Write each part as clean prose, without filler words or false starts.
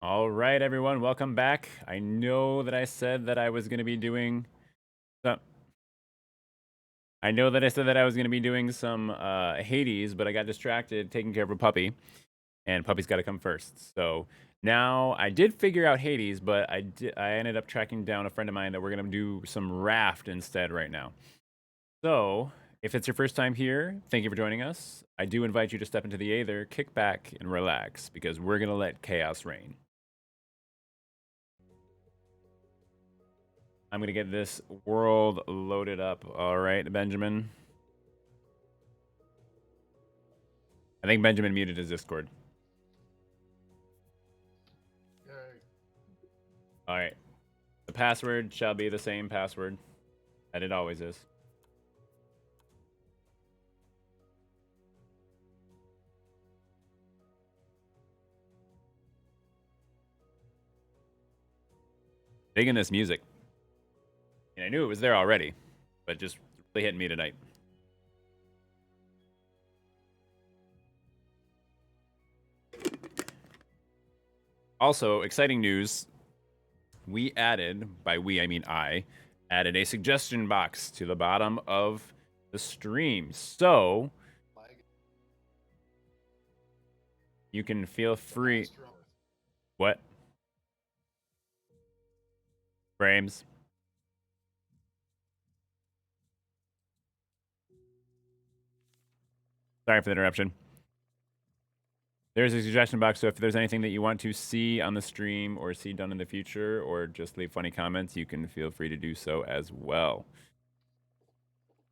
All right, everyone, welcome back. I know that I said that I was going to be doing some. I know that I said that I was going to be doing some Hades, but I got distracted taking care of a puppy, and puppy's got to come first. So now I did figure out Hades, but I ended up tracking down a friend of mine that we're going to do some Raft instead right now. So if it's your first time here, thank you for joining us. I do invite you to step into the Aether, kick back, and relax because we're going to let chaos reign. I'm going to get this world loaded up. All right, Benjamin. I think Benjamin muted his Discord. Yay. All right. The password shall be the same password that it always is. Digging this music. And I knew it was there already, but just really hitting me tonight. Also, exciting news. We added, by we I mean I, added a suggestion box to the bottom of the stream. So you can feel free. What? Frames. Sorry for the interruption. There's a suggestion box, so if there's anything that you want to see on the stream or see done in the future, or just leave funny comments, you can feel free to do so as well.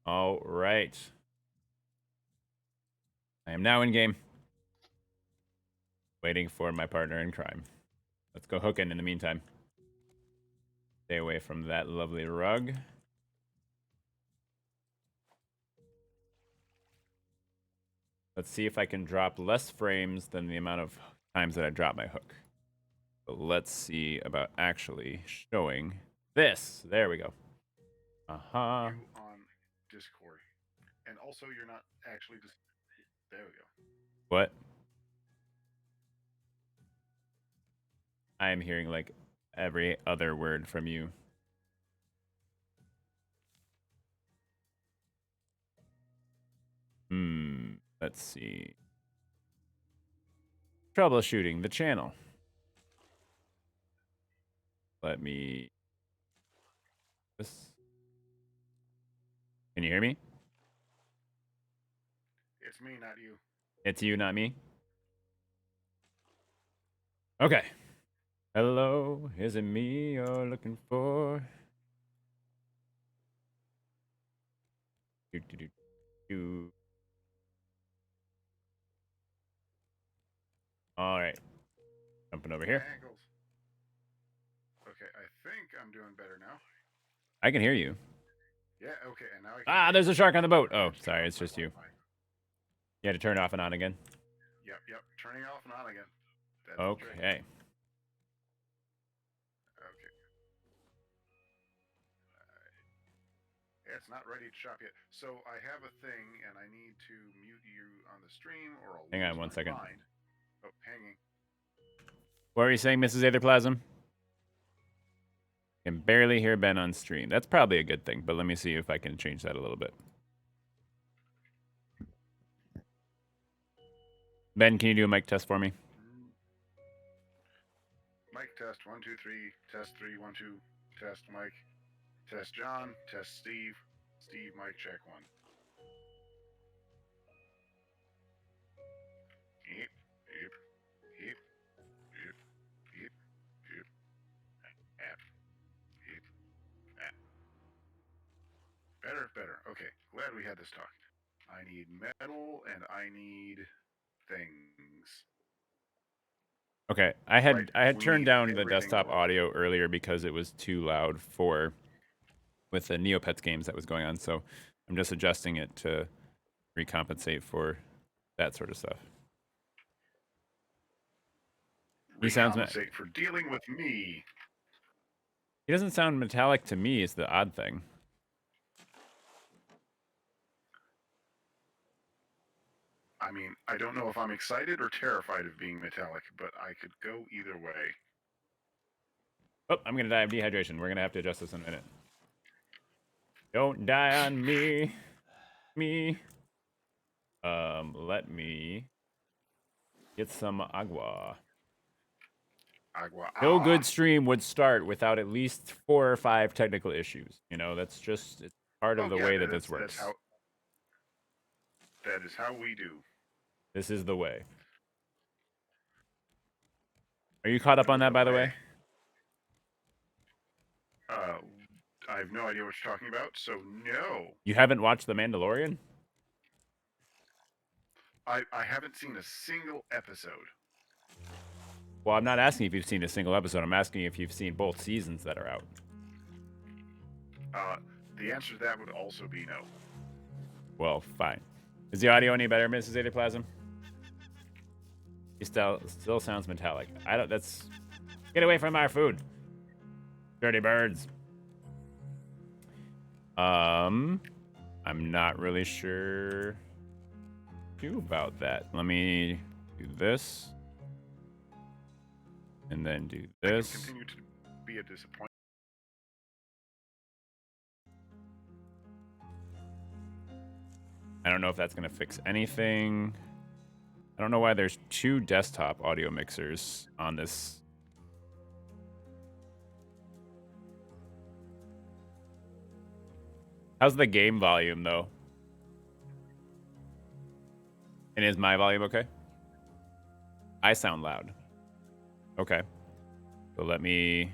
All right. I am now in game. Waiting for my partner in crime. Let's go hooking in the meantime. Stay away from that lovely rug. Let's see if I can drop less frames than the amount of times that I drop my hook. But let's see about actually showing this. There we go. Uh-huh. You on Discord. And also, you're not actually just. There we go. What? I am hearing like every other word from you. Let's see. Troubleshooting the channel. Let me. This. Can you hear me? It's me, not you. It's you, not me. Okay. Hello, is it me you're looking for? Do, do, do, do. All right. Jumping over here. Angles. Okay, I think I'm doing better now. I can hear you. Yeah, okay, and now I can. Ah, there's a shark on the boat. Oh, sorry, it's just you. You had to turn it off and on again. Yep. Turning off and on again. That's Okay. Okay. It's not ready to shop yet. So I have a thing, and I need to mute you on the stream, or I'll Hang lose on one my second. mind. Oh, hanging. What were you saying, Mrs. Aetherplasm? Can barely hear Ben on stream. That's probably a good thing, but let me see if I can change that a little bit. Ben, can you do a mic test for me? Mic test 1 2 3. Test 3 1 2. Test mic. Test John. Test Steve. Steve mic check 1. Yep. Yep. Yep. Yep. Yep. Yep. App. Yep. App. Better. Okay. Glad we had this talk. I need metal and I need things. Okay, I had Right, turned down the everything desktop but audio earlier because it was too loud for with the Neopets games that was going on. So I'm just adjusting it to recompensate for that sort of stuff. He sounds recompensate for dealing with me. He doesn't sound metallic to me. Is the odd thing. I mean, I don't know if I'm excited or terrified of being metallic, but I could go either way. Oh, I'm gonna die of dehydration. We're gonna have to adjust this in a minute. Don't die on me. Me. Let me get some agua. Agua. No Ah. good stream would start without at least 4 or 5 technical issues. You know, that's just it's part of Oh the yeah, way that this that's works. how. That is how we do. This is the way. Are you caught up on Doing that, the by the way. way? I have no idea what you're talking about, so no. You haven't watched The Mandalorian? I haven't seen a single episode. Well, I'm not asking if you've seen a single episode. I'm asking if you've seen both seasons that are out. The answer to that would also be no. Well, fine. Is the audio any better, Mrs. Adiplasm? He still sounds metallic. I don't. That's get away from our food, dirty birds. I'm not really sure too about that. Let me do this, and then do this. I can continue to be a disappointment. I don't know if that's gonna fix anything. I don't know why there's 2 desktop audio mixers on this. How's the game volume, though? And is my volume okay? I sound loud. Okay. So let me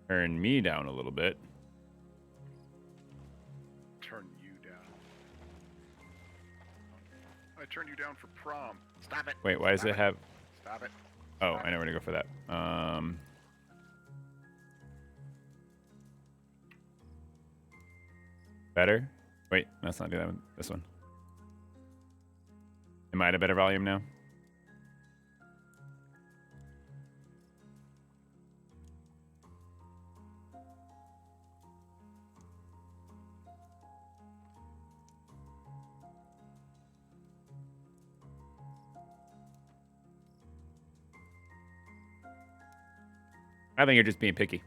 turn me down a little bit. Turn you down. I turned you down for prom. Stop it. Wait, why does it have... Stop it. Oh, I know where to go for that. Better? Wait, let's not do that one. This one. Am I at a better volume now? I think you're just being picky.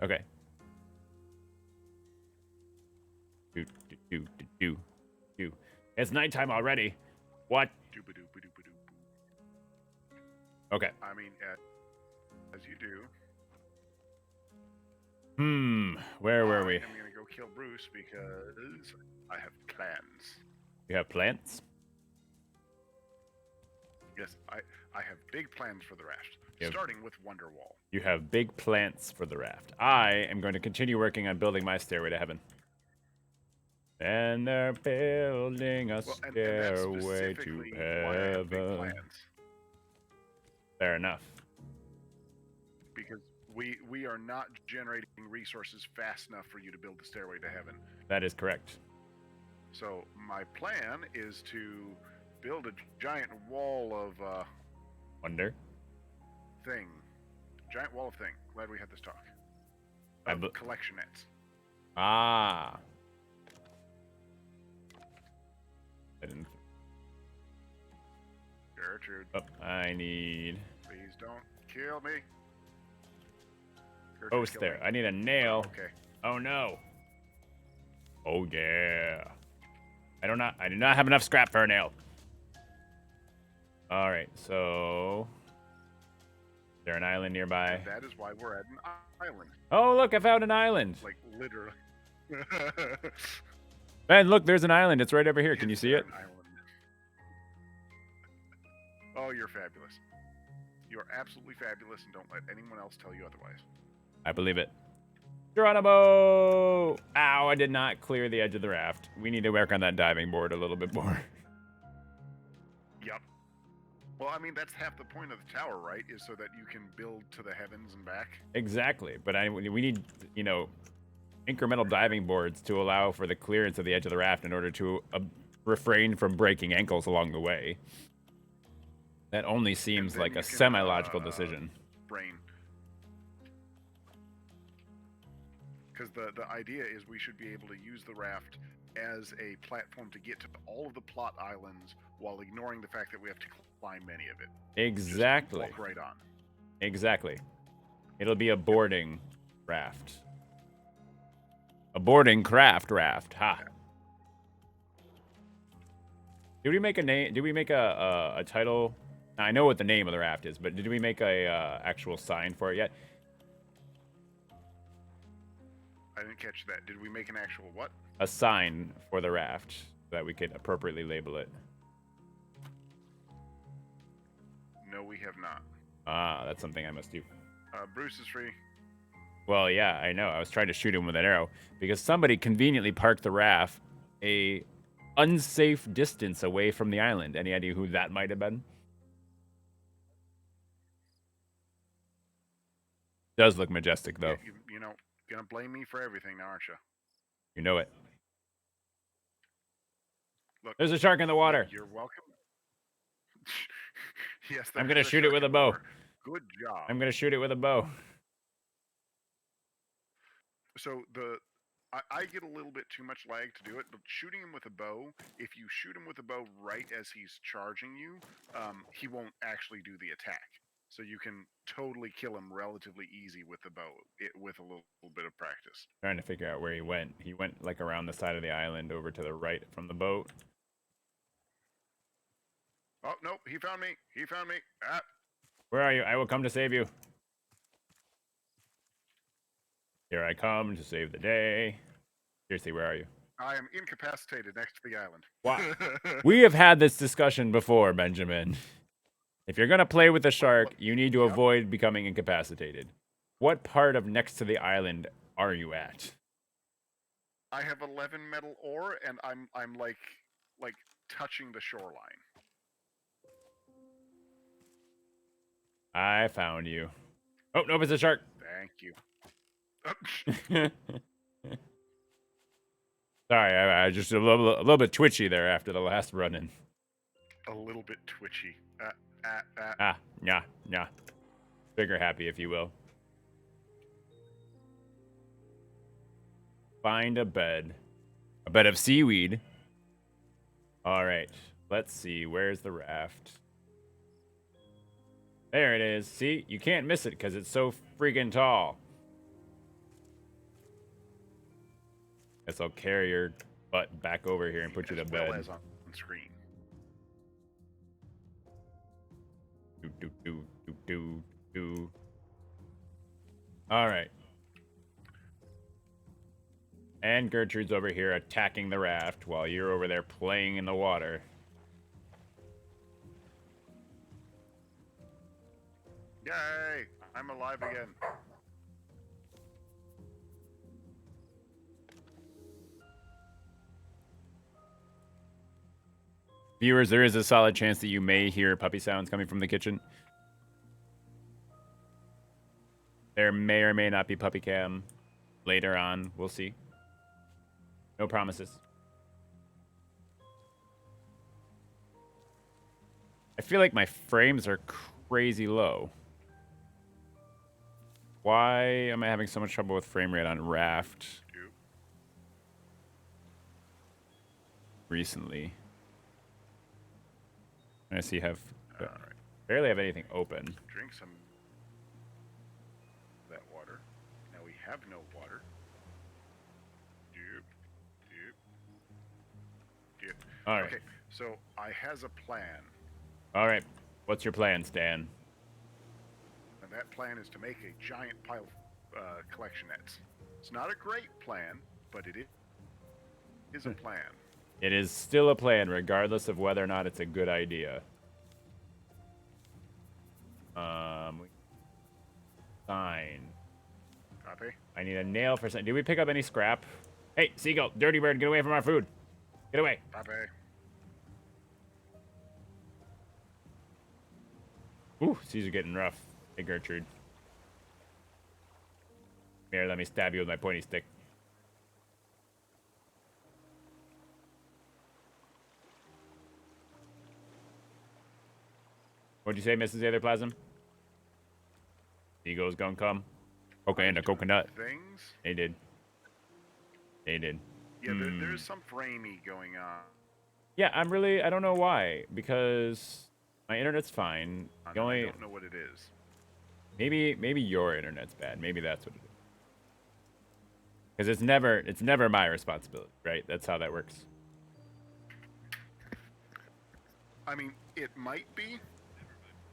Okay. Do. It's nighttime already. What? Okay. I mean, as you do. Where were we? I'm gonna go kill Bruce because I have plans. You have plants? Yes, I have big plans for the raft, Yep. starting with Wonderwall. You have big plants for the raft. I am going to continue working on building my stairway to heaven. And they're building a Well, and stairway that's to specifically why I have big heaven. plans. Fair enough. Because we are not generating resources fast enough for you to build the stairway to heaven. That is correct. So my plan is to build a giant wall of Wonder. thing. Giant wall of thing. Glad we had this talk. Collectionettes. Ah. I didn't. Gertrude. Oh, I need. Please don't kill me. Gertrude, Post kill there. me. I need a nail. Okay. Oh no. Oh yeah. I do not have enough scrap for a nail. All right. So, is there an island nearby? And that is why we're at an island. Oh look! I found an island. Like literally. Ben, look! There's an island. It's right over here. Can you see it? An island. Oh, you're fabulous. You're absolutely fabulous, and don't let anyone else tell you otherwise. I believe it. Geronimo! Ow, I did not clear the edge of the raft. We need to work on that diving board a little bit more. Yep. Well, I mean, that's half the point of the tower, right? Is so that you can build to the heavens and back. Exactly. But we need, incremental diving boards to allow for the clearance of the edge of the raft in order to refrain from breaking ankles along the way. That only seems like a semi-logical decision. Brain. because the idea is we should be able to use the raft as a platform to get to all of the plot islands while ignoring the fact that we have to climb many of it. Exactly. Just walk right on. Exactly. It'll be a boarding raft. A boarding craft raft. Ha. Yeah. Did we make a name? Did we make a title? I know what the name of the raft is, but did we make a actual sign for it yet? I didn't catch that. Did we make an actual what? A sign for the raft so that we could appropriately label it. No, we have not. Ah, that's something I must do. Bruce is free. Well, yeah, I know. I was trying to shoot him with an arrow because somebody conveniently parked the raft a unsafe distance away from the island. Any idea who that might have been? Does look majestic, though. Yeah, you know, gonna blame me for everything now, aren't you? You know it. Look, there's a shark in the water. You're welcome. Yes, I'm gonna shoot it with a bow. Good job. I'm gonna shoot it with a bow. So I get a little bit too much lag to do it, but shooting him with a bow, if you shoot him with a bow right as he's charging you, he won't actually do the attack. So you can totally kill him relatively easy with the bow, with a little bit of practice. Trying to figure out where he went. He went like around the side of the island over to the right from the boat. Oh, no, he found me. He found me. Ah. Where are you? I will come to save you. Here I come to save the day. Seriously, where are you? I am incapacitated next to the island. Why? We have had this discussion before, Benjamin. If you're going to play with the shark, you need to avoid becoming incapacitated. What part of next to the island are you at? I have 11 metal ore, and I'm like touching the shoreline. I found you. Oh, no, it's a shark. Thank you. Sorry, I just a little bit twitchy there after the last run-in. A little bit twitchy. Yeah. Figure happy, if you will. Find a bed. A bed of seaweed. All right. Let's see. Where's the raft? There it is. See? You can't miss it because it's so freaking tall. Guess I'll carry your butt back over here and put you to bed. Well as on screen. Do. All right. And Gertrude's over here attacking the raft while you're over there playing in the water. Yay! I'm alive again. Viewers, there is a solid chance that you may hear puppy sounds coming from the kitchen. There may or may not be puppy cam later on. We'll see. No promises. I feel like my frames are crazy low. Why am I having so much trouble with frame rate on Raft recently? I see you have barely have anything open. Drink some of that water. Now we have no water. Yep. All right. Okay, so I has a plan. All right. What's your plan, Stan? And that plan is to make a giant pile of collection nets. It's not a great plan, but it is a plan. It is still a plan, regardless of whether or not it's a good idea. Sign. Copy. I need a nail for something. Did we pick up any scrap? Hey, seagull, dirty bird, get away from our food. Get away. Copy. Ooh, seas are getting rough. Hey, Gertrude. Here, let me stab you with my pointy stick. What'd you say, Mrs. Etherplasm? Seagulls gonna come. Okay, and a coconut. Things. They did. Dated. Yeah, there's some framey going on. Yeah, I don't know why, because my internet's fine. The And I only, don't know what it is. maybe your internet's bad. Maybe that's what it is. Because it's never my responsibility, right? That's how that works. I mean, it might be,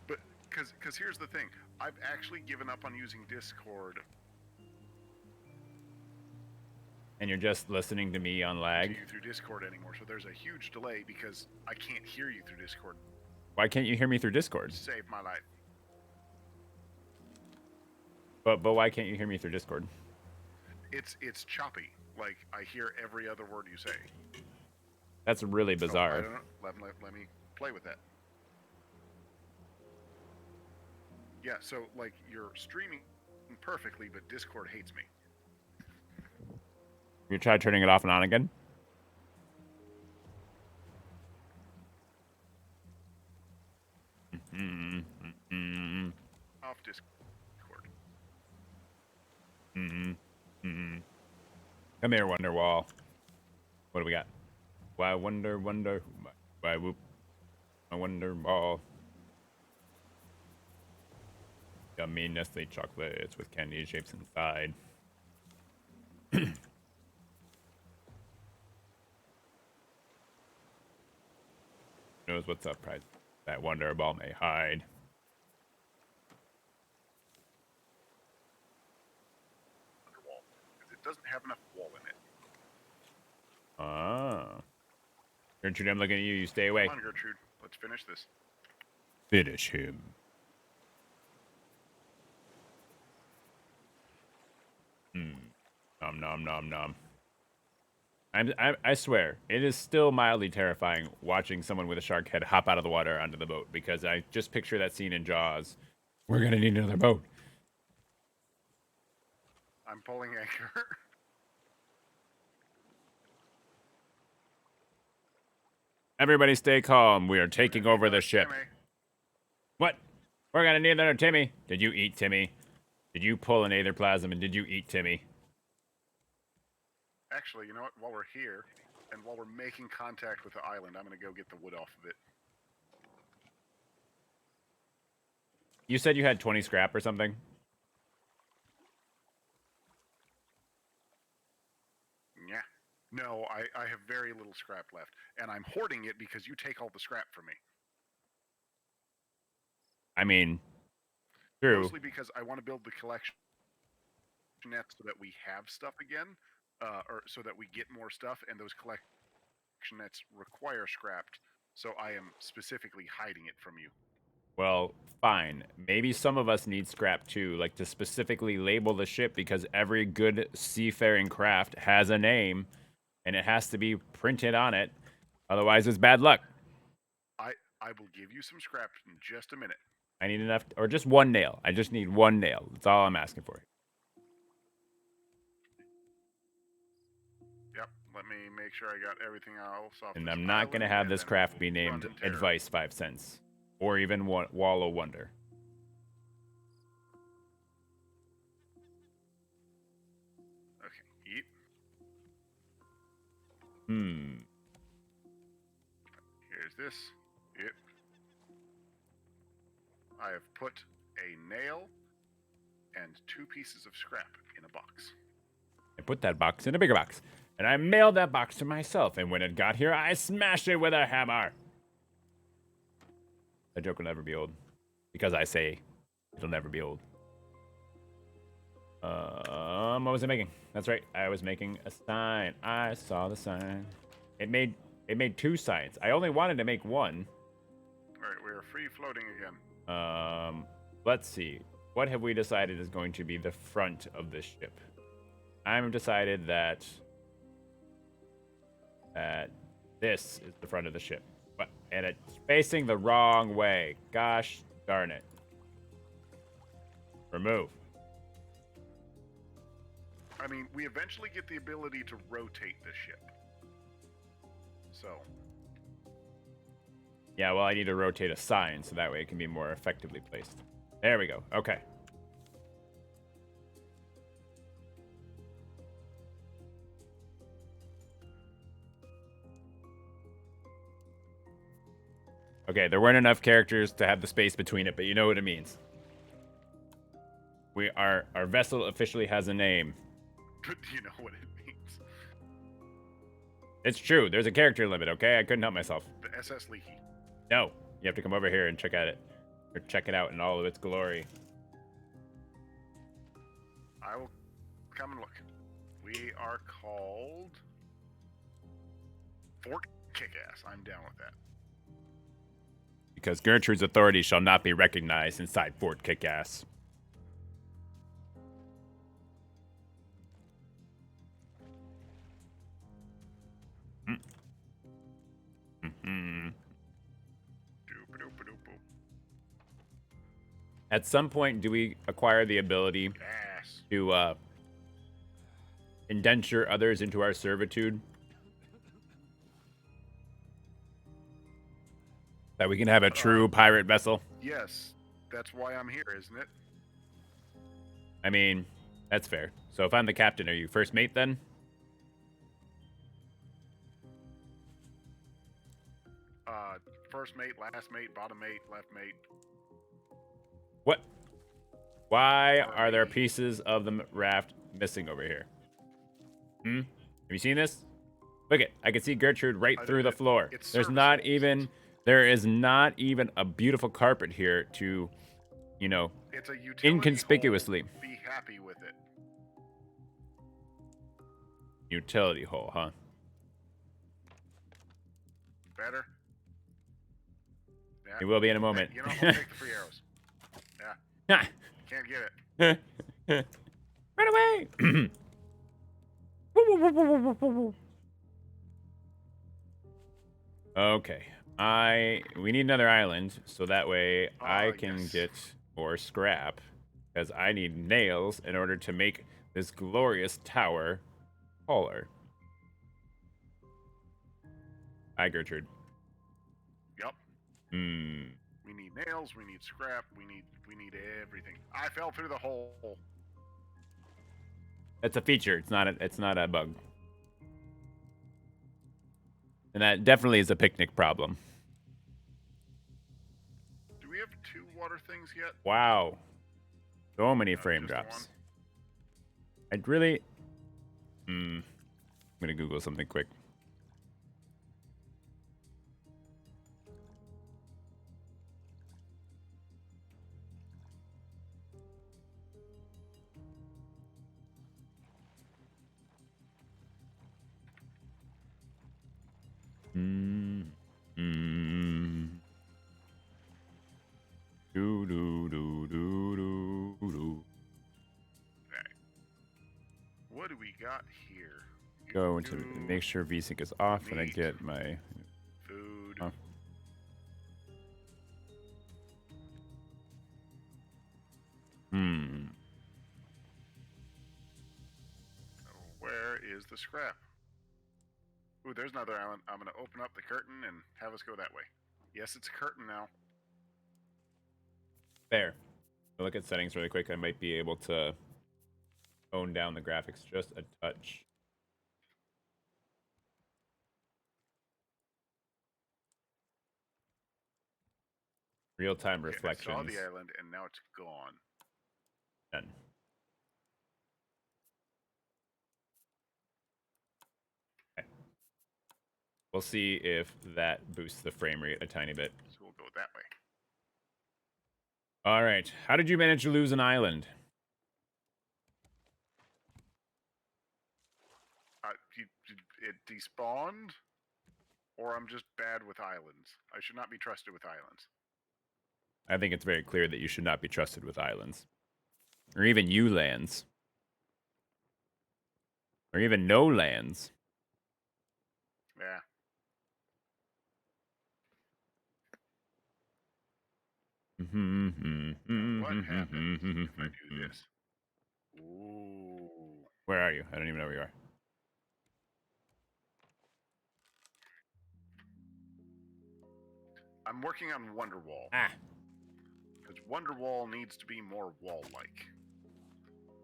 but because here's the thing, I've actually given up on using Discord And you're just listening to me on to lag. you through Discord anymore. So there's a huge delay because I can't hear you through Discord. Why can't you hear me through Discord? Saved my life. But why can't you hear me through Discord? It's choppy. Like I hear every other word you say. That's really Oh, I bizarre. don't know. Let me play with that. Yeah, so like you're streaming perfectly, but Discord hates me. You try turning it off and on again? Off Discord. Come here, Wonderwall. What do we got? Why wonder, why whoop? I wonder ball. Yummy Nestle chocolates with candy shapes inside. Knows what's up, prize. That wonder ball may hide. Wonderwall, because it doesn't have enough wall in it. Ah. Gertrude, I'm looking at you. You stay away. Come on, Gertrude. Let's finish this. Finish him. Nom nom nom nom. I swear, it is still mildly terrifying watching someone with a shark head hop out of the water onto the boat because I just picture that scene in Jaws. We're gonna need another boat. I'm pulling anchor. Everybody stay calm. We are taking over the ship. Timmy. What? We're gonna need another Timmy. Did you eat Timmy? Did you pull an aetherplasm and did you eat Timmy? Actually, you know what? While we're here, and while we're making contact with the island, I'm gonna go get the wood off of it. You said you had 20 scrap or something? Yeah. No, I have very little scrap left, and I'm hoarding it because you take all the scrap from me. I mean, true. Mostly because I want to build the collection net so that we have stuff again, or so that we get more stuff, and those collection nets require scrapped. So I am specifically hiding it from you. Well, fine. Maybe some of us need scrap too, like to specifically label the ship because every good seafaring craft has a name and it has to be printed on it. Otherwise, it's bad luck. I will give you some scrap in just a minute. I need enough, or just one nail. I just need one nail. That's all I'm asking for. Yep. Let me make sure I got everything else off. And this I'm not going to island, have and this then craft we'll be run named and tear. Advice 5 cents or even Wall of Wonder. Okay. Eat. Here's this. Yep. I have put a nail and 2 pieces of scrap in a box. I put that box in a bigger box, and I mailed that box to myself, and when it got here, I smashed it with a hammer. That joke will never be old. Because I say it'll never be old. What was I making? That's right, I was making a sign. I saw the sign. It made 2 signs. I only wanted to make 1. Alright, we're free floating again. Let's see. What have we decided is going to be the front of this ship? I've decided that this is the front of the ship. And it's facing the wrong way. Gosh darn it. Remove. I mean, we eventually get the ability to rotate the ship. So. Yeah, well, I need to rotate a sign so that way it can be more effectively placed. There we go. Okay. Okay, there weren't enough characters to have the space between it, but you know what it means. Our vessel officially has a name. But do you know what it means? It's true. There's a character limit, okay? I couldn't help myself. The SS Leaky. No. You have to come over here and check it out in all of its glory. I will come and look. We are called Fort Kickass. I'm down with that. Because Gertrude's authority shall not be recognized inside Fort Kickass. At some point, do we acquire the ability to indenture others into our servitude? That we can have a true pirate vessel? Yes, that's why I'm here, isn't it? I mean, that's fair. So if I'm the captain, are you first mate then? First mate, last mate, bottom mate, left mate. What? Why are there pieces of the raft missing over here? Have you seen this? Look it. I can see Gertrude right through the floor. There is not even a beautiful carpet here to, you know, it's a utility inconspicuously. Hole. Be happy with it. Utility hole, huh? Better? Yeah. It will be in a moment. Hey, I'll take the free arrows. Yeah. Can't get it. Run away! Okay. We need another island, so that way I can get more scrap. Because I need nails in order to make this glorious tower taller. Hi, Gertrude. Yep. We need nails, we need scrap, we need everything. I fell through the hole. That's a feature. It's not a bug. And that definitely is a picnic problem. Do we have 2 water things yet? Wow. So many frame drops. I'd really... I'm going to Google something quick. What do we got here? Go into make sure VSync is off and I get my food. Huh. Where is the scrap? Ooh, there's another island. I'm going to open up the curtain and have us go that way. Yes, it's a curtain now. There. I'll look at settings really quick. I might be able to tone down the graphics just a touch. Real-time reflections. I saw the island and now it's gone. Done. Okay. We'll see if that boosts the frame rate a tiny bit. So we'll go that way. All right. How did you manage to lose an island? It despawned, or I'm just bad with islands. I should not be trusted with islands. I think it's very clear that you should not be trusted with islands. Or even U-lands. Or even no lands. Yeah. What happens if I do this? Ooh. Where are you? I don't even know where you are. I'm working on Wonderwall. Because Wonderwall needs to be more wall-like.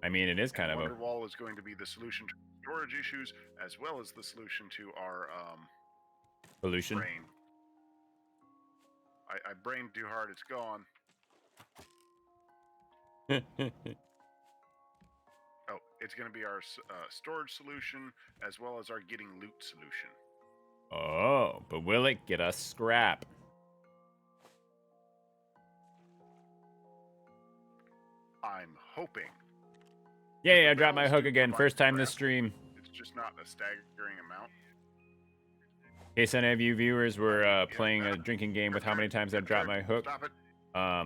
I mean, it is kind of Wonderwall is going to be the solution to storage issues, as well as the solution to our pollution. rain. I brained too hard. It's gone. Oh, it's going to be our storage solution as well as our getting loot solution. Oh, but will it get us scrap? I'm hoping. Yay, the I dropped my metals hook do again. provide First time this scrap. stream. It's just not a staggering amount. In case any of you viewers were Yeah, playing a drinking game with how many times I've dropped my hook, Stop it.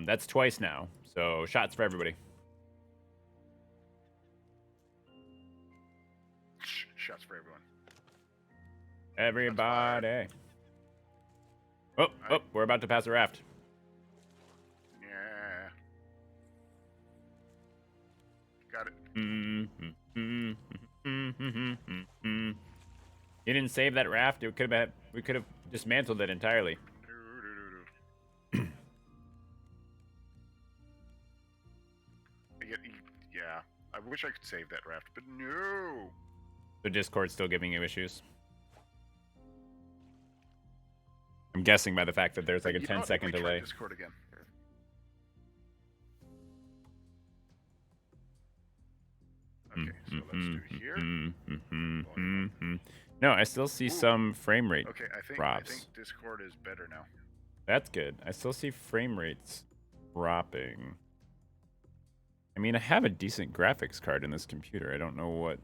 that's twice now. So shots for everybody. Shots for everyone. Everybody. Oh, oh, we're about to pass a raft. Yeah. Got it. You didn't save that raft. It could have. We could have dismantled it entirely. Yeah. I wish I could save that raft, but no. The Discord's still giving you issues. I'm guessing by the fact that there's like a 10-second delay. Discord again. Okay, so let's do here. No, I still see some frame rate drops. I think Discord is better now. That's good. I still see frame rates dropping. I mean, I have a decent graphics card in this computer. I don't know what.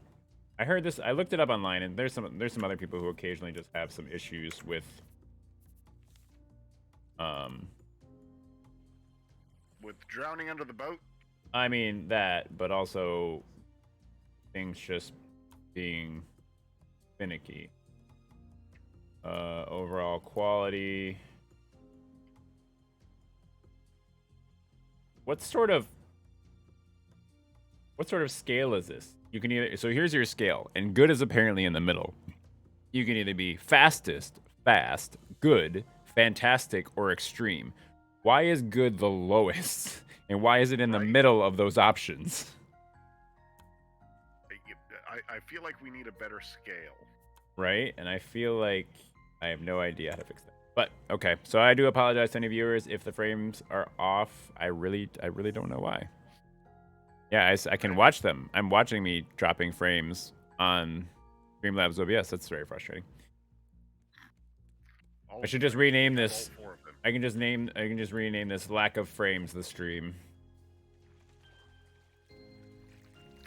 I heard this. I looked it up online, and there's some other people who occasionally just have some issues with drowning under the boat. I mean that, but also things just being finicky. Overall quality. What sort of scale is this? You can either, so here's your scale, and good is apparently in the middle. You can either be fastest, fast, good, fantastic, or extreme. Why is good the lowest? And why is it in the middle of those options? I feel like we need a better scale. Right? And I feel like I have no idea how to fix that. But, okay. So I do apologize to any viewers if the frames are off. I really don't know why. Yeah, I can watch them. I'm watching me dropping frames on Streamlabs OBS. That's very frustrating. I should just rename this. I can just rename this lack of frames the stream.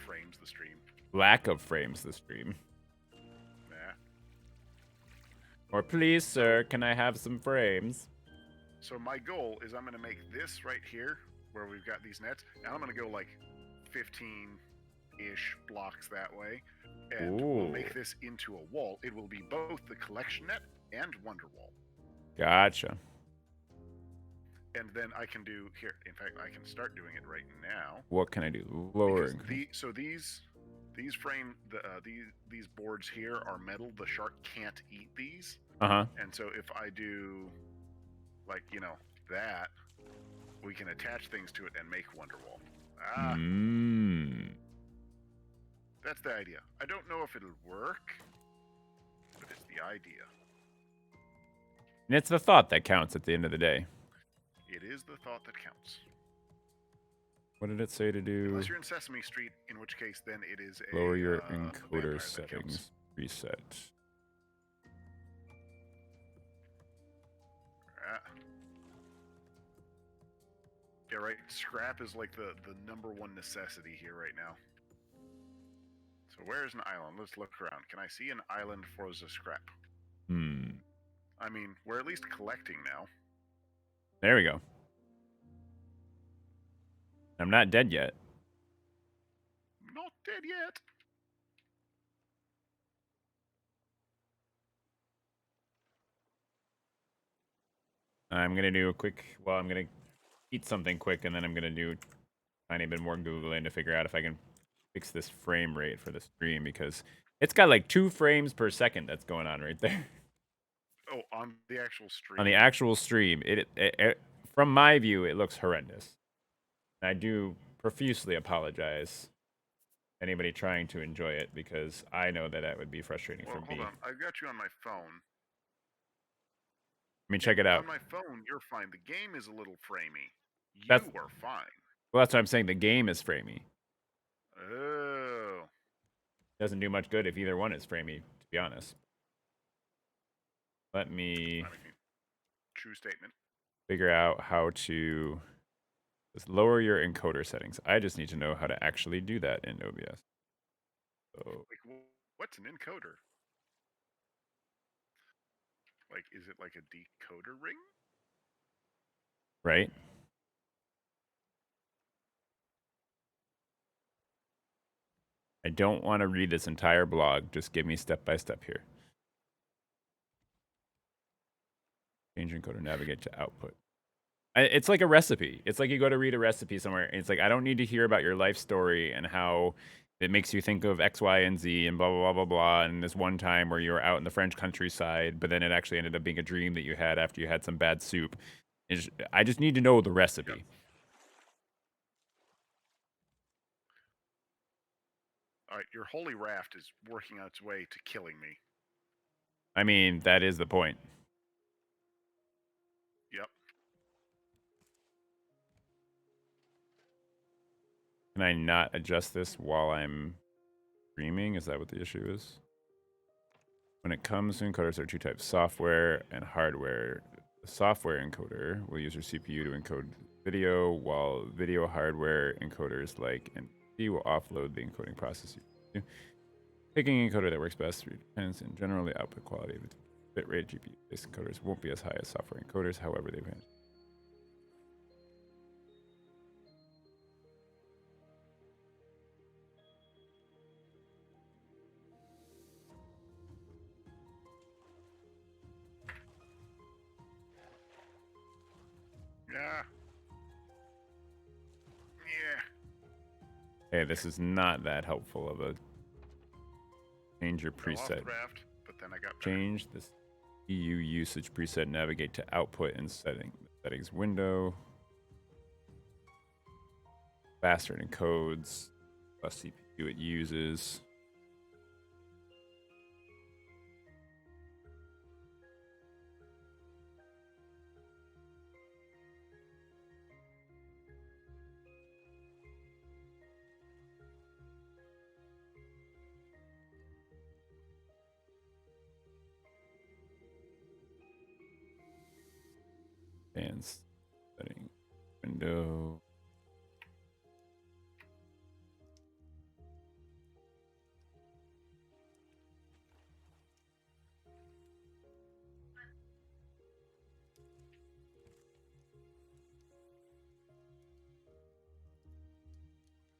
Frames the stream. Lack of frames the stream. Nah. Or please, sir, can I have some frames? So my goal is I'm going to make this right here where we've got these nets, and I'm going to go like 15-ish blocks that way, and we'll make this into a wall. It will be both the collection net and Wonderwall. Gotcha. And then I can do here. In fact, I can start doing it right now. What can I do? Lowering. So these boards here are metal. The shark can't eat these. And so if I do, like, you know, that, we can attach things to it and make Wonderwall. That's the idea. I don't know if it'll work, but it's the idea. And it's the thought that counts at the end of the day. It is the thought that counts. What did it say to do? Unless you're in Sesame Street, in which case then it is a lower your encoder settings. Reset. Yeah, right. Scrap is like the number one necessity here right now. So where's an island? Let's look around. Can I see an island for the scrap? I mean, we're at least collecting now. There we go. I'm not dead yet. Not dead yet. I'm going to do a quick... Well, I'm going to eat something quick, and then I'm going to do a tiny bit more Googling to figure out if I can fix this frame rate for the stream, because it's got like 2 frames per second that's going on right there. Oh, on the actual stream? On the actual stream. It from my view, it looks horrendous. I do profusely apologize to anybody trying to enjoy it, because I know that would be frustrating for me. Hold on. I've got you on my phone. I mean, check it On out. my phone, you're fine. The game is a little framey. That's You are fine. well, that's what I'm saying. The game is framey. Oh. Doesn't do much good if either one is framey, to be honest. Let me I mean, true statement. figure out how to just lower your encoder settings. I just need to know how to actually do that in OBS. So, Like, what's an encoder? Like, is it like a decoder ring? right? I don't want to read this entire blog. Just give me step by step here. Change encoder, navigate to output. It's like a recipe. It's like you go to read a recipe somewhere, and it's like, I don't need to hear about your life story and how it makes you think of X, Y, and Z and blah, blah, blah, blah, blah. And this one time where you were out in the French countryside, but then it actually ended up being a dream that you had after you had some bad soup. I just need to know the recipe. Yep. All right, your holy raft is working on its way to killing me. I mean, that is the point. Yep. Can I not adjust this while I'm streaming? Is that what the issue is? When it comes to encoders, there are two types, software and hardware. The software encoder will use your CPU to encode video, while video hardware encoders like NVC will offload the encoding process. Picking an encoder that works best depends in general the output quality of the bitrate. GPU-based encoders won't be as high as software encoders, however, they manage. Yeah. Yeah. Hey, this is not that helpful of a change your Fell off preset. the raft, but then I got back. Change this EU usage preset, navigate to output and settings window. Faster it encodes, less CPU it uses. And setting window.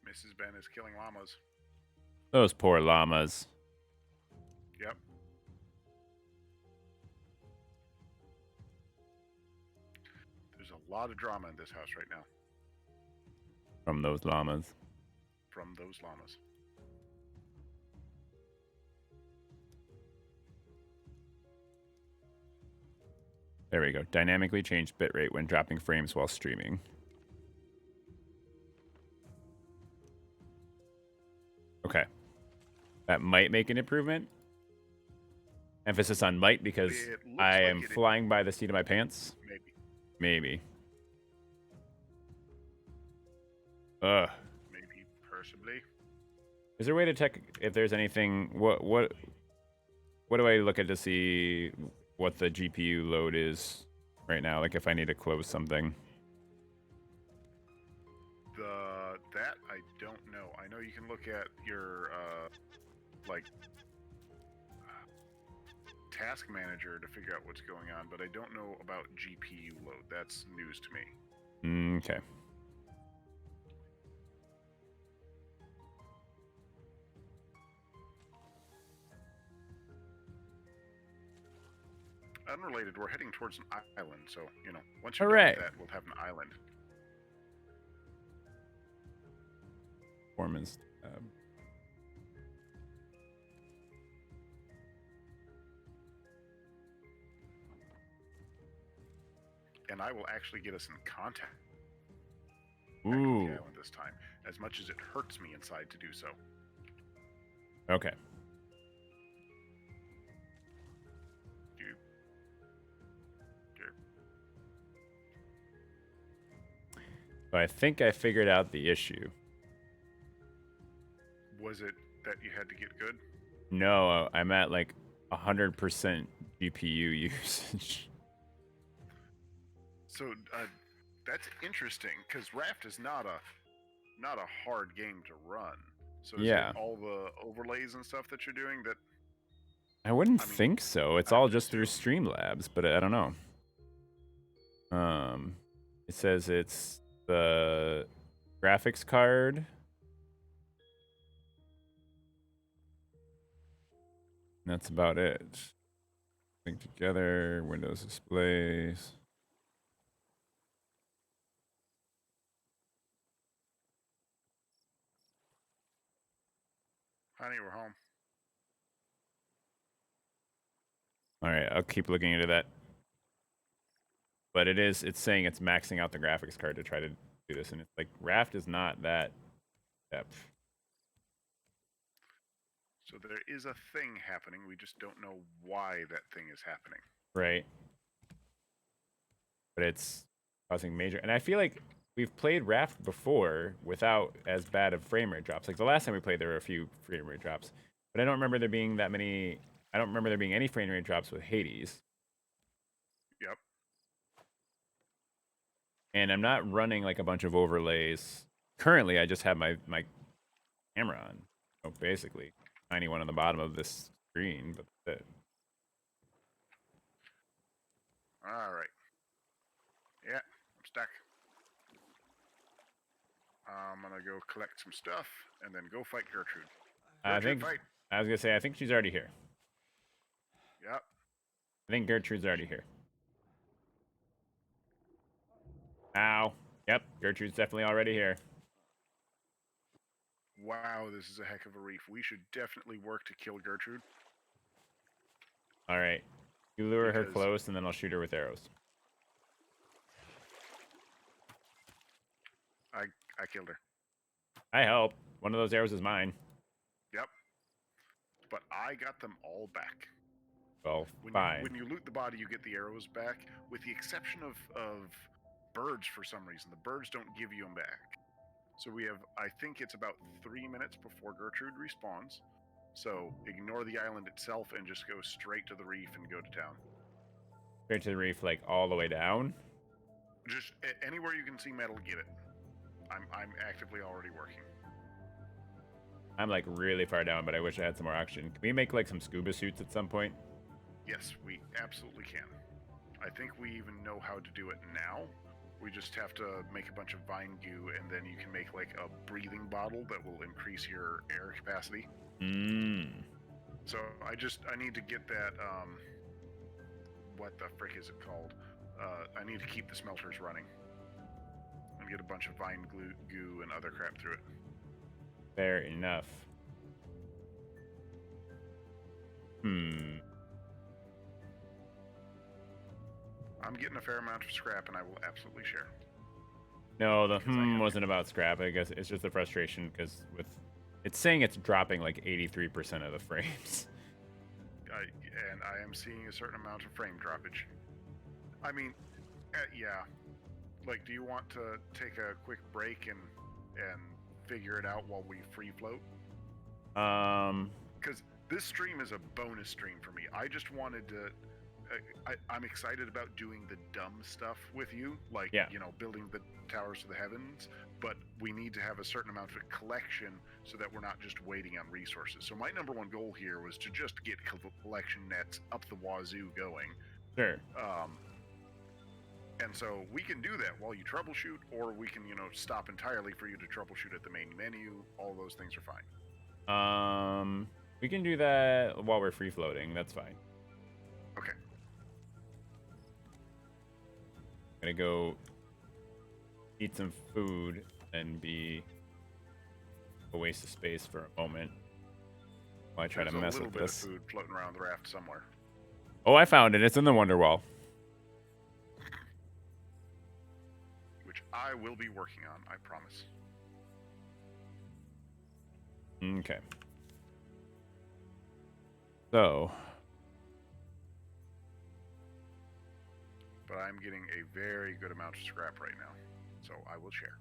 Mrs. Ben is killing llamas. Those poor llamas. Yep. There's a lot of drama in this house right now. From those llamas. From those llamas. There we go. Dynamically change bitrate when dropping frames while streaming. Okay. That might make an improvement. Emphasis on might because I am flying by the seat of my pants. Maybe. Maybe. Ugh. Maybe. Possibly. Is there a way to check if there's anything? What do I look at to see what the GPU load is right now? Like if I need to close something. That I don't know. I know you can look at your like task manager to figure out what's going on, but I don't know about GPU load. That's news to me. Okay. Unrelated, we're heading towards an island, so, you know, once you're Hooray. done with that, we'll have an island. Performance. And I will actually get us in contact Ooh. with the island this time, as much as it hurts me inside to do so. Okay. Do I think I figured out the issue. Was it that you had to get good? No, I'm at like 100% GPU usage. So that's interesting because Raft is not a hard game to run. So is it Yeah, all the overlays and stuff that you're doing that? I wouldn't I mean, think so. It's I all would just through assume. Streamlabs, but I don't know. It says it's the graphics card. And that's about it. Link together, Windows displays. Honey, we're home. All right, I'll keep looking into that. But it's saying it's maxing out the graphics card to try to do this, and it's like Raft is not that depth, So there is a thing happening. We just don't know why that thing is happening. right? But it's causing major. And I feel like we've played Raft before without as bad of frame rate drops. Like the last time we played, there were a few frame rate drops, but I don't remember there being that many. I don't remember there being any frame rate drops with Hades. Yep. And I'm not running like a bunch of overlays. Currently, I just have my camera on. So basically, tiny one on the bottom of this screen, but that's it. All right. Yeah, I'm stuck. I'm gonna go collect some stuff and then go fight Gertrude. I Gertrude, think fight. I was gonna say I think she's already here. Yep. I think Gertrude's already here. Ow. Yep, Gertrude's definitely already here. Wow, this is a heck of a reef. We should definitely work to kill Gertrude. All right. You lure her Because close, and then I'll shoot her with arrows. I killed her. I help. One of those arrows is mine. Yep. But I got them all back. Well, When fine. you loot the body, you get the arrows back, with the exception of birds for some reason. The birds don't give you them back. So we have, I think it's about 3 minutes before Gertrude respawns. So ignore the island itself and just go straight to the reef and go to town. Straight to the reef, like all the way down. Just anywhere you can see metal, get it. I'm actively already working. I'm like really far down, but I wish I had some more oxygen. Can we make like some scuba suits at some point? Yes, we absolutely can. I think we even know how to do it now. We just have to make a bunch of vine goo, and then you can make like a breathing bottle that will increase your air capacity. Mmm. So I need to get that. What the frick is it called? I need to keep the smelters running and get a bunch of vine goo and other crap through it. Fair enough. I'm getting a fair amount of scrap, and I will absolutely share. No, the Because I am. wasn't about scrap. I guess it's just the frustration because with it's saying it's dropping like 83% of the frames. And I am seeing a certain amount of frame droppage. I mean, yeah. Like, do you want to take a quick break and figure it out while we free float? Because this stream is a bonus stream for me. I just wanted to. I'm excited about doing the dumb stuff with you, like Yeah. building the towers to the heavens. But we need to have a certain amount of collection so that we're not just waiting on resources. So my number one goal here was to just get collection nets up the wazoo going. Sure. And so we can do that while you troubleshoot, or we can, stop entirely for you to troubleshoot at the main menu. All those things are fine. We can do that while we're free floating. That's fine. Okay. Gonna go eat some food and be a waste of space for a moment while I try to mess with There's this. a little bit of food floating around the raft somewhere. Oh, I found it. It's in the Wonderwall. Which I will be working on, I promise. Okay. So. But I'm getting a very good amount of scrap right now, so I will share.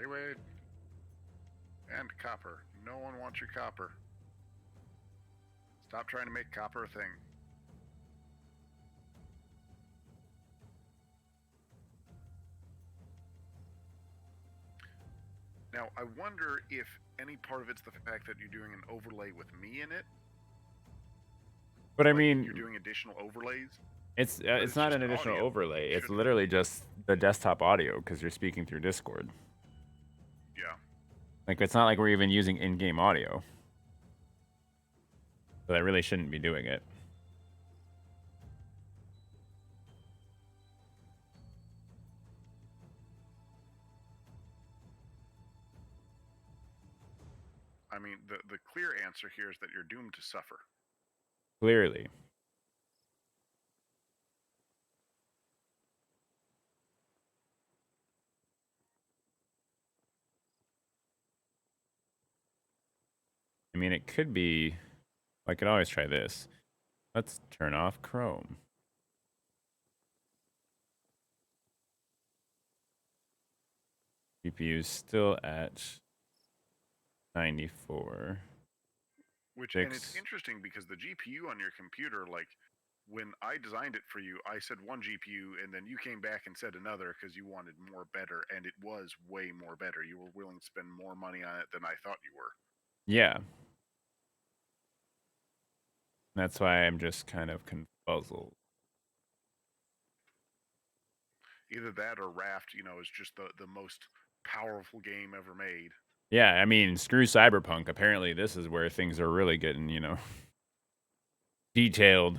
Hey, Wade. And copper. No one wants your copper. Stop trying to make copper a thing. Now, I wonder if any part of it's the fact that you're doing an overlay with me in it. But I Like, you're mean, doing additional overlays. But it's it's not just an additional audio. overlay. It's Shouldn't. literally just the desktop audio because you're speaking through Discord. Yeah. Like it's not like we're even using in-game audio. So I really shouldn't be doing it. I mean, the clear answer here is that you're doomed to suffer. Clearly. I mean, it could be. I could always try this. Let's turn off Chrome. GPU still at 94. And it's 6. interesting because the GPU on your computer, like when I designed it for you, I said one GPU, and then you came back and said another because you wanted more better, and it was way more better. You were willing to spend more money on it than I thought you were. Yeah. That's why I'm just kind of confuzzled. Either that or Raft, is just the most powerful game ever made. Yeah, I mean, screw Cyberpunk. Apparently, this is where things are really getting, detailed.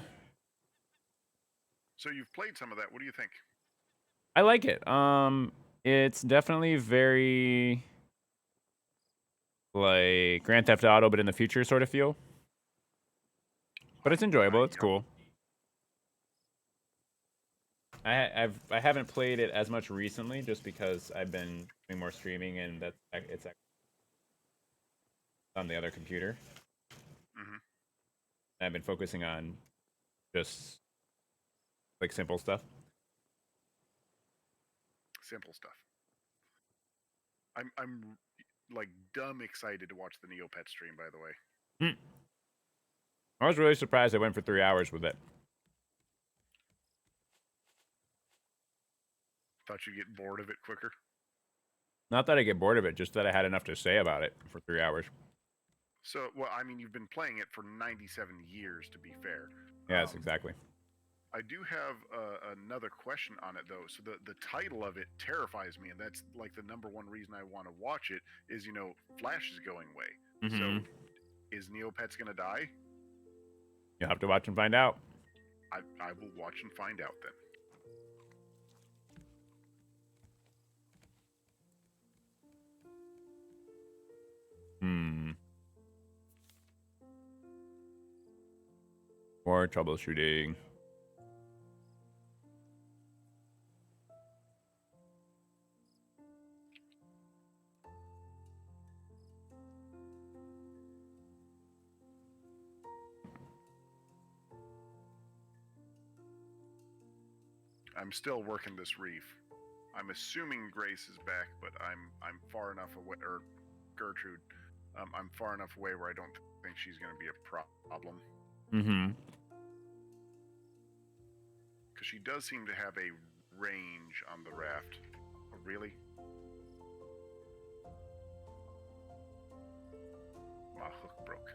So you've played some of that. What do you think? I like it. It's definitely very like Grand Theft Auto, but in the future sort of feel. But it's enjoyable. It's Yep. cool. I haven't played it as much recently, just because I've been doing more streaming, and it's on the other computer. Hmm. I've been focusing on just like simple stuff. Simple stuff. I'm like dumb excited to watch the Neopet stream. By the way, Hmm. I was really surprised I went for 3 hours with it. thought you'd get bored of it quicker. Not that I get bored of it, just that I had enough to say about it for 3 hours. So, well, I mean, you've been playing it for 97 years, to be fair. Yes, exactly. I do have another question on it, though. So the title of it terrifies me, and that's like the number one reason I want to watch it. Is Flash is going away. Mm-hmm. So is Neopets gonna die? You'll have to watch and find out. I will watch and find out then. More troubleshooting. I'm still working this reef. I'm assuming Grace is back, but I'm far enough away, or Gertrude. I'm far enough away where I don't think she's going to be a problem. Mm-hmm. Because she does seem to have a range on the raft. Oh, really? My hook broke.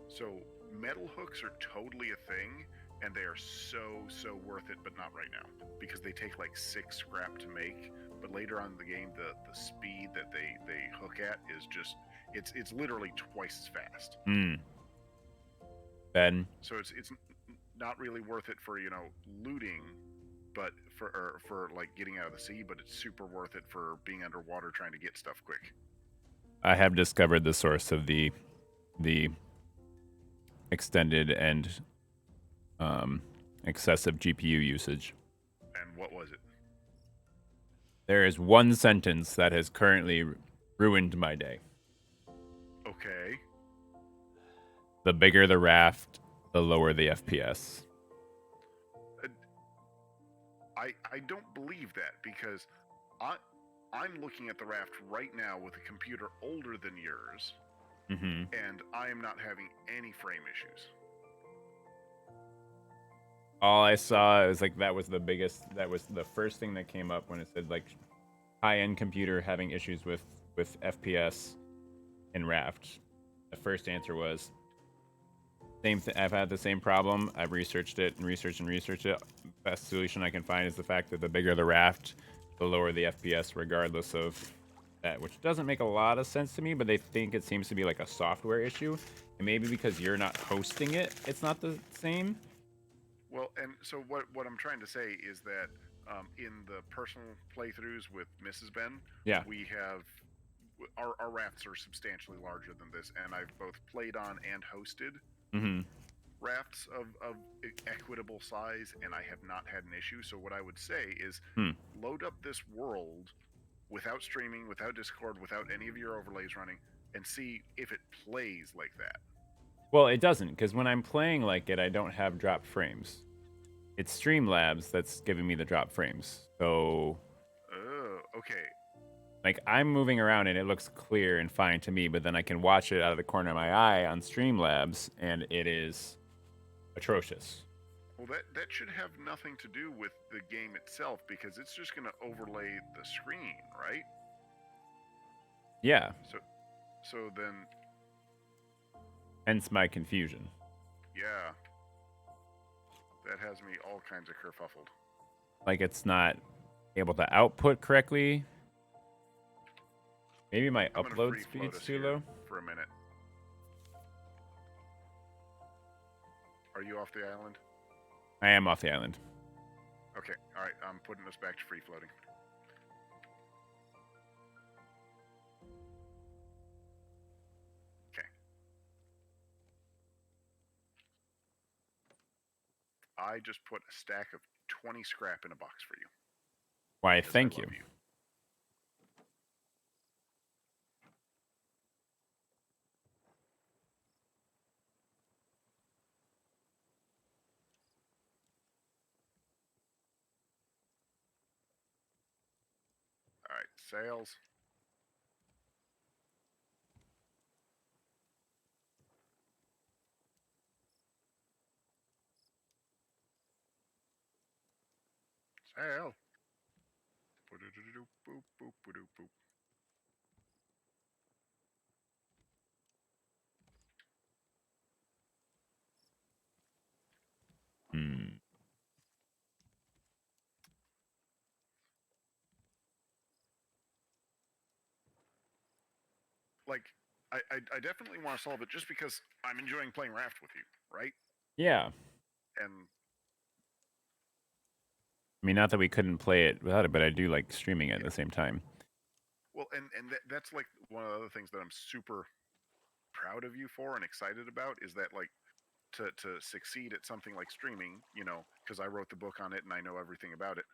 So metal hooks are totally a thing, and they are so worth it, but not right now because they take like 6 scrap to make. But later on in the game, the speed that they hook at is just it's literally twice as fast. Ben. So it's not really worth it for looting, but for like getting out of the sea. But it's super worth it for being underwater trying to get stuff quick. I have discovered the source of the extended and excessive GPU usage. And what was it? There is one sentence that has currently ruined my day. Okay. The bigger the raft, the lower the FPS. I don't believe that because I I'm looking at the Raft right now with a computer older than yours, Mm-hmm. and I am not having any frame issues. All I So saw is like that was the first thing that came up when it said like high-end computer having issues with FPS in Raft. The first answer was same thing. I've had the same problem. I've researched it and researched and researched it. Best solution I can find is the fact that the bigger the raft, the lower the FPS, regardless of that. Which doesn't make a lot of sense to me, but they think it seems to be like a software issue, and maybe because you're not hosting it, it's not the same. well, and so what I'm trying to say is that in the personal playthroughs with Mrs. Ben, Yeah. we have our rafts are substantially larger than this, and I've both played on and hosted Mm-hmm. rafts of equitable size, and I have not had an issue. So what I would say is Hmm. load up this world without streaming, without Discord, without any of your overlays running, and see if it plays like that. Well, it doesn't because when I'm playing like it, I don't have drop frames. It's Streamlabs that's giving me the drop frames. So Oh, okay. like I'm moving around and it looks clear and fine to me, but then I can watch it out of the corner of my eye on Streamlabs and it is atrocious. Well, that should have nothing to do with the game itself because it's just going to overlay the screen, right? Yeah, So so then hence my confusion. yeah, that has me all kinds of kerfuffled. Like it's not able to output correctly. Maybe my I'm going to upload free float speed's us too here low. for a minute. Are you off the island? I am off the island. Okay, all right. I'm putting us back to free floating. Okay. I just put a stack of 20 scrap in a box for you Why, because I thank you. love you. All right, sails. Sail. Boop, boop, boop, boop. Hmm. Like, I definitely want to solve it just because I'm enjoying playing Raft with you, right? Yeah. And I mean, not that we couldn't play it without it, but I do like streaming it at yeah, the same time. well, and that's like one of the other things that I'm super proud of you for and excited about is that like to succeed at something like streaming, you know, because I wrote the book on it and I know everything about it.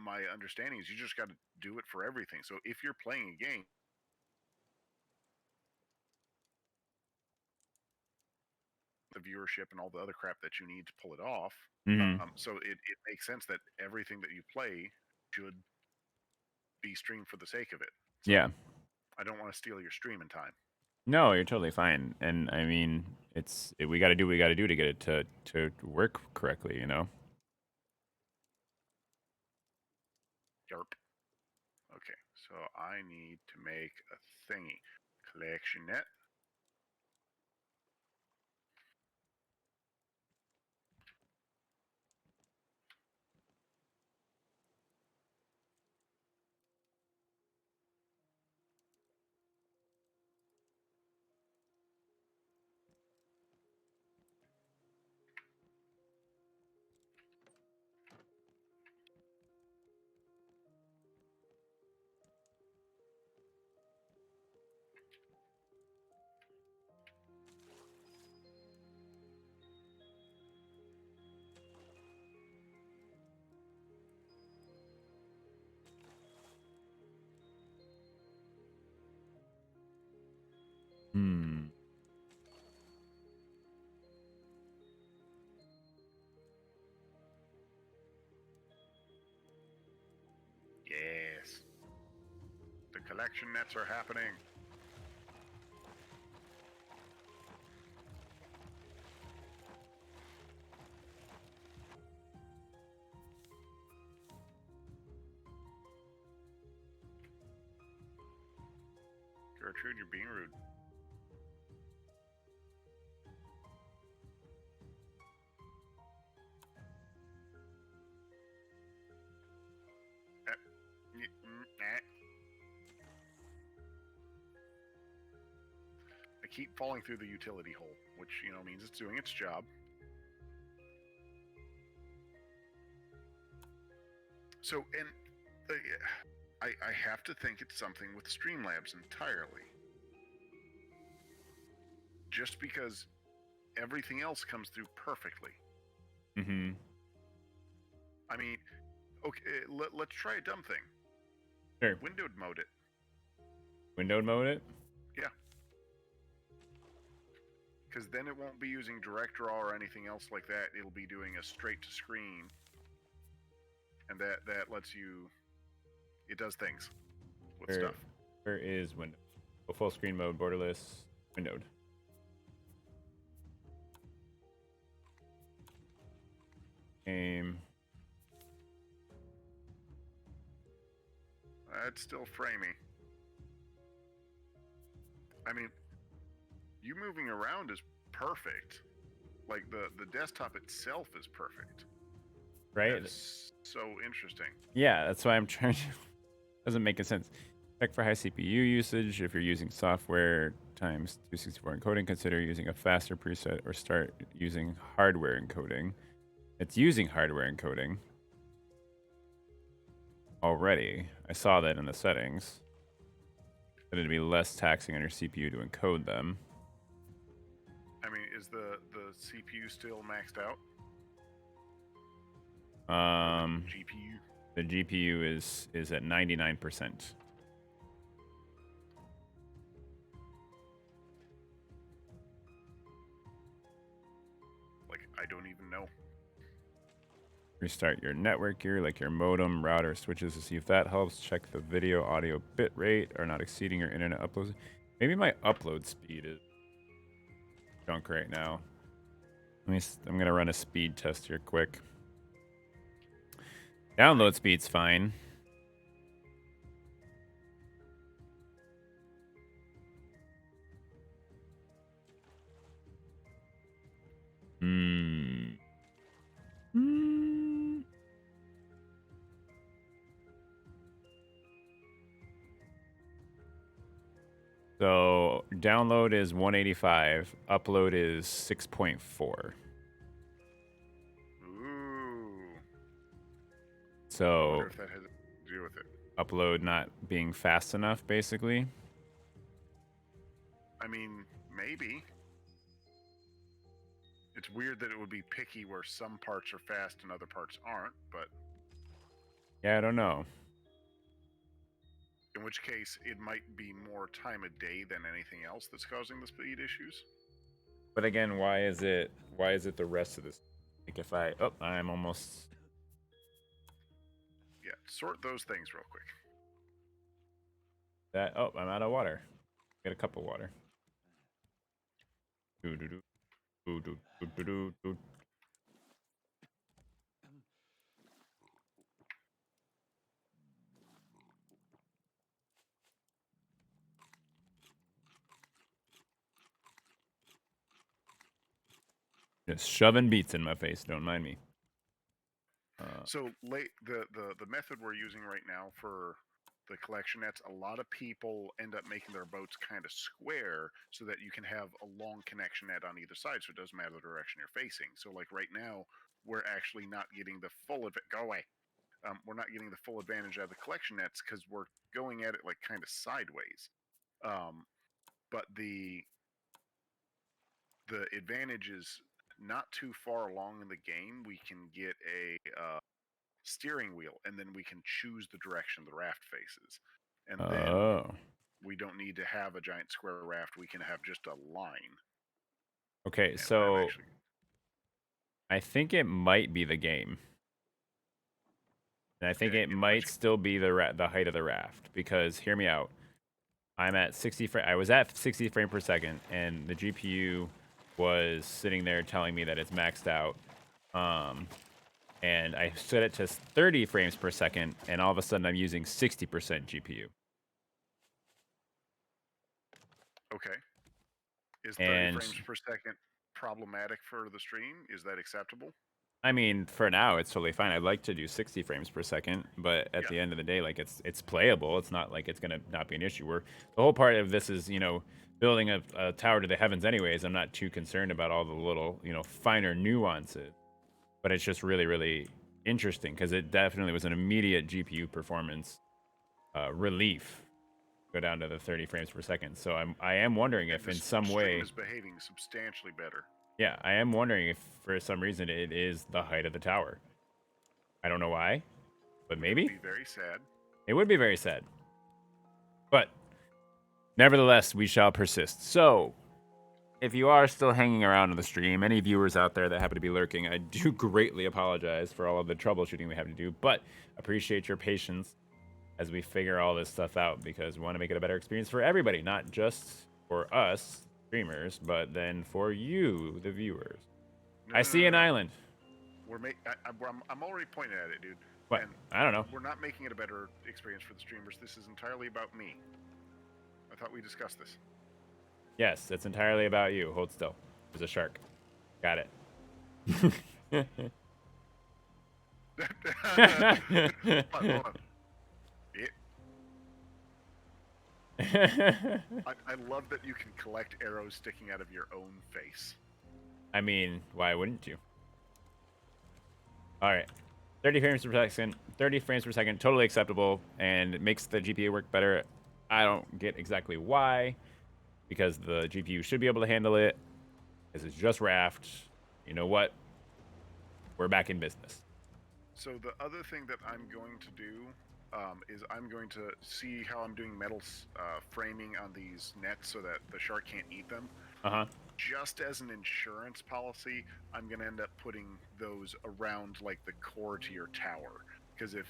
My understanding is you just got to do it for everything. So if you're playing a game, the viewership and all the other crap that you need to pull it off. Hmm. So it makes sense that everything that you play should be streamed for the sake of it. So Yeah. I don't want to steal your streaming time. No, you're totally fine. And I mean, we got to do what we got to do to get it to work correctly, you know. Yerp. Okay, so I need to make a thingy. Collection net. Collection nets are happening. Gertrude, you're being rude. I keep falling through the utility hole, which, means it's doing its job. So, and I have to think it's something with Streamlabs entirely. Just because everything else comes through perfectly. Mm-hmm. I mean, okay, let's try a dumb thing. Sure. Windowed mode it. Windowed mode it? Yeah. Because then it won't be using direct draw or anything else like that. It'll be doing a straight to screen. And that lets you... It does things with stuff. Where is window? Oh, full screen mode, borderless, windowed. Game. That's still framey. I mean, you moving around is perfect. Like, the desktop itself is perfect. Right? That's so interesting. Yeah, that's why I'm trying to... Doesn't make sense. Check for high CPU usage. If you're using software times 264 encoding, consider using a faster preset or start using hardware encoding. It's using hardware encoding already. I saw that in the settings. That it'd be less taxing on your CPU to encode them. I mean, is the CPU still maxed out? GPU. The GPU is at 99%. Like, I don't even know. Restart your network gear, like your modem, router, switches to see if that helps. Check the video audio bit rate are not exceeding your internet uploads. Maybe my upload speed is junk right now. I'm gonna run a speed test here quick. Download speed's fine. So download is 185, upload is 6.4. Ooh. So I wonder if that has to do with it. Upload not being fast enough, basically. I mean, maybe. It's weird that it would be picky where some parts are fast and other parts aren't, but... Yeah, I don't know. In which case, it might be more time of day than anything else that's causing the speed issues. But again, why is it the rest of this? Like if I'm almost... Yeah, sort those things real quick. I'm out of water. Get a cup of water. Do do do do do do do do. Just shoving beats in my face. Don't mind me. So the method we're using right now for the collection nets, a lot of people end up making their boats kind of square so that you can have a long connection net on either side, so it doesn't matter the direction you're facing. So like right now, we're actually not getting the full of it. Go away. We're not getting the full advantage out of the collection nets because we're going at it like kind of sideways. But the advantage is not too far along in the game. We can get a steering wheel, and then we can choose the direction the raft faces. And then we don't need to have a giant square raft. We can have just a line. Okay, And so I think it might be the game. And I think Okay, it in might which still be the height of the raft because hear me out. I was at 60 frame per second, and the GPU was sitting there telling me that it's maxed out. Um, and I set it to 30 frames per second, and all of a sudden I'm using 60% GPU. okay, is 30 And frames per second problematic for the stream? Is that acceptable? I mean, for now, it's totally fine. I'd like to do 60 frames per second, but at Yeah. the end of the day, like it's playable. It's not like it's gonna not be an issue. The whole part of this is building a tower to the heavens. Anyways, I'm not too concerned about all the little finer nuances, but it's just really interesting because it definitely was an immediate GPU performance relief. Go down to the 30 frames per second. So I am wondering And if the in some stream way, is behaving substantially better. yeah, I am wondering if for some reason it is the height of the tower. I don't know why, but It would maybe. be very sad. It would be very sad. But nevertheless, we shall persist. So, if you are still hanging around on the stream, any viewers out there that happen to be lurking, I do greatly apologize for all of the troubleshooting we have to do, but appreciate your patience as we figure all this stuff out because we want to make it a better experience for everybody, not just for us streamers, but then for you, the viewers. No, I no, no, see no, an no. island. I'm already pointing at it, dude. What? And I don't know. we're not making it a better experience for the streamers. This is entirely about me. I thought we discussed this. Yes, it's entirely about you. Hold still. There's a shark. Got it. Hold on. I love that you can collect arrows sticking out of your own face. I mean, why wouldn't you? All right. 30 frames per second. 30 frames per second. Totally acceptable. And it makes the GPU work better. I don't get exactly why. Because the GPU should be able to handle it. Because it's just Raft. You know what? We're back in business. So the other thing that I'm going to do is I'm going to see how I'm doing metal framing on these nets so that the shark can't eat them. Uh-huh. Just as an insurance policy, I'm going to end up putting those around like the core to your tower. Because if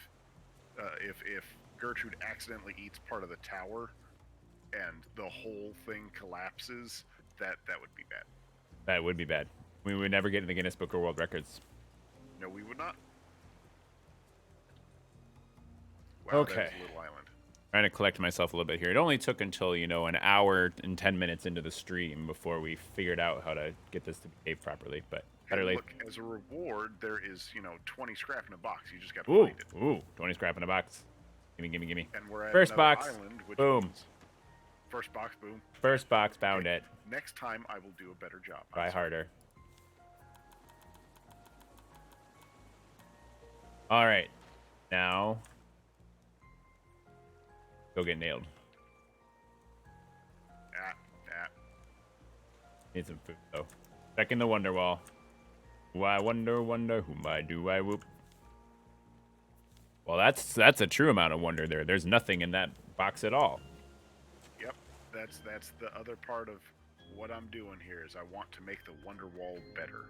Gertrude accidentally eats part of the tower and the whole thing collapses, that would be bad. That would be bad. We would never get in the Guinness Book of World Records. No, we would not. Wow, Okay. that is a little island. Trying to collect myself a little bit here. It only took until, an hour and 10 minutes into the stream before we figured out how to get this to behave properly. But better late. Look, as a reward, there is, 20 scrap in a box. You just got to find it. Ooh, 20 scrap in a box. Gimme. And we're at First another box. island, which Boom. means first box, boom. First box, found it. Next time, I will do a better job. Try harder. All right. Now, go get nailed. Need some food, though. Checking the Wonderwall. Why wonder, whom I do I whoop. Well, that's a true amount of wonder there. There's nothing in that box at all. Yep, that's the other part of what I'm doing here is I want to make the Wonderwall better.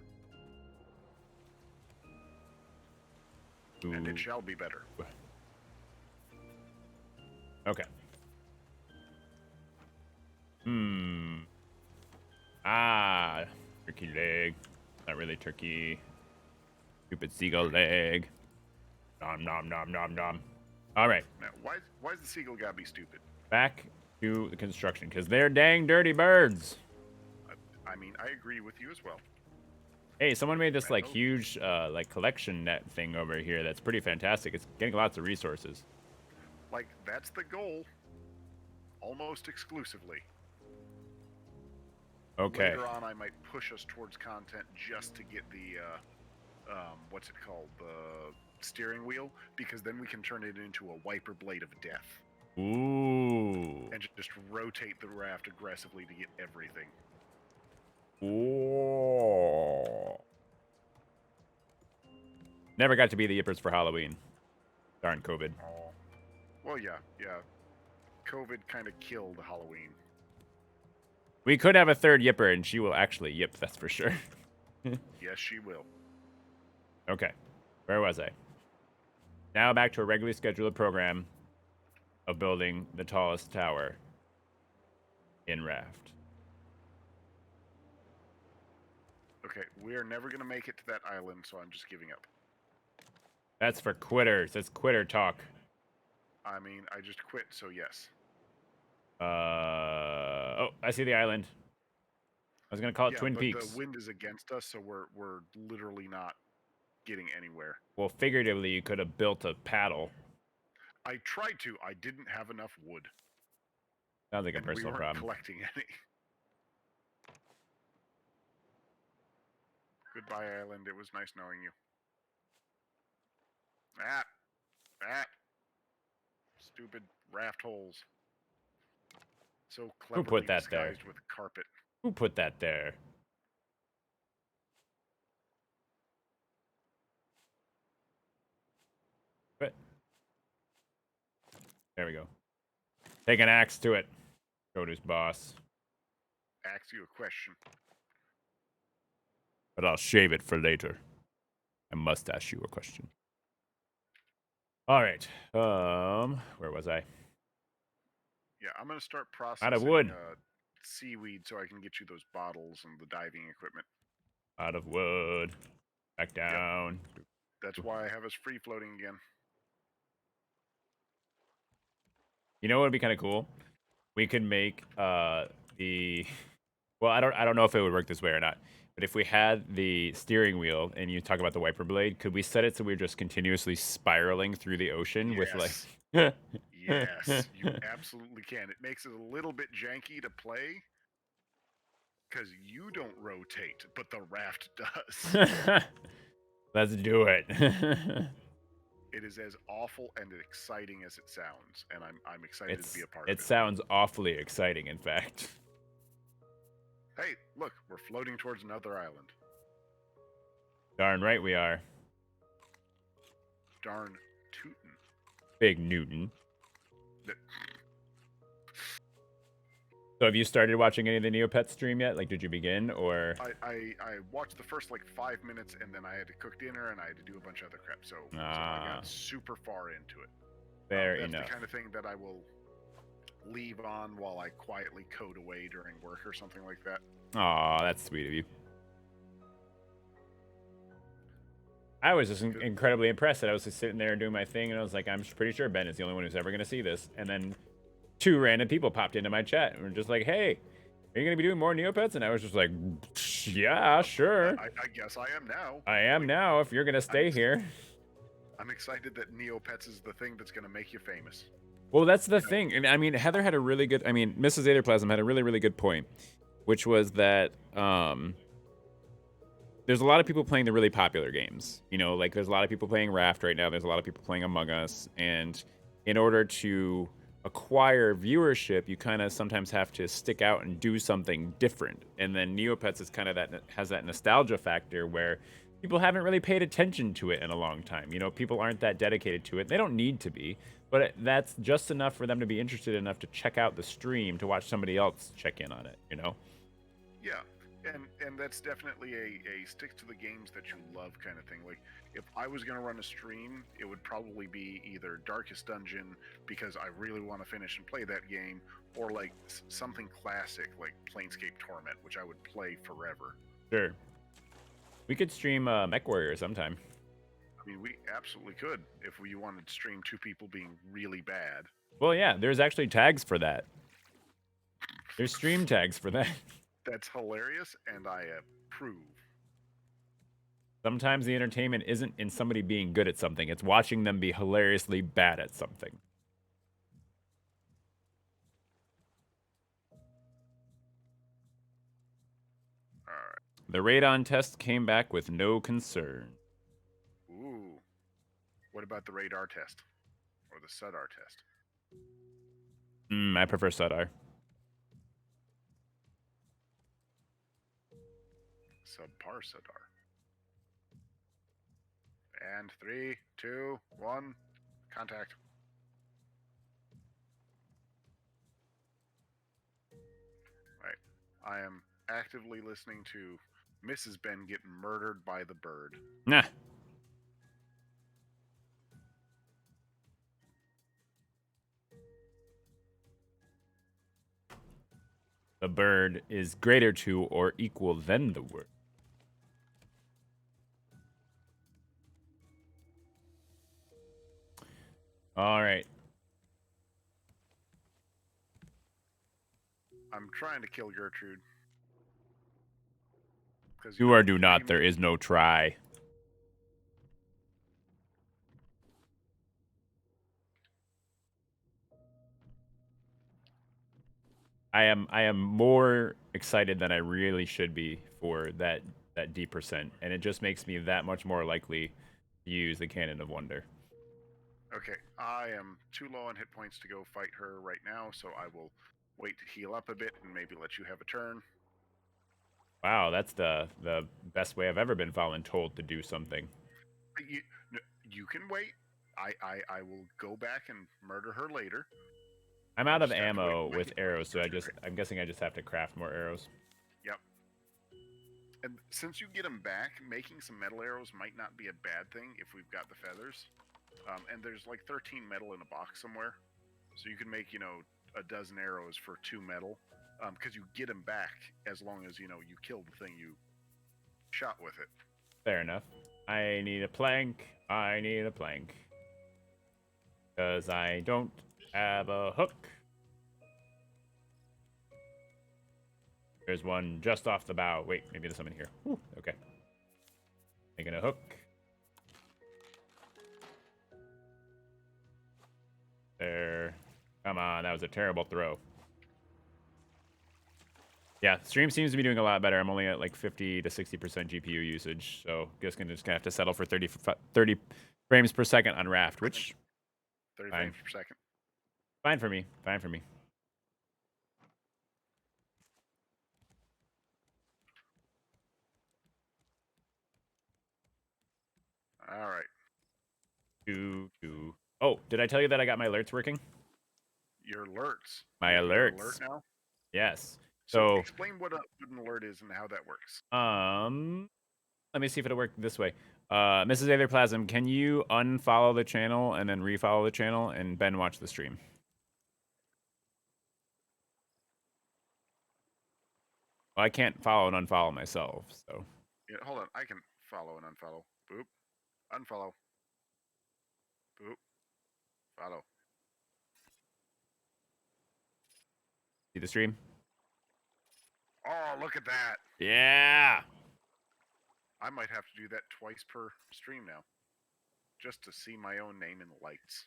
Ooh. And it shall be better. Okay. Ah, turkey leg. Not really turkey. Stupid seagull leg. Nom nom nom nom nom. All right. Now, why's the seagull gotta be stupid? Back to the construction because they're dang dirty birds. I mean, I agree with you as well. Hey, someone made this like huge like collection net thing over here. That's pretty fantastic. It's getting lots of resources. Like that's the goal. Almost exclusively. Okay. Later on, I might push us towards content just to get the, what's it called, the steering wheel, because then we can turn it into a wiper blade of death. Ooh. And just rotate the raft aggressively to get everything. Ooh. Never got to be the yippers for Halloween. Darn COVID. Oh. Well, yeah. COVID kind of killed Halloween. We could have a third yipper, and she will actually yip, that's for sure. Yes, she will. Okay. Where was I? Now back to a regularly scheduled program of building the tallest tower in Raft. Okay, we are never gonna make it to that island, so I'm just giving up. That's for quitters. That's quitter talk. I mean, I just quit, so yes. Oh, I see the island. I was gonna call it Yeah, Twin but the Peaks. wind is against us, so we're literally not getting anywhere. Well, figuratively, you could have built a paddle. I tried to. I didn't have enough wood, Sounds like a and we personal weren't problem. collecting any. Goodbye, island. It was nice knowing you. Ah, ah, stupid raft holes. So Who put cleverly that there? disguised with carpet. Who put that there? But there we go. Take an axe to it. Go to his boss. Ask you a question. But I'll shave it for later. I must ask you a question. All right. Where was I? Yeah, I'm gonna start Out of processing wood. seaweed so I can get you those bottles and the diving equipment. Out of wood. Back Yep, down. that's why I have us free floating again. You know what would be kind of cool? We could make the well, I don't know if it would work this way or not. But if we had the steering wheel and you talk about the wiper blade, could we set it so we're just continuously spiraling through the ocean with like Yes, yes, you absolutely can. It makes it a little bit janky to play because you don't rotate, but the raft does. Let's do it. It is as awful and exciting as it sounds, and I'm excited to be a part of It it. sounds awfully exciting, in fact. Hey, look, we're floating towards another island. Darn right we are. Darn tootin'. Big Newton. That- So have you started watching any of the Neopets stream yet? Like, did you begin or? I watched the first like 5 minutes, and then I had to cook dinner, and I had to do a bunch of other crap. So I got super far into it. Fair That's enough. the kind of thing that I will leave on while I quietly code away during work or something like that. Aw, that's sweet of you. I was just incredibly impressed that I was just sitting there doing my thing, and I was like, I'm pretty sure Ben is the only one who's ever going to see this. And then 2 random people popped into my chat and were just like, hey, are you going to be doing more Neopets? And I was just like, yeah, sure. I guess I am now. I am now if you're going to stay here. I'm excited that Neopets is the thing that's going to make you famous. Well, that's the thing. And I mean, Heather had a really good, Mrs. Aetherplasm had a really, really good point, which was that there's a lot of people playing the really popular games. You know, like there's a lot of people playing Raft right now. There's a lot of people playing Among Us. And in order to acquire viewership, you kind of sometimes have to stick out and do something different. And then Neopets is kind of has that nostalgia factor where people haven't really paid attention to it in a long time. You know, people aren't that dedicated to it. They don't need to be, but that's just enough for them to be interested enough to check out the stream to watch somebody else check in on it, you know? Yeah, and that's definitely a stick to the games that you love kind of thing. Like if I was gonna run a stream, it would probably be either Darkest Dungeon because I really want to finish and play that game, or like something classic like Planescape Torment, which I would play forever. Sure. We could stream Mech Warrior sometime. I mean, we absolutely could if we wanted to stream 2 people being really bad. Well, yeah, there's actually tags for that. There's stream tags for that. That's hilarious, and I approve. Sometimes the entertainment isn't in somebody being good at something. It's watching them be hilariously bad at something. All right. The radon test came back with no concern. Ooh. What about the radar test or the SUDAR test? I prefer Sudar. Subpar SUDAR. And 3, 2, 1, contact. Right. I am actively listening to Mrs. Ben get murdered by the bird. Nah. the bird is greater to or equal than the word. All right. I'm trying to kill Gertrude. Because, Do or do pretty not. There is no try. I am more excited than I really should be for that D%, and it just makes me that much more likely to use the Cannon of Wonder. Okay, I am too low on hit points to go fight her right now, so I will wait to heal up a bit and maybe let you have a turn. Wow, that's the best way I've ever been told to do something. You, you can wait. I will go back and murder her later. I'm I out of just have to wait ammo for my with hit arrows, points to so regenerate. I'm guessing I just have to craft more arrows. Yep. And since you get them back, making some metal arrows might not be a bad thing if we've got the feathers. And there's like 13 metal in a box somewhere, so you can make a dozen arrows for 2 metal, because you get them back as long as you kill the thing you shot with it. Fair enough. I need a plank. I need a plank. Because I don't have a hook. There's one just off the bow. Wait, maybe there's some in here. Whew, okay. Making a hook. There. Come on, that was a terrible throw. Yeah, stream seems to be doing a lot better. I'm only at like 50 to 60% GPU usage, so just gonna have to settle for 30 frames per second on Raft, which 30 fine, frames per second. fine for me, fine for me. All right. Oh, did I tell you that I got my alerts working? Your alerts. My You're alert alerts. now. Yes. So So, explain what an alert is and how that works. let me see if it'll work this way. Mrs. Aetherplasm, can you unfollow the channel and then refollow the channel and Ben watch the stream? Well, I can't follow and unfollow myself, so. Yeah, hold on. I can follow and unfollow. Boop. Unfollow. Boop. Follow. See the stream? Oh, look at that. Yeah. I might have to do that twice per stream now, just to see my own name in the lights.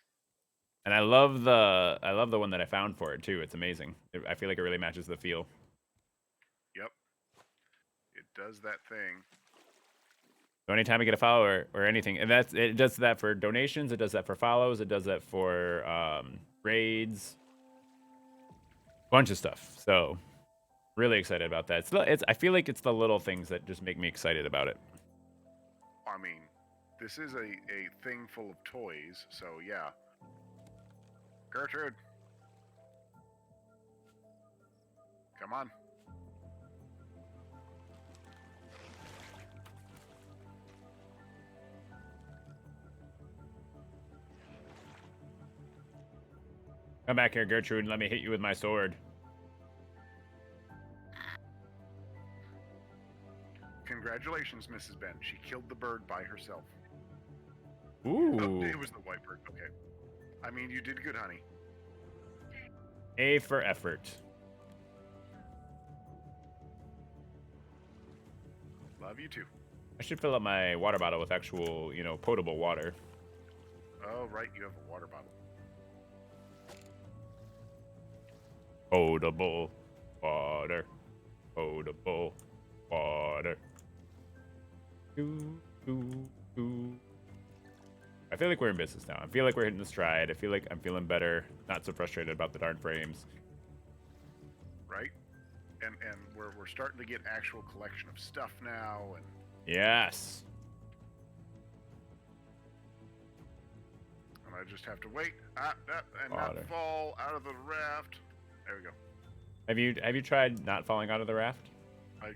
And I love the one that I found for it too. It's amazing. I feel like it really matches the feel. Yep. It does that thing. So anytime I get a follower or anything, and it does that for donations, it does that for follows, it does that for raids, bunch of stuff. So really excited about that. I feel like it's the little things that just make me excited about it. I mean, this is a thing full of toys, so yeah. Gertrude. Come on. Come back here, Gertrude, and let me hit you with my sword. Congratulations, Mrs. Ben. She killed the bird by herself. Ooh. Oh, it was the white bird. Okay. I mean, you did good, honey. A for effort. Love you too. I should fill up my water bottle with actual, potable water. Oh, right. You have a water bottle. Potable water. Potable water. I feel like we're in business now. I feel like we're hitting the stride. I feel like I'm feeling better. Not so frustrated about the darn frames. Right? And we're starting to get actual collection of stuff now, and Yes. I just have to wait and Water. not fall out of the raft. There we go. Have you tried not falling out of the raft? I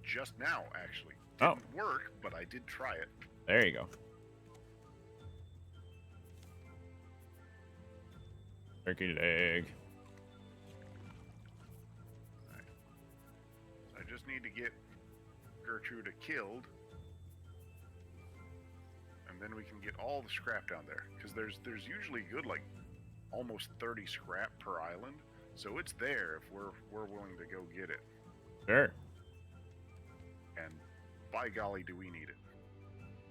just now actually Oh. didn't work, but I did try it. There you go. Turkey leg. just need to get Gertrude killed, and then we can get all the scrap down there. Because there's usually good, like, almost 30 scrap per island, so it's there if we're willing to go get it. Sure. And by golly, do we need it.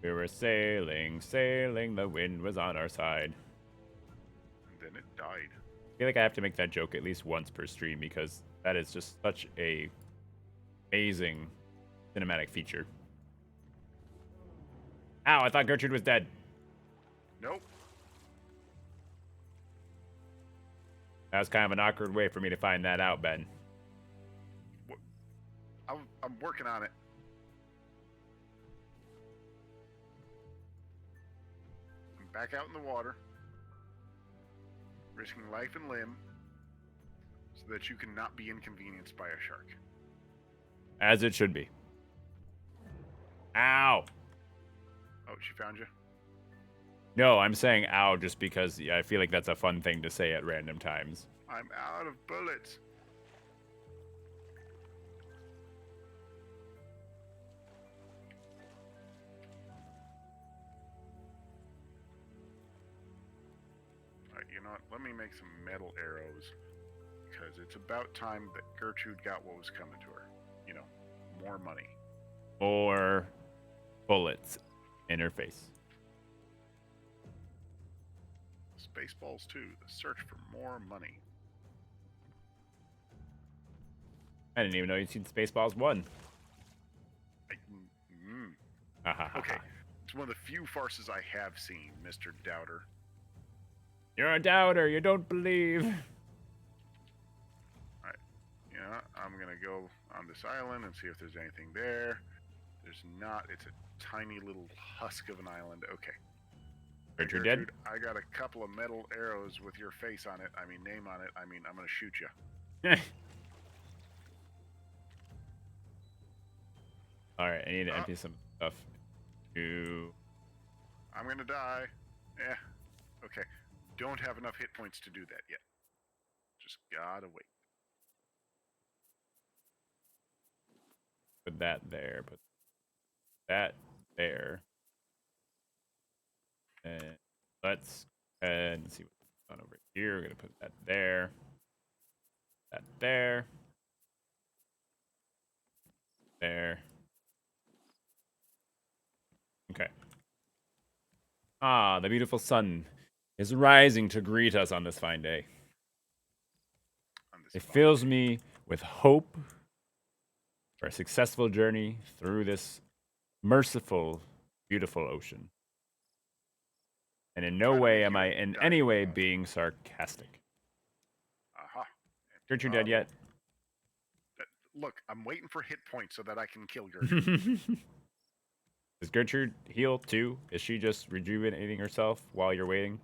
We were sailing, sailing, the wind was on our side. And then it died. I feel like I have to make that joke at least once per stream because that is just such a amazing cinematic feature. Ow, I thought Gertrude was dead. Nope. That was kind of an awkward way for me to find that out, Ben. I'm working on it. I'm back out in the water, risking life and limb, so that you cannot be inconvenienced by a shark. As it should be. Ow! Oh, she found you? No, I'm saying ow just because I feel like that's a fun thing to say at random times. I'm out of bullets. Alright, you know what? Let me make some metal arrows. Because it's about time that Gertrude got what was coming to her. You know, more money. More bullets in her face. Spaceballs 2, the search for more money. I didn't even know you'd seen Spaceballs 1. Okay, it's one of the few farces I have seen, Mr. Doubter. You're a doubter, you don't believe. Alright, yeah, I'm gonna go on this island and see if there's anything there. There's not, it's a tiny little husk of an island. Okay. Gertrude dead? I got a couple of metal arrows with your face on it. I mean, name on it. I mean, I'm gonna shoot you. Alright, I need to empty some stuff. I'm gonna die. Yeah. Okay. Don't have enough hit points to do that yet. Just gotta wait. Put that there, put that there. And let's go ahead and see what's on over here. We're gonna put that there. That there. There. Okay. Ah, the beautiful sun is rising to greet us on this fine day. It fills me with hope for a successful journey through this merciful, beautiful ocean. And in no way am I in any way being sarcastic. Aha. Gertrude dead yet? Look, I'm waiting for hit points so that I can kill Gertrude. Does Gertrude heal too? Is she just rejuvenating herself while you're waiting?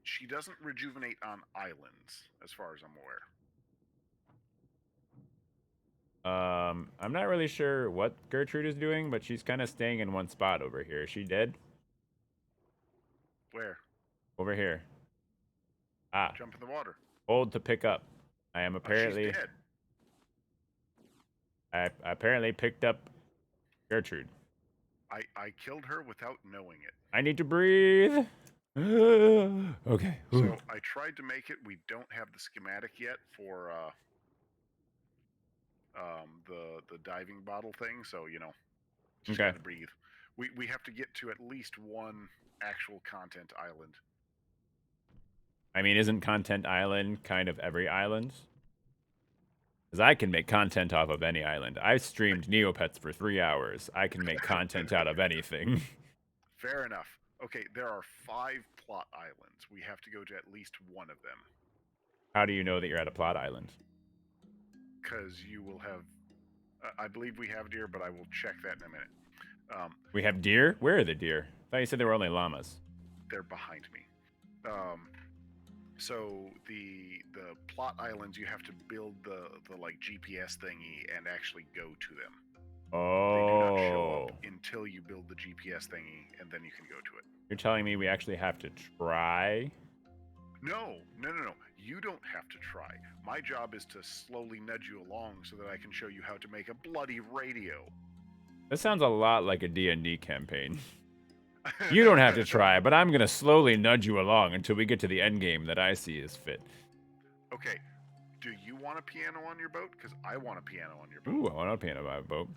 She doesn't rejuvenate on islands, as far as I'm aware. I'm not really sure what Gertrude is doing, but she's kind of staying in one spot over here. Is she dead? Where? Over here. Ah. Jump in the water. Hold to pick up. I am apparently... she's dead. I apparently picked up Gertrude. I killed her without knowing it. I need to breathe. Okay. So I tried to make it. We don't have the schematic yet for the diving bottle thing. So you know, just gotta breathe. We have to get to at least one actual content island. I mean, isn't Content Island kind of every island? Because I can make content off of any island. I streamed Neopets for 3 hours. I can make content out of anything. Fair enough. Okay, there are 5 plot islands. We have to go to at least one of them. How do you know that you're at a plot island? Because you will have... I believe we have deer, but I will check that in a minute. We have deer? Where are the deer? I thought you said there were only llamas. They're behind me. So the plot islands, you have to build the like GPS thingy and actually go to them. Oh. They do not show up until you build the GPS thingy, and then you can go to it. You're telling me we actually have to try? No, no, no, no. You don't have to try. My job is to slowly nudge you along so that I can show you how to make a bloody radio. This sounds a lot like a D&D campaign. You don't have to try, but I'm gonna slowly nudge you along until we get to the end game that I see as fit. Okay, do you want a piano on your boat? Because I want a piano on your boat. Ooh, I want a piano on my boat.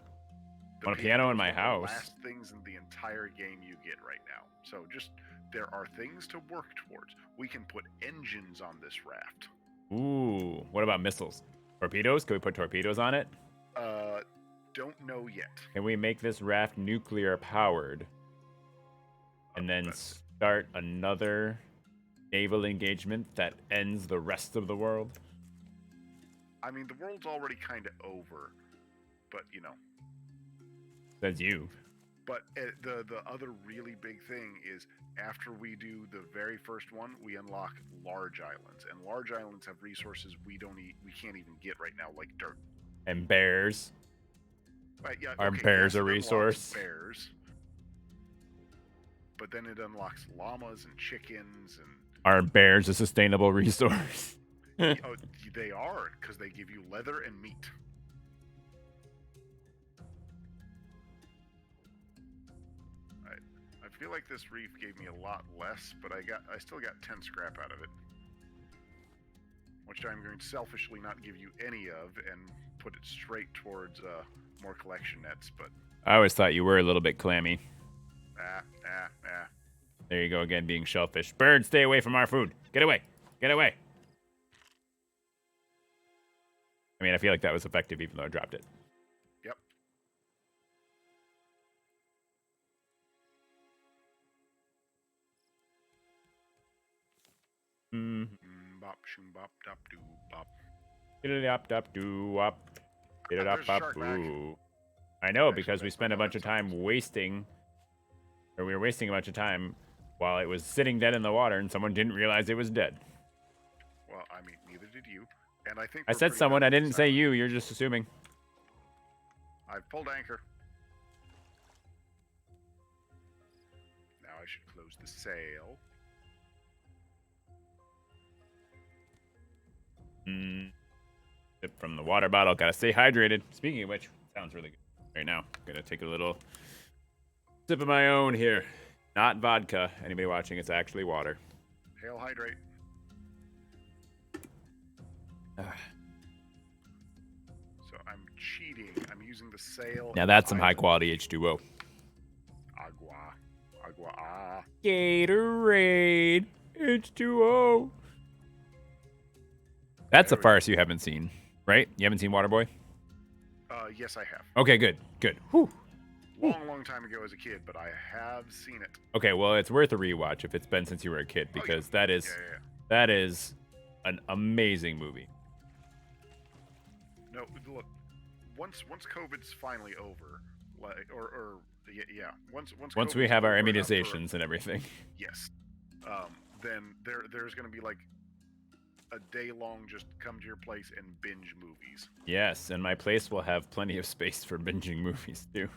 The I want a piano in is my one of house. the last things in the entire game you get right now. So just, there are things to work towards. We can put engines on this raft. Ooh, what about missiles? Torpedoes? Can we put torpedoes on it? Don't know yet. Can we make this raft nuclear powered? And then start another naval engagement that ends the rest of the world? I mean, the world's already kind of over, but you know. Says you. But the other really big thing is after we do the very first one, we unlock large islands, and large islands have resources we can't even get right now, like dirt and bears. Yeah, Are okay, bears yes, a resource? Bears, but then it unlocks llamas and chickens and. Are bears a sustainable resource? Oh, they are, because they give you leather and meat. I feel like this reef gave me a lot less, but I still got 10 scrap out of it, which I'm going to selfishly not give you any of and put it straight towards more collection nets. But I always thought you were a little bit clammy. Ah. There you go again, being shellfish. Birds, stay away from our food. Get away. Get away. I mean, I feel like that was effective even though I dropped it. Yep. Bop, shoom, bop, dop, doo, bop. Dop, dop, doo, wop. Dop, bop, boo. I know, because we spent a bunch of time wasting, or we were wasting a bunch of time while it was sitting dead in the water and someone didn't realize it was dead. Well, I mean, neither did you. And I think I said someone, I didn't say you. You're just assuming. I've pulled anchor. Now I should close the sail. Sip from the water bottle. Gotta stay hydrated. Speaking of which, sounds really good right now. Gonna take a little sip of my own here. Not vodka. Anybody watching, it's actually water. Hail hydrate. So I'm cheating. I'm using the sail. Now that's some high quality H2O. Agua. Gatorade. H2O. That's a farce you haven't seen, right? You haven't seen Waterboy? Yes, I have. Okay, good. Whew. Long time ago as a kid, but I have seen it. Okay, well, it's worth a rewatch if it's been since you were a kid, because that is an amazing movie. No, look, once COVID's finally over, like, once we have our immunizations and everything. Yes, then there's gonna be like a day long just come to your place and binge movies. Yes, and my place will have plenty of space for binging movies too.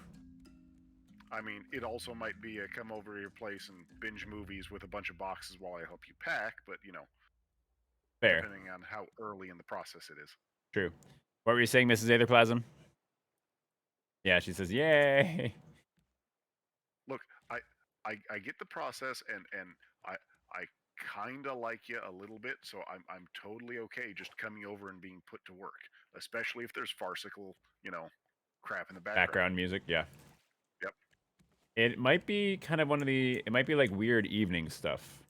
I mean, it also might be a come over to your place and binge movies with a bunch of boxes while I help you pack, but you know, fair, depending on how early in the process it is. True. What were you saying, Mrs. Atherplasm? Yeah, she says, "Yay!" Look, I get the process, and I kind of like you a little bit, so I'm totally okay just coming over and being put to work, especially if there's farcical, crap in the background music. Yeah. Yep. It might be kind of it might be like weird evening stuff.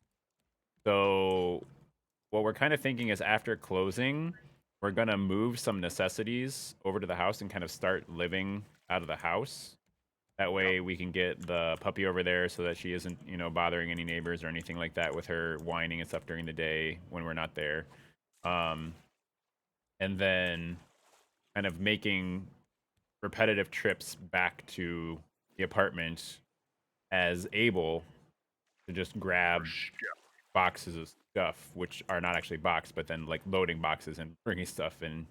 So what we're kind of thinking is after closing, we're going to move some necessities over to the house and kind of start living out of the house. That way we can get the puppy over there so that she isn't, bothering any neighbors or anything like that with her whining and stuff during the day when we're not there. And then kind of making repetitive trips back to the apartment as able to just grab boxes of stuff, which are not actually boxed, but then like loading boxes and bringing stuff in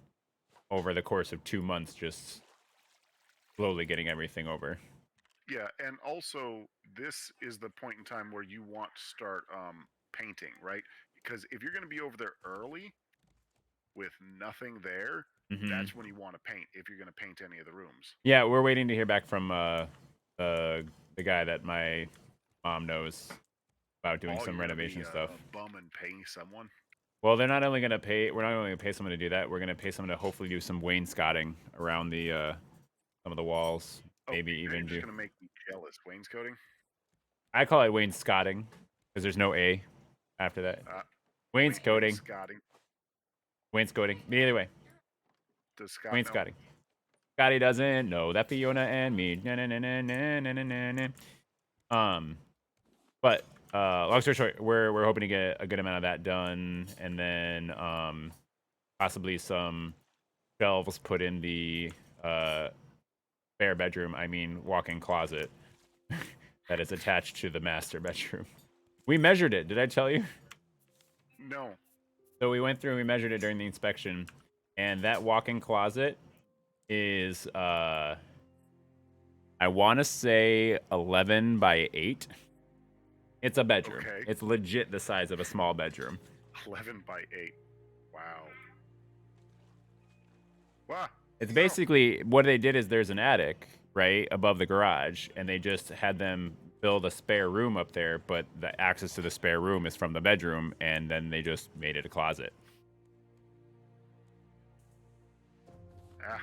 over the course of 2 months, just slowly getting everything over. Yeah, and also this is the point in time where you want to start painting, right? because if you're going to be over there early with nothing there, Mm-hmm. that's when you want to paint. If you're going to paint any of the rooms. Yeah, we're waiting to hear back from the guy that my mom knows about doing Oh, some you're going to be renovation stuff. a bum and pay someone. Well, they're not only gonna pay. We're not only gonna pay someone to do that. We're gonna pay someone to hopefully do some wainscoting around the some of the walls. Oh, Maybe now you're even just do. going to make me jealous. Wainscoting. I call it wainscoting because there's no a after that. Uh, Wainscoting. Wainscoting. Wainscoting. Either way, Does Scott know? wainscoting. Scotty doesn't know that Fiona and me. Na, na, na, na, na, na, na, na. But long story short, we're hoping to get a good amount of that done, and then possibly some shelves put in the spare bedroom. I mean, walk-in closet that is attached to the master bedroom. We measured it. Did I tell you? No. So we went through and we measured it during the inspection, and that walk-in closet is I want to say 11 by 8. It's a bedroom. Okay. It's legit the size of a small bedroom. 11 by 8. Wow. Wow. It's basically what they did is there's an attic right above the garage, and they just had them build a spare room up there, but the access to the spare room is from the bedroom, and then they just made it a closet. Ah.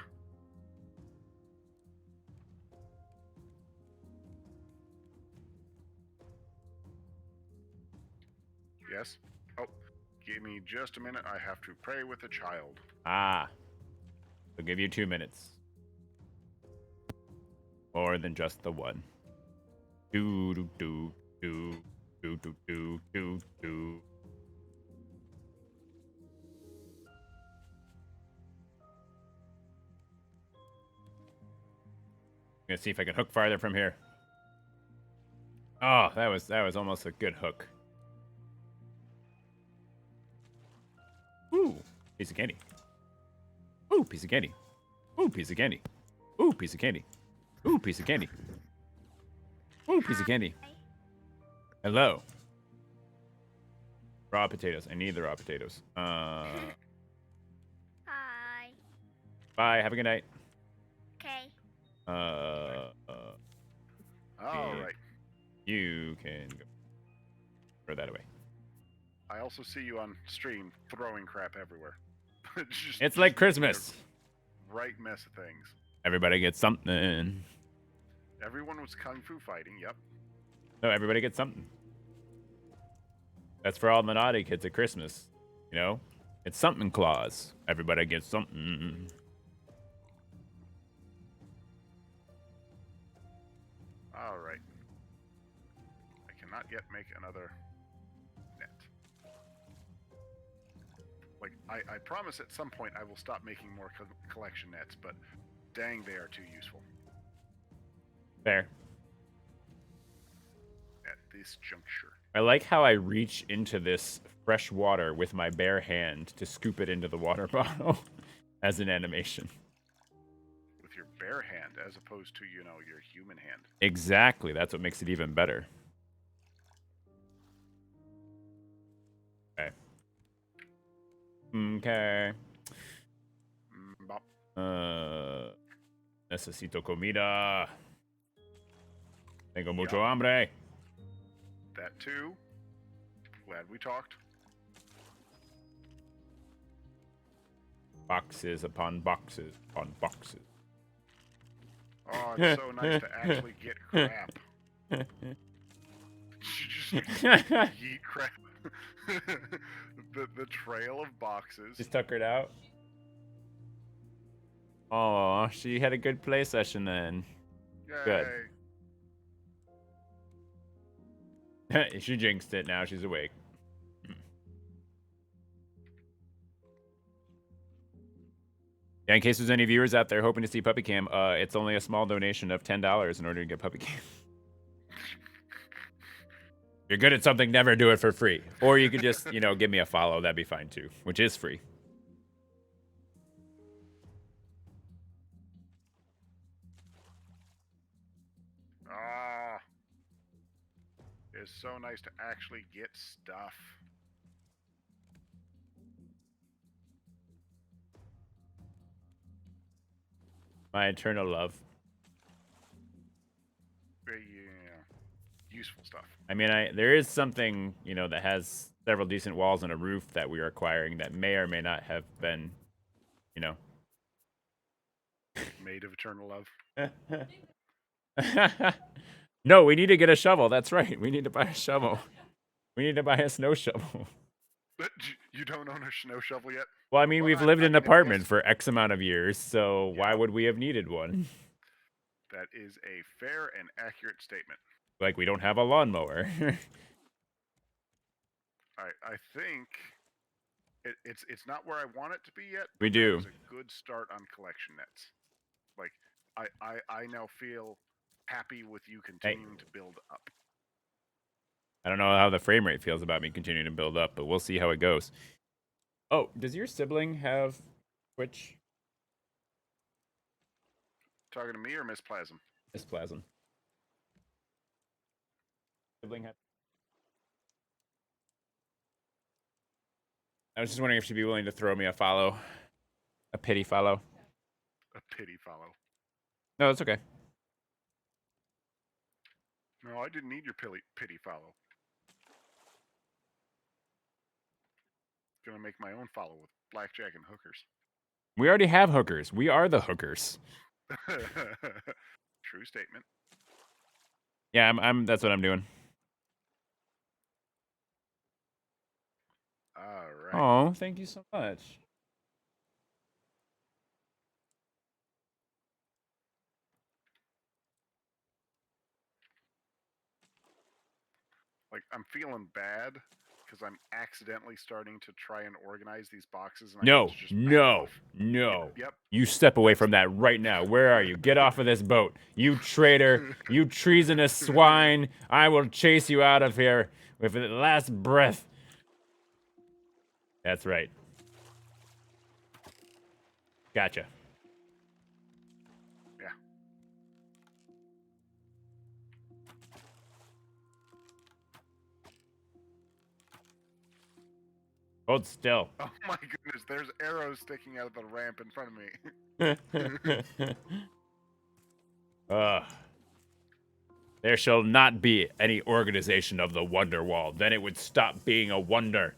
Yes. Oh, give me just a minute. I have to pray with a child. Ah. I'll give you 2 minutes. More than just the one. Do do do do do do do do do. I'm gonna see if I can hook farther from here. Oh, that was almost a good hook. Ooh, piece of candy. Ooh, piece of candy. Ooh, piece of candy. Ooh, piece of candy. Ooh, piece of candy. Ooh, piece of candy. Hello. Raw potatoes. I need the raw potatoes. Hi. Bye. Have a good night. Okay. All right. You can go. Throw that away. I also see you on stream throwing crap everywhere. It's like Christmas. Right mess of things. Everybody gets something. Everyone was kung fu fighting. Yep. No, everybody gets something. That's for all the naughty kids at Christmas. You know? It's something clause. Everybody gets something. All right. I cannot yet make another net. Like, I promise at some point I will stop making more collection nets, but dang, they are too useful. Fair. At this juncture. I like how I reach into this fresh water with my bare hand to scoop it into the water bottle as an animation. With your bare hand, as opposed to, you know, your human hand. Exactly. That's what makes it even better. Okay. Okay. Bop. Necesito comida. Tengo mucho Yup. hambre. That too. Glad we talked. Boxes upon boxes upon boxes. Oh, it's so nice to actually get crap. Just yeet crap. the trail of boxes. She's tuckered out. Oh, she had a good play session then. Good. She jinxed it. Now she's awake. Yeah, in case there's any viewers out there hoping to see Puppy Cam, it's only a small donation of $10 in order to get Puppy Cam. If you're good at something, never do it for free. Or you could just, you know, give me a follow. That'd be fine too, which is free. It's so nice to actually get stuff. My eternal love. Yeah, useful stuff. I mean, there is something, you know, that has several decent walls and a roof that we are acquiring that may or may not have been, you know. Made of eternal love. No, we need to get a shovel. That's right. We need to buy a shovel. We need to buy a snow shovel. But you don't own a snow shovel yet? Well, I mean, Well, we've I lived in mean, an apartment yes, for X amount of years, so why Yeah. would we have needed one? that is a fair and accurate statement. Like, we don't have a lawnmower. I think it's not where I want it to be yet. We But do. That is a good start on collection nets. Like I now feel happy with you continuing to build up. I don't know how the frame rate feels about me continuing to build up, but we'll see how it goes. Oh, does your sibling have Twitch? Talking to me or Miss Plasm? Miss Plasm. Sibling have. I was just wondering if she'd be willing to throw me a follow, a pity follow. A pity follow. No, it's okay. No, I didn't need your pity follow. Gonna make my own follow with blackjack and hookers. We already have hookers. We are the hookers. True statement. Yeah, that's what I'm doing. All right. Oh, thank you so much. Like I'm feeling bad because I'm accidentally starting to try and organize these boxes, and I No, need to just back no, off. no. Yep. You step away from that right now. Where are you? Get off of this boat. You traitor. You treasonous swine. I will chase you out of here with the last breath. That's right. Gotcha. Yeah. Hold still. Oh my goodness, there's arrows sticking out of the ramp in front of me. There shall not be any organization of the Wonderwall. Then it would stop being a wonder.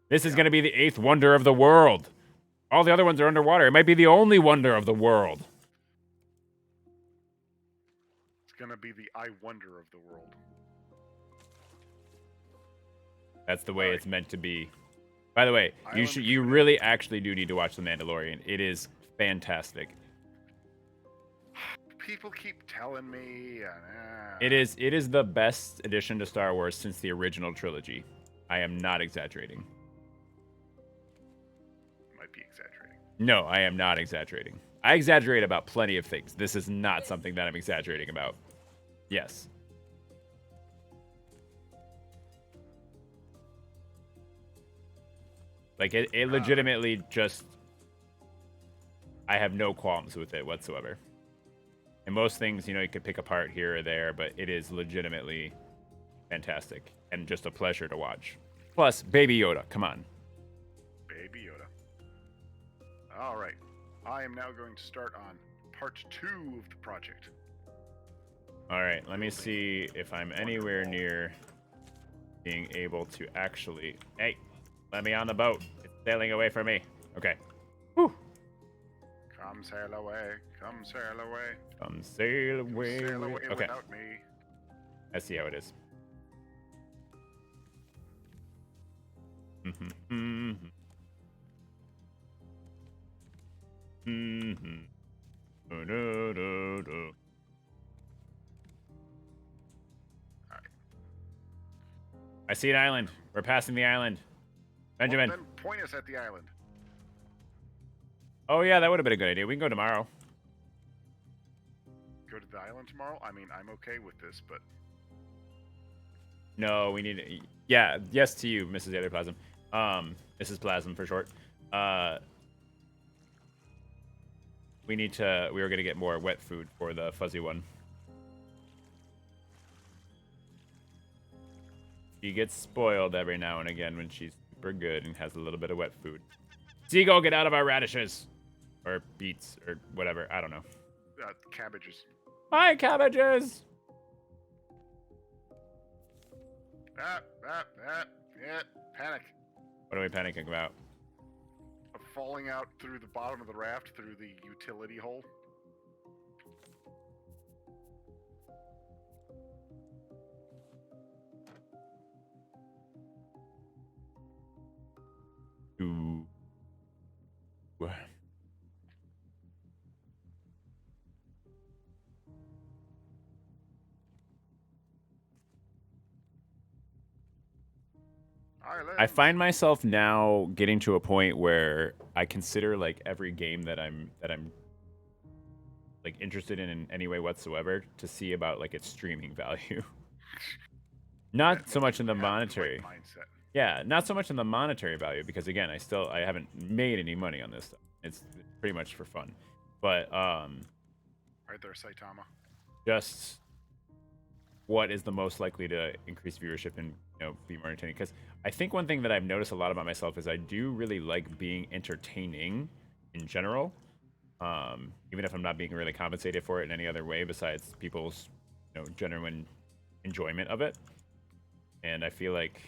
This is going to be the 8th wonder of the world. All the other ones are underwater. It might be the only wonder of the world. It's gonna be the I wonder of the world. That's the way it's meant to be. By the way, you really actually do need to watch The Mandalorian. It is fantastic. People keep telling me. It is the best addition to Star Wars since the original trilogy. I am not exaggerating. Might be exaggerating. No, I am not exaggerating. I exaggerate about plenty of things. This is not something that I'm exaggerating about. Yes. Like, it legitimately just... I have no qualms with it whatsoever. And most things, you know, you could pick apart here or there, but it is legitimately fantastic and just a pleasure to watch. Plus, Baby Yoda, come on. Baby Yoda. All right. I am now going to start on part 2 of the project. All right, let me see if I'm anywhere near being able to actually... Hey, let me on the boat. It's sailing away from me. Okay. Whew. Come sail away. Come sail away. Come sail away. Sail away Okay, without me. I see how it is. Mm-hmm. I see an island. We're passing the island. Benjamin. Well, then point us at the island. Oh, yeah, that would have been a good idea. We can go tomorrow. Go to the island tomorrow? I mean, I'm okay with this, but... No, we need to... Yeah, yes to you, Mrs. Other Plasm. Mrs. Plasm for short. We need to... We were going to get more wet food for the fuzzy one. She gets spoiled every now and again when she's super good and has a little bit of wet food. Seagull, get out of our radishes! or beets or whatever. I don't know. Cabbages. Hi, cabbages. Yeah, panic. What are we panicking about? Of falling out through the bottom of the raft through the utility hole. Ooh. I Islands. find myself now getting to a point where I consider like every game that I'm like interested in any way whatsoever to see about like its streaming value. Not so much in the You have the right monetary. mindset. Yeah, not so much in the monetary value because again, I haven't made any money on this stuff. It's pretty much for fun. But Right there, Saitama. just what is the most likely to increase viewership and be more entertaining, because I think one thing that I've noticed a lot about myself is I do really like being entertaining in general, even if I'm not being really compensated for it in any other way besides people's genuine enjoyment of it. And I feel like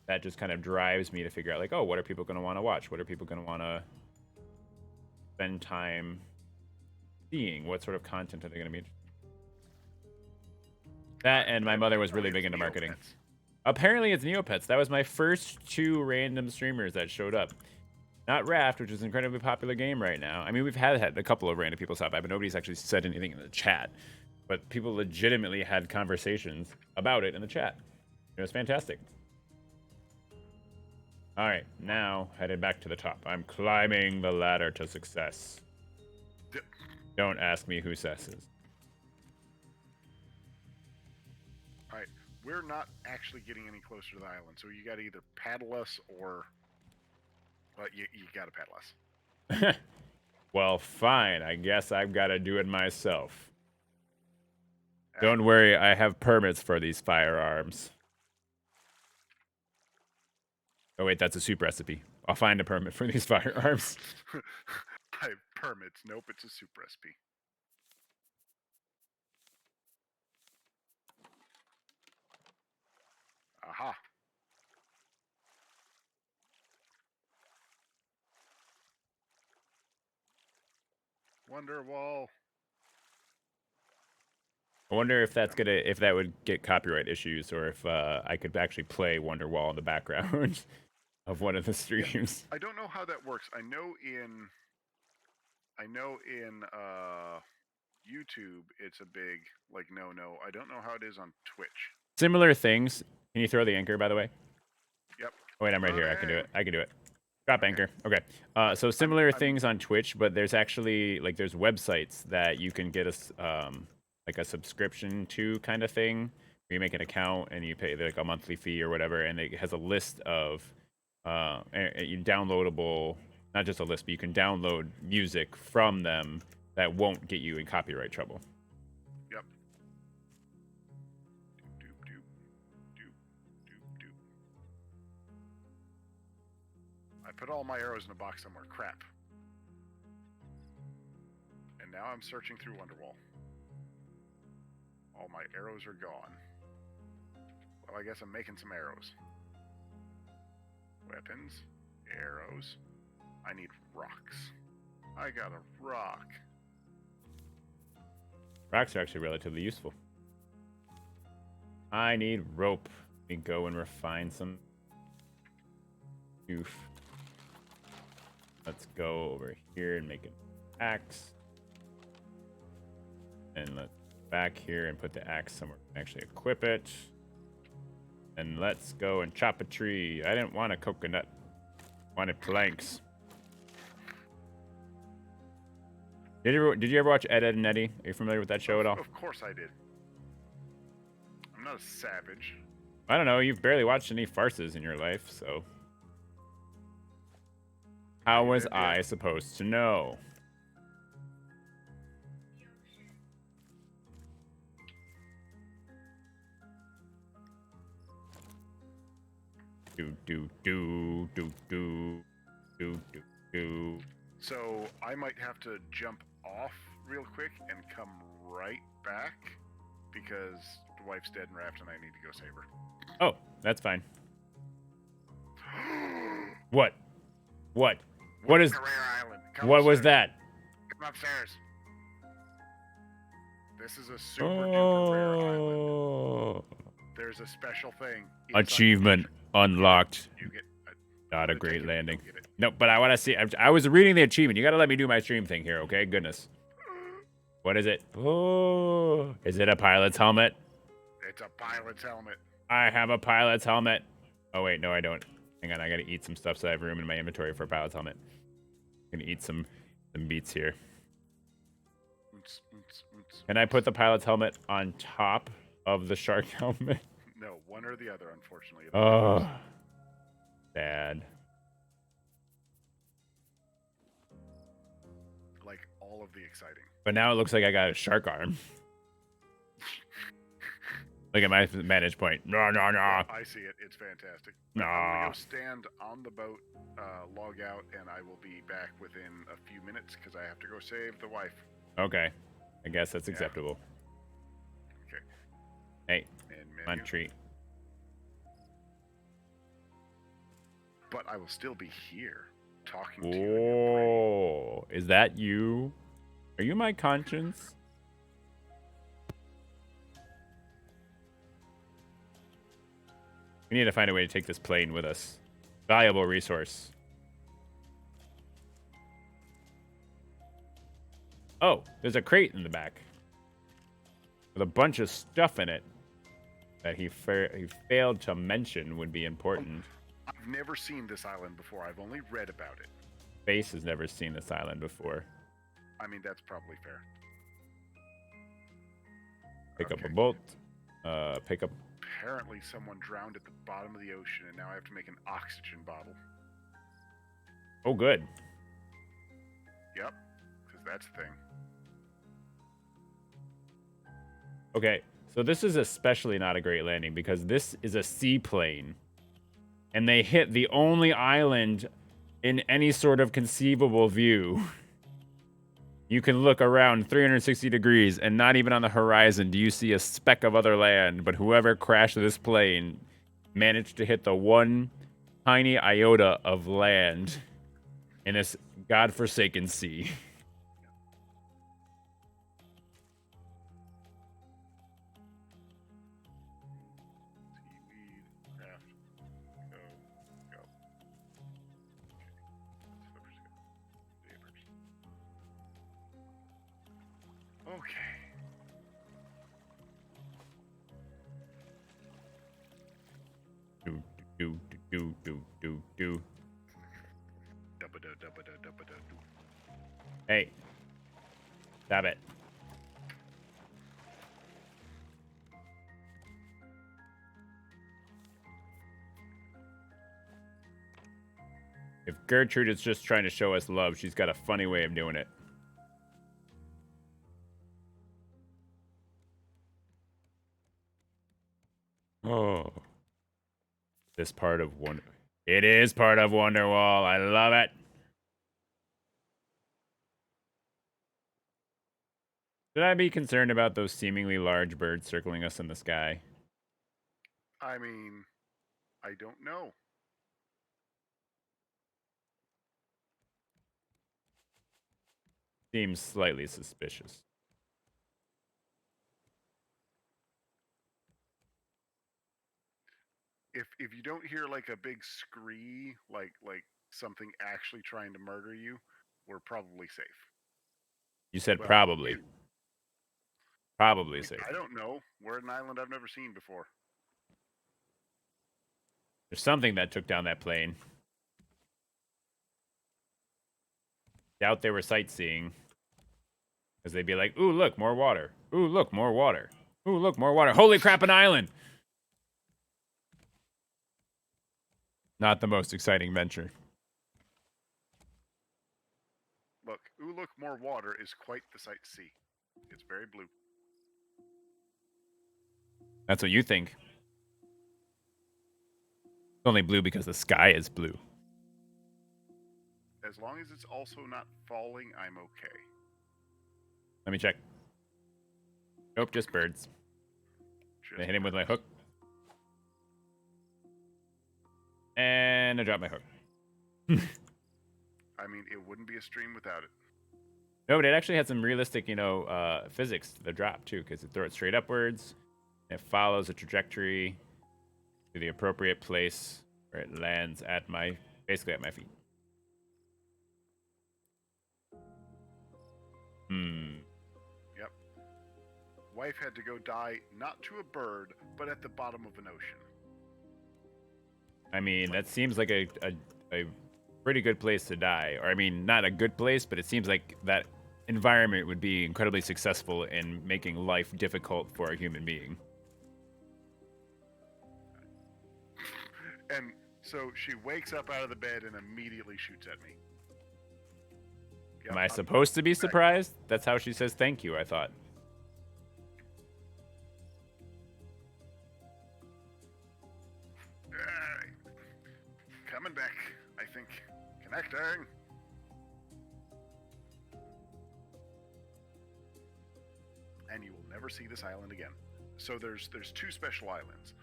that just kind of drives me to figure out like, oh, what are people going to want to watch, what are people going to want to spend time seeing, what sort of content are they going to be interested. That and my mother was really big into marketing. Neopets. Apparently it's Neopets. That was my first 2 random streamers that showed up. Not Raft, which is an incredibly popular game right now. I mean, we've had a couple of random people stop by, but nobody's actually said anything in the chat. But people legitimately had conversations about it in the chat. It was fantastic. All right, now headed back to the top. I'm climbing the ladder to success. Don't ask me who Sess is. All right, we're not actually getting any closer to the island, so you got to either paddle us or, but you got to paddle us. Well, fine. I guess I've got to do it myself. Don't worry, I have permits for these firearms. Oh wait, that's a soup recipe. I'll find a permit for these firearms. I have permits. Nope, it's a soup recipe. Aha. Wonderwall. I wonder if that would get copyright issues, or if I could actually play Wonderwall in the background of one of the streams. I don't know how that works. I know in YouTube it's a big like no. I don't know how it is on Twitch. Similar things. Can you throw the anchor, by the way? Yep. Oh wait, I'm right here. I can do it. I can do it. Drop anchor. Okay. So similar I'm things on Twitch, but there's actually like there's websites that you can get like a subscription to kind of thing. Where you make an account and you pay like a monthly fee or whatever, and it has a list of you downloadable, not just a list, but you can download music from them that won't get you in copyright trouble. Yep. Doop doop doop doop doop. I put all my arrows in a box somewhere. Crap. And now I'm searching through Wonderwall. All my arrows are gone. Well, I guess I'm making some arrows. Weapons, arrows. I need rocks. I got a rock. Rocks are actually relatively useful. I need rope. Let me go and refine some goof. Let's go over here and make an axe. And let's go back here and put the axe somewhere we can actually equip it. And let's go and chop a tree. I didn't want a coconut. I wanted planks. Did you ever watch Ed, Edd and Eddy? Are you familiar with that show at all? Of course I did. I'm not a savage. I don't know. You've barely watched any farces in your life, so how was I supposed to know? Do. do, do, do. So I might have to jump off real quick and come right back because the wife's dead in Raft and I need to go save her. Oh, that's fine. What? What? What is? a rare island? Come What was upstairs. that? Come upstairs. This is a super duper rare island. Oh. There's a special thing. inside Achievement the ocean. unlocked. You get Not a I'm gonna take great it, landing. you'll get it. No, but I want to see. I was reading the achievement. You got to let me do my stream thing here, okay? Goodness. What is it? Oh, is it a pilot's helmet? It's a pilot's helmet. I have a pilot's helmet. Oh wait, no, I don't. Hang on, I gotta eat some stuff so I have room in my inventory for a pilot's helmet. I'm gonna eat some beets here. Can I put the pilot's helmet on top of the shark helmet? No, one or the other, unfortunately. Oh, sad. Like all of the exciting. But now it looks like I got a shark arm. Look at my vantage point. No, no, no. I see it. It's fantastic. I'm gonna No. go stand on the boat, log out, and I will be back within a few minutes because I have to go save the wife. Okay. I guess that's acceptable. Okay. Hey, And come on, menu. treat. But I will still be here talking to you. in your brain. Whoa. Is that you? Are you my conscience? We need to find a way to take this plane with us. Valuable resource. Oh, there's a crate in the back with a bunch of stuff in it that he failed to mention would be important. I've never seen this island before. I've only read about it. Base has never seen this island before. I mean, that's probably fair. Pick up a Okay. bolt. Pick up. Apparently, someone drowned at the bottom of the ocean, and now I have to make an oxygen bottle. Oh, good. Yep, because that's the thing. Okay, so this is especially not a great landing because this is a seaplane. And they hit the only island in any sort of conceivable view. You can look around 360 degrees and not even on the horizon do you see a speck of other land. But whoever crashed this plane managed to hit the one tiny iota of land in this godforsaken sea. Seaweed, craft, go, go. Okay. Do, do, do, do, do, do. Dubba-da, dubba-da, dubba-da, doo. Hey. Stop it. If Gertrude is just trying to show us love, she's got a funny way of doing it. Oh. This part of Wonder... It is part of Wonderwall. I love it. Should I be concerned about those seemingly large birds circling us in the sky? I mean, I don't know. Seems slightly suspicious. If you don't hear like a big scree, like something actually trying to murder you, we're probably safe. You said Well, probably. Probably safe. I don't know. We're at an island I've never seen before. There's something that took down that plane. Doubt they were sightseeing. Because they'd be like, ooh, look, more water. Ooh, look, more water. Ooh, look, more water. Holy crap, an island! Not the most exciting venture. Look, ooh, look, more water is quite the sight to see. It's very blue. That's what you think. It's only blue because the sky is blue. as long as it's also not falling, I'm okay. Let me check. Nope, just birds. Just I hit him with my birds. hook. And I dropped my hook. I mean, it wouldn't be a stream without it. No, but it actually had some realistic, physics to the drop, too, because it throws it straight upwards. And it follows a trajectory to the appropriate place where it lands basically at my feet. Yep. Wife had to go die not to a bird, but at the bottom of an ocean. I mean, that seems like a pretty good place to die. Or, I mean, not a good place, but it seems like that environment would be incredibly successful in making life difficult for a human being. And so she wakes up out of the bed and immediately shoots at me. Yep, Am I supposed to be surprised? That's how she says thank you, I thought. Coming back, I think. Connecting. And you will never see this island again. So there's two special islands.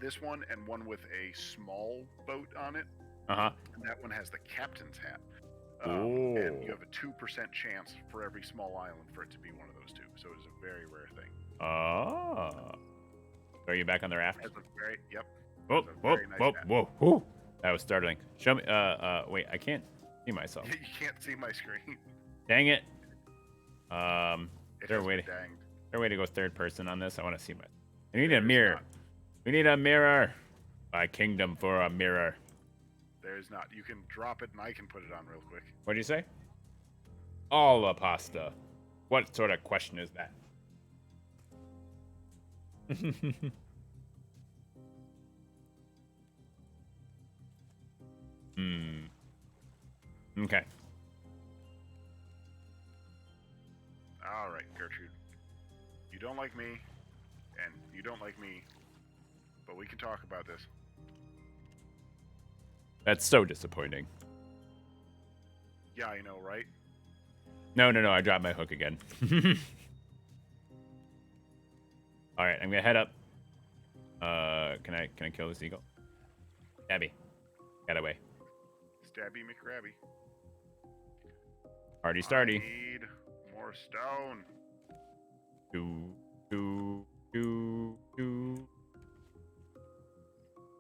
This one and one with a small boat on it. Uh-huh. And that one has the captain's hat. Ooh. And you have a 2% chance for every small island for it to be one of those two. So it is a very rare thing. Oh. Are you back on the raft? Has a very, yep. Whoa, has a whoa, very nice whoa, hat. whoa, whoa. That was startling. Show me, wait, I can't see myself. You can't see my screen. Dang it. It there a has way been to, danged. is there a way to go third person on this? I want to see my, we need a There's mirror. not. We need a mirror. My kingdom for a mirror. There's not. You can drop it and I can put it on real quick. What'd you say? All the pasta. What sort of question is that? Okay. All right, Gertrude. You don't like me, and you don't like me, but we can talk about this. That's so disappointing. Yeah, I know, right? No, I dropped my hook again. All right, I'm gonna head up. Can I kill this eagle? Abby, get away. Stabby McRabby. Party I starty. need more stone. Do.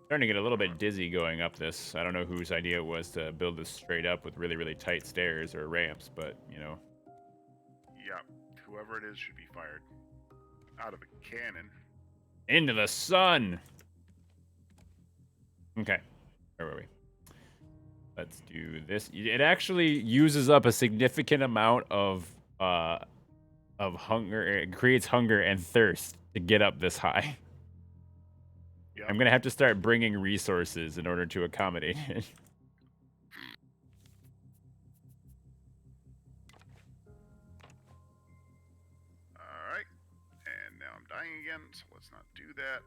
Starting to get a little bit dizzy going up this. I don't know whose idea it was to build this straight up with really, really tight stairs or ramps, but, Yep. Whoever it is should be fired. Out of a cannon. Into the sun! Okay. Where were we? Let's do this. It actually uses up a significant amount of hunger. It creates hunger and thirst to get up this high. Yep. I'm gonna have to start bringing resources in order to accommodate it. Alright. And now I'm dying again, so let's not do that.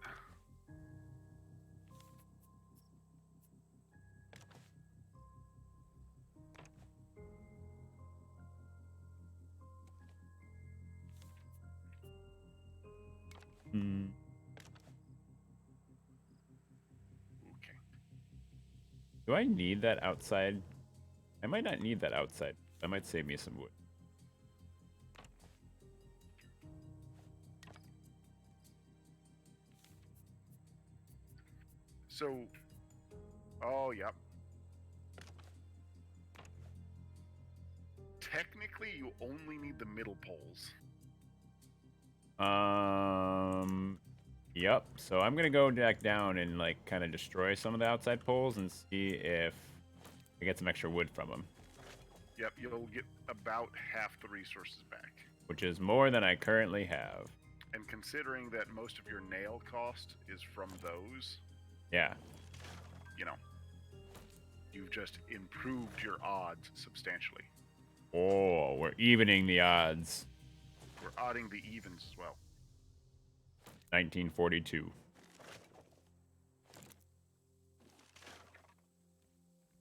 Okay. Do I need that outside? I might not need that outside. That might save me some wood. So, oh, yep. Technically, you only need the middle poles. Yep. So I'm gonna go back down and kind of destroy some of the outside poles and see if I get some extra wood from them. Yep, you'll get about half the resources back. Which is more than I currently have. And considering that most of your nail cost is from those, Yeah. You've just improved your odds substantially. Oh, we're evening the odds. We're odding the evens as well. 1942.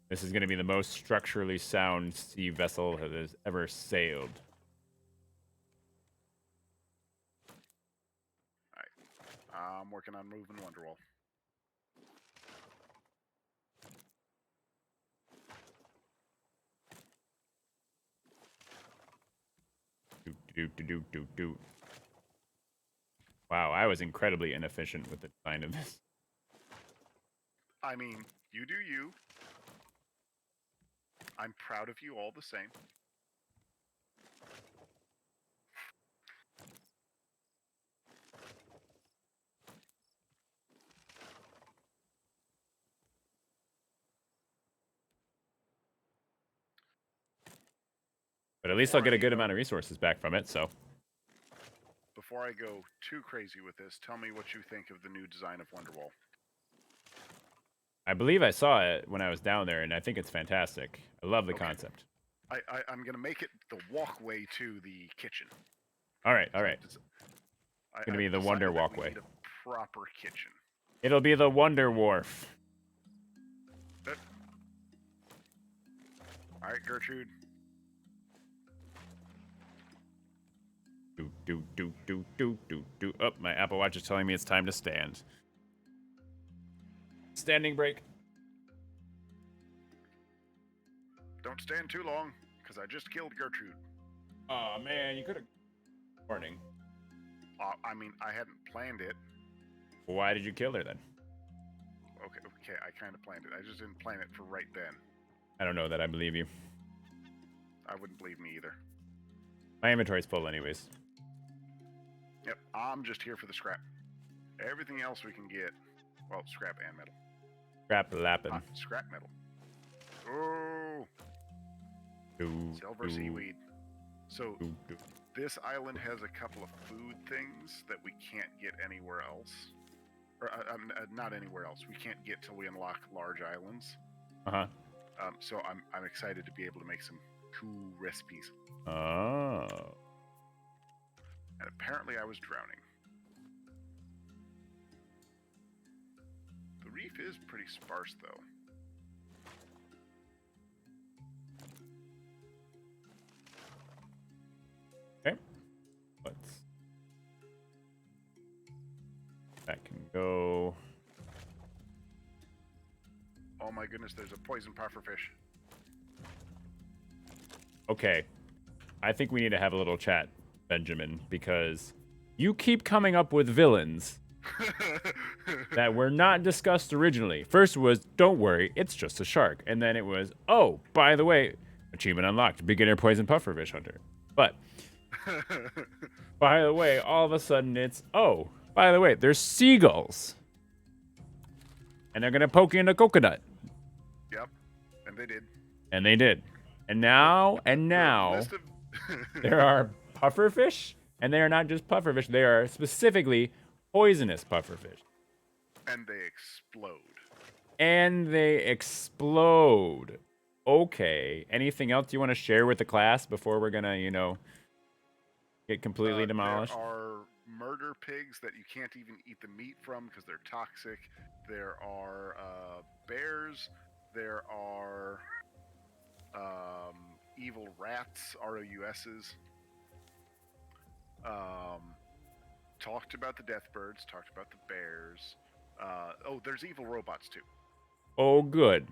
This is going to be the most structurally sound sea vessel that has ever sailed. Alright. I'm working on moving Wonderwall. Do. Wow, I was incredibly inefficient with the design of this. I mean, you do you. I'm proud of you all the same. But at least I'll get a good amount of resources back from it, so. Before I go too crazy with this, tell me what you think of the new design of Wonderwall. I believe I saw it when I was down there, and I think it's fantastic. I love the concept. I'm going to make it the walkway to the kitchen. All right. It's going to be the Wonder decided that we Walkway. need a proper kitchen. It'll be the Wonder Wharf. All right, Gertrude. Do. Oh, my Apple Watch is telling me it's time to stand. Standing break. Don't stand too long, because I just killed Gertrude. Oh man, you could have. Warning. I mean, I hadn't planned it. Why did you kill her then? Okay, I kind of planned it. I just didn't plan it for right then. I don't know that I believe you. I wouldn't believe me either. My inventory's full anyways. Yep, I'm just here for the scrap. Everything else we can get. Well, scrap and metal. Scrap lapping. Scrap metal. Oh! Silver seaweed. So, this island has a couple of food things that we can't get anywhere else. Or, not anywhere else. We can't get till we unlock large islands. Uh-huh. So I'm excited to be able to make some cool recipes. Oh. And apparently I was drowning. The reef is pretty sparse, though. Okay. That can go. Oh my goodness, there's a poison pufferfish. Okay. I think we need to have a little chat, Benjamin, because you keep coming up with villains that were not discussed originally. First was, don't worry, it's just a shark. And then it was, oh, by the way, achievement unlocked, beginner poison pufferfish hunter. But, by the way, all of a sudden it's, oh, by the way, there's seagulls. And they're going to poke you in a coconut. Yep, and they did. And they did. And now, there are pufferfish, and they are not just pufferfish, they are specifically poisonous pufferfish. And they explode. Okay. Anything else you want to share with the class before we're gonna, get completely demolished? There are murder pigs that you can't even eat the meat from because they're toxic. There are bears. There are evil rats, ROUSs. Talked about the death birds, talked about the bears. There's evil robots too. Oh, good.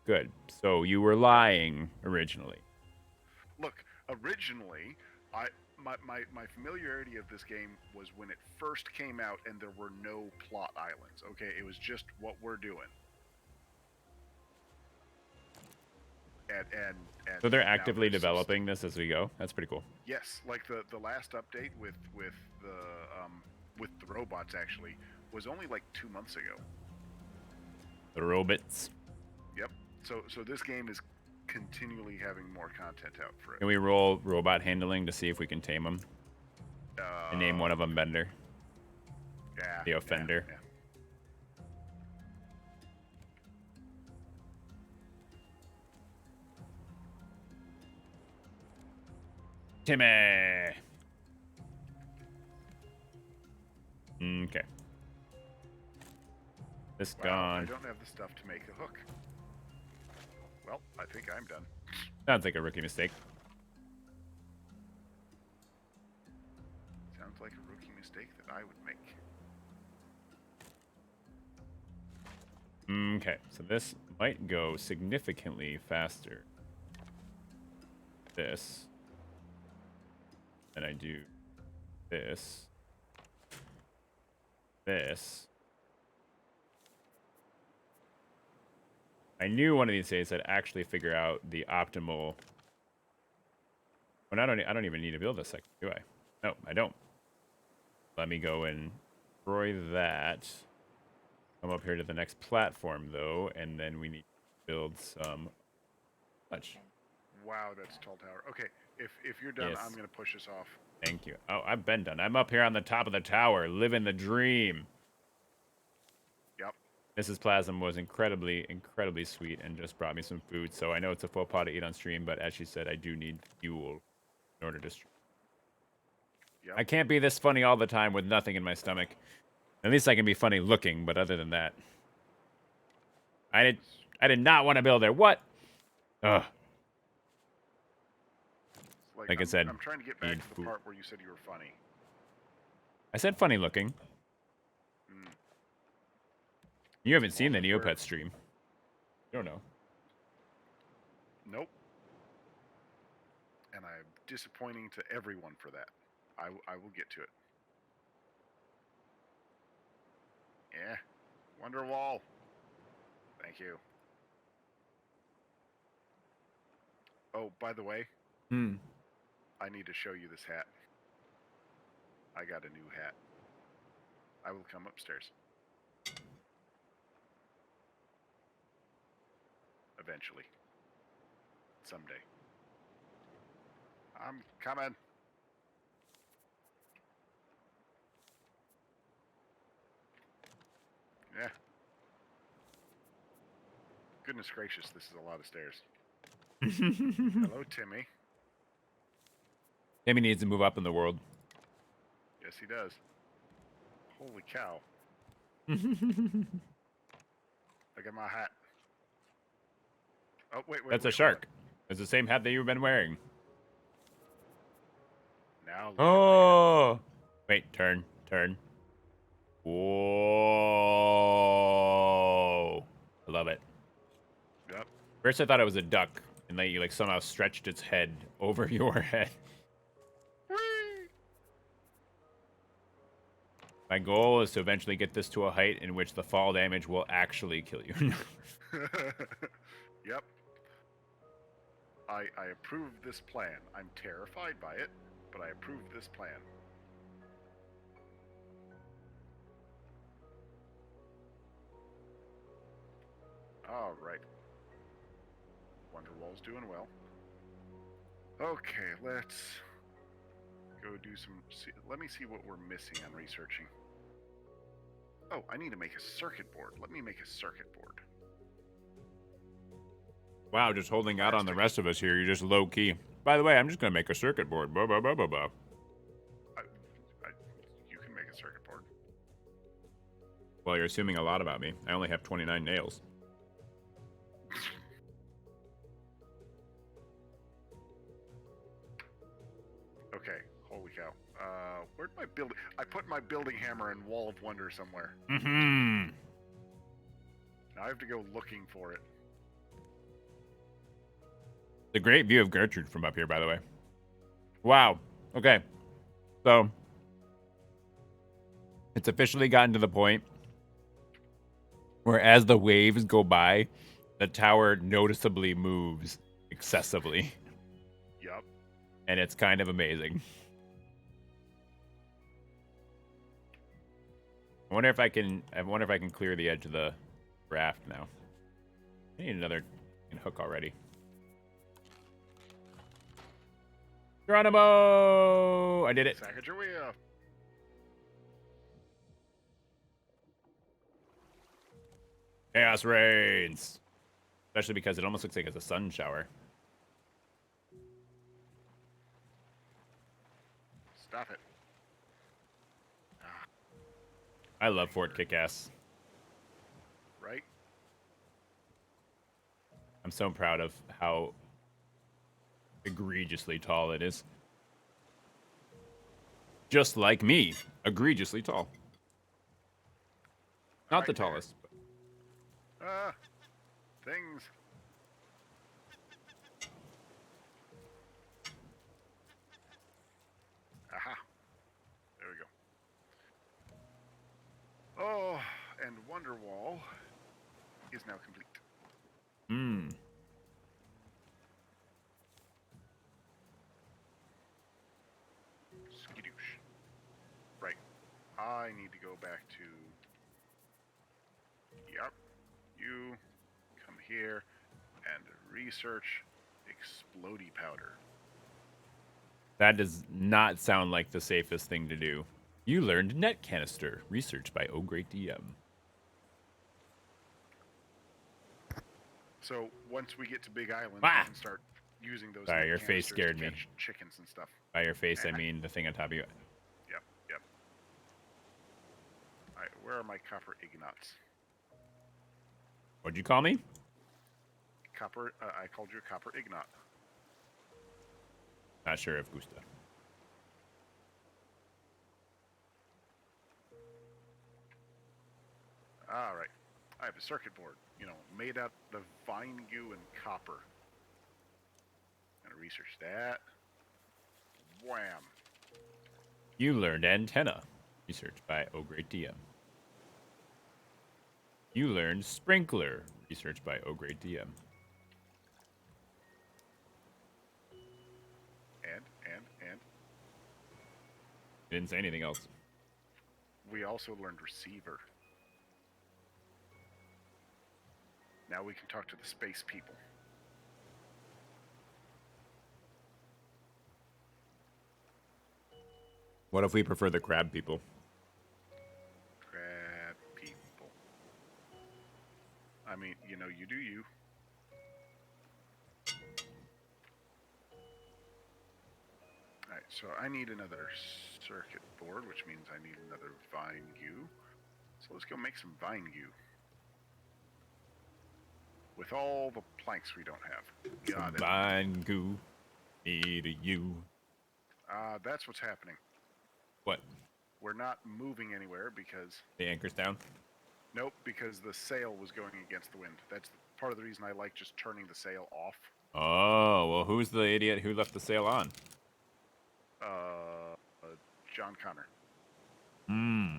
Good. So you were lying originally. Look, originally, my familiarity of this game was when it first came out and there were no plot islands. Okay, it was just what we're doing. And so they're actively developing this as we go. That's pretty cool. Yes, like the last update with the robots actually was only like 2 months ago. The robots. Yep. So this game is continually having more content out for it. Can we roll robot handling to see if we can tame them? And name one of them Bender. Yeah. The offender. Yeah. Timmy. Okay. This gone. I don't have the stuff to make a hook. Well, I think I'm done. Sounds like a rookie mistake. Sounds like a rookie mistake that I would make. Okay, so this might go significantly faster. This. Then I do this. This. I knew one of these days I'd actually figure out the optimal. Well, I don't even need to build a second, do I? No, I don't. Let me go and destroy that. Come up here to the next platform, though, and then we need to build some. Much. Wow, that's a tall tower. Okay, if you're done, Yes. I'm gonna push us off. Thank you. Oh, I've been done. I'm up here on the top of the tower, living the dream. Yep. Mrs. Plasm was incredibly, incredibly sweet and just brought me some food. So I know it's a faux pas to eat on stream, but as she said, I do need fuel in order to stream. Yep. I can't be this funny all the time with nothing in my stomach. At least I can be funny looking, but other than that, I did not want to build there. What? Ugh. Like I said, I'm trying to get back need to the food. part where you said you were funny. I said funny looking. Mm. You haven't seen the Also, Neopet stream. You don't know. Nope. And I'm disappointing to everyone for that. I will get to it. Yeah. Wonderwall. Thank you. Oh, by the way, I need to show you this hat. I got a new hat. I will come upstairs. Eventually. Someday. I'm coming. Yeah. Goodness gracious, this is a lot of stairs. Hello, Timmy. Timmy needs to move up in the world. Yes, he does. Holy cow. Look at my hat. Oh, wait. That's a shark. It's the same hat that you've been wearing. Now look Oh! Wait, turn. Whoa! I love it. Yep. First I thought it was a duck, and then you like somehow stretched its head over your head. Whee! My goal is to eventually get this to a height in which the fall damage will actually kill you. Yep. I approve this plan. I'm terrified by it, but I approve this plan. All right. Wonderwall's doing well. Okay, let's go do some. Let me see what we're missing on researching. Oh, I need to make a circuit board. Let me make a circuit board. Wow, just holding out on the rest of us here. You're just low key. By the way, I'm just gonna make a circuit board. Blah, blah, blah, blah, blah. You can make a circuit board. Well, you're assuming a lot about me. I only have 29 nails. Okay, holy cow. Where'd my building... I put my building hammer in Wall of Wonder somewhere. Mm-hmm. Now I have to go looking for it. It's a great view of Gertrude from up here, by the way. Wow. Okay. So, it's officially gotten to the point where as the waves go by, the tower noticeably moves excessively. Yup. And it's kind of amazing. I wonder if I can clear the edge of the raft now. I need another hook already. Geronimo! I did it. Sacagawea. Chaos reigns. Especially because it almost looks like it's a sun shower. Stop it. I love Fort Kickass. Right? I'm so proud of how egregiously tall it is. Just like me, egregiously tall. Not Hi the there. tallest. But Ah, things. Aha. There we go. Oh, and Wonderwall is now complete. hmm. Skidoosh. Right. I need to go back to. Yep. You come here and research explodey powder. That does not sound like the safest thing to do. You learned net canister, researched by O Great DM. So once we get to Big Island, Ah! we can start using those Sorry, net your face canisters scared to me. catch chickens and stuff. By your face, I mean the thing on top of you. Yep, yep. Alright, where are my copper ignats? What'd you call me? Copper, I called you a copper ignat. Not sure if Gusta. Alright. I have a circuit board, made out of vine goo and copper. Gonna research that. Wham! You learned antenna, researched by O Great DM. You learned sprinkler, researched by O Great DM. And Didn't say anything else. we also learned receiver. Now we can talk to the space people. What if we prefer the crab people? Crab people. I mean, you do you. Alright, so I need another circuit board, which means I need another vine goo. So let's go make some vine goo. With all the planks we don't have. Got it. Vine goo, me to you. That's what's happening. What? We're not moving anywhere because... The anchor's down? Nope, because the sail was going against the wind. That's part of the reason I like just turning the sail off. Oh, well, who's the idiot who left the sail on? John Connor. Hmm.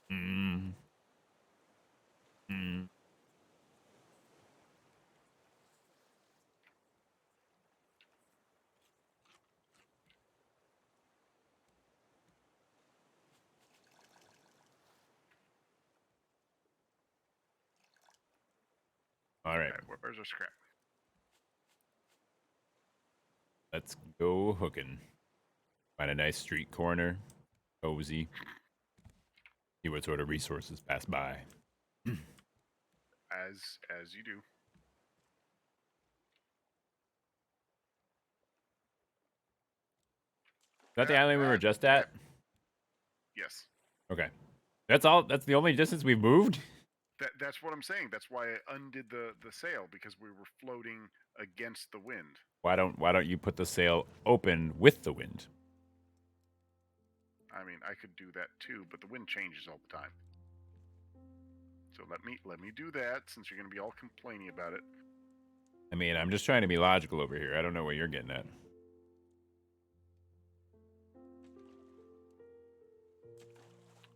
Hmm. Hmm. All right, Okay, where's our scrap? let's go hooking. Find a nice street corner, cozy. See what sort of resources pass by. As you do. Is that the island we were just at? Yes. Okay. That's all. That's the only distance we've moved? That's what I'm saying. That's why I undid the sail, because we were floating against the wind. Why don't you put the sail open with the wind? I mean, I could do that too, but the wind changes all the time. So let me do that, since you're going to be all complaining about it. I mean, I'm just trying to be logical over here. I don't know what you're getting at.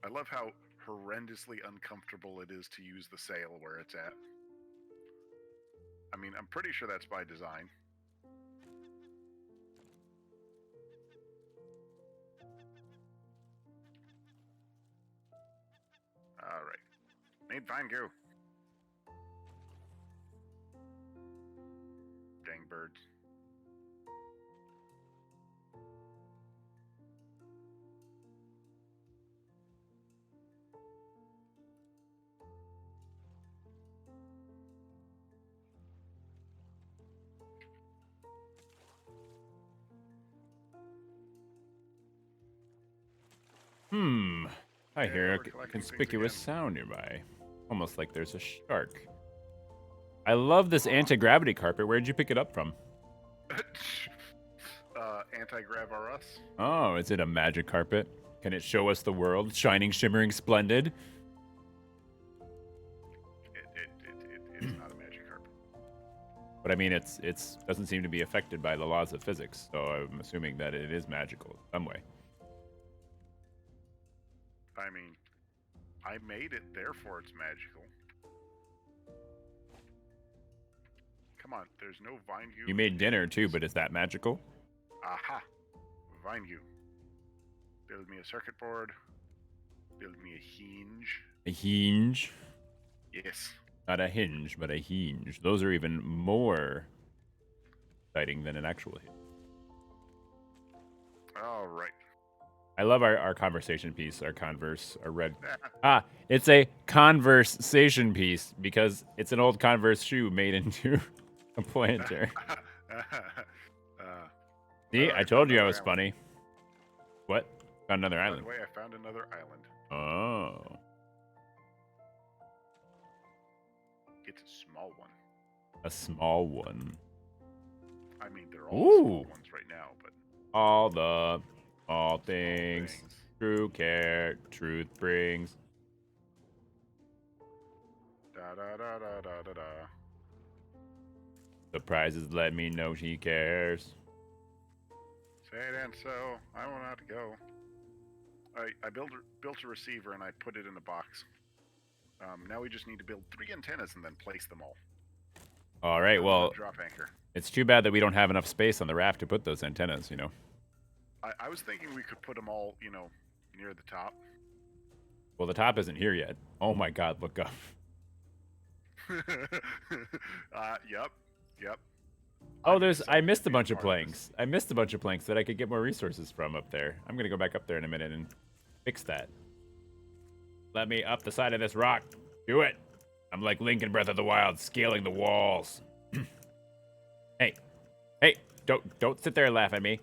I love how horrendously uncomfortable it is to use the sail where it's at. I mean, I'm pretty sure that's by design. Alright. Made fine go. Dang birds. Hmm. I Yeah, hear we're a collecting things conspicuous again. sound nearby. Almost like there's a shark. I love this anti-gravity carpet. Where'd you pick it up from? Anti-grav RS. Oh, is it a magic carpet? Can it show us the world? Shining, shimmering, splendid? It's not a magic carpet. But I mean, it's doesn't seem to be affected by the laws of physics, so I'm assuming that it is magical in some way. I mean, I made it, therefore it's magical. Come on, there's no vine goo. You made dinner too, but is that magical? Aha! Vine goo. Build me a circuit board. Build me a hinge. A hinge? Yes. Not a hinge, but a hinge. Those are even more exciting than an actual hinge. All right. I love our conversation piece, our converse, our red. It's a conversation piece because it's an old Converse shoe made into a planter. See, I told you I was funny. What? Found another island. By the way, I found another island. Oh. It's a small one. A small one. I mean, they're all small Ooh. ones right now, but all things. True care, truth brings. Da da da da da da da. Surprises let me know she cares. Say it and so I won't have to go. I built a receiver and I put it in a box. Now we just need to build 3 antennas and then place them all. All right, well, drop anchor. It's too bad that we don't have enough space on the raft to put those antennas, you know. I was thinking we could put them all, you know, near the top. Well, the top isn't here yet. Oh my god, look up. Yep. Oh, I missed a bunch of planks. I missed a bunch of planks that I could get more resources from up there. I'm going to go back up there in a minute and fix that. Let me up the side of this rock. Do it. I'm like Link in Breath of the Wild, scaling the walls. Hey, don't sit there and laugh at me.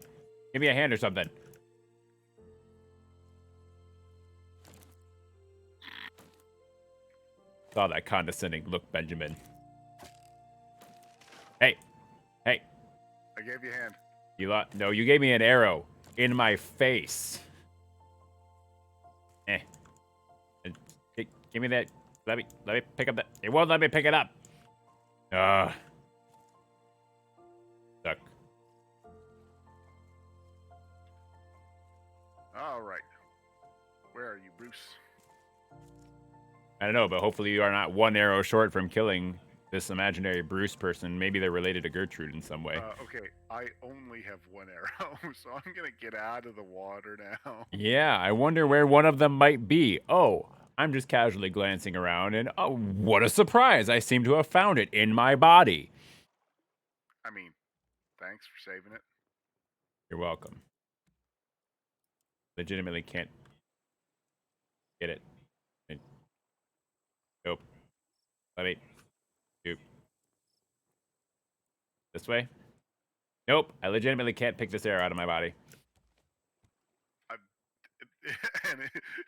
Give me a hand or something. Saw that condescending look, Benjamin. Hey. I gave you a hand. No, you gave me an arrow in my face. Give me that. Let me pick up that. It won't let me pick it up. Stuck. All right. Where are you, Bruce? I don't know, but hopefully you are not one arrow short from killing this imaginary Bruce person. Maybe they're related to Gertrude in some way. Okay, I only have 1 arrow, so I'm gonna get out of the water now. Yeah, I wonder where one of them might be. Oh, I'm just casually glancing around, and oh, what a surprise! I seem to have found it in my body. I mean, thanks for saving it. You're welcome. Legitimately can't get it. Nope. Let me. Nope. This way? Nope. I legitimately can't pick this arrow out of my body. And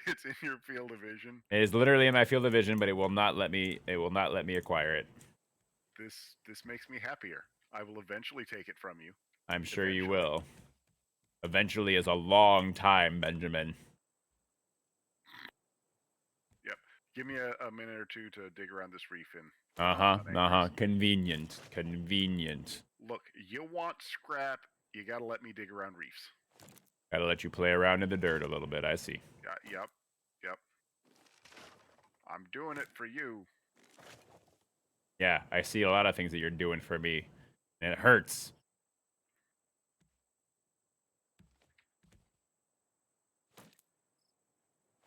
it's in your field of vision. It is literally in my field of vision, but it will not let me. It will not let me acquire it. This makes me happier. I will eventually take it from you. I'm sure you will. Eventually is a long time, Benjamin. Yep. Give me a minute or two to dig around this reef and. Convenient. Look, you want scrap, you gotta let me dig around reefs. Gotta let you play around in the dirt a little bit, I see. Yep. I'm doing it for you. Yeah, I see a lot of things that you're doing for me, and it hurts.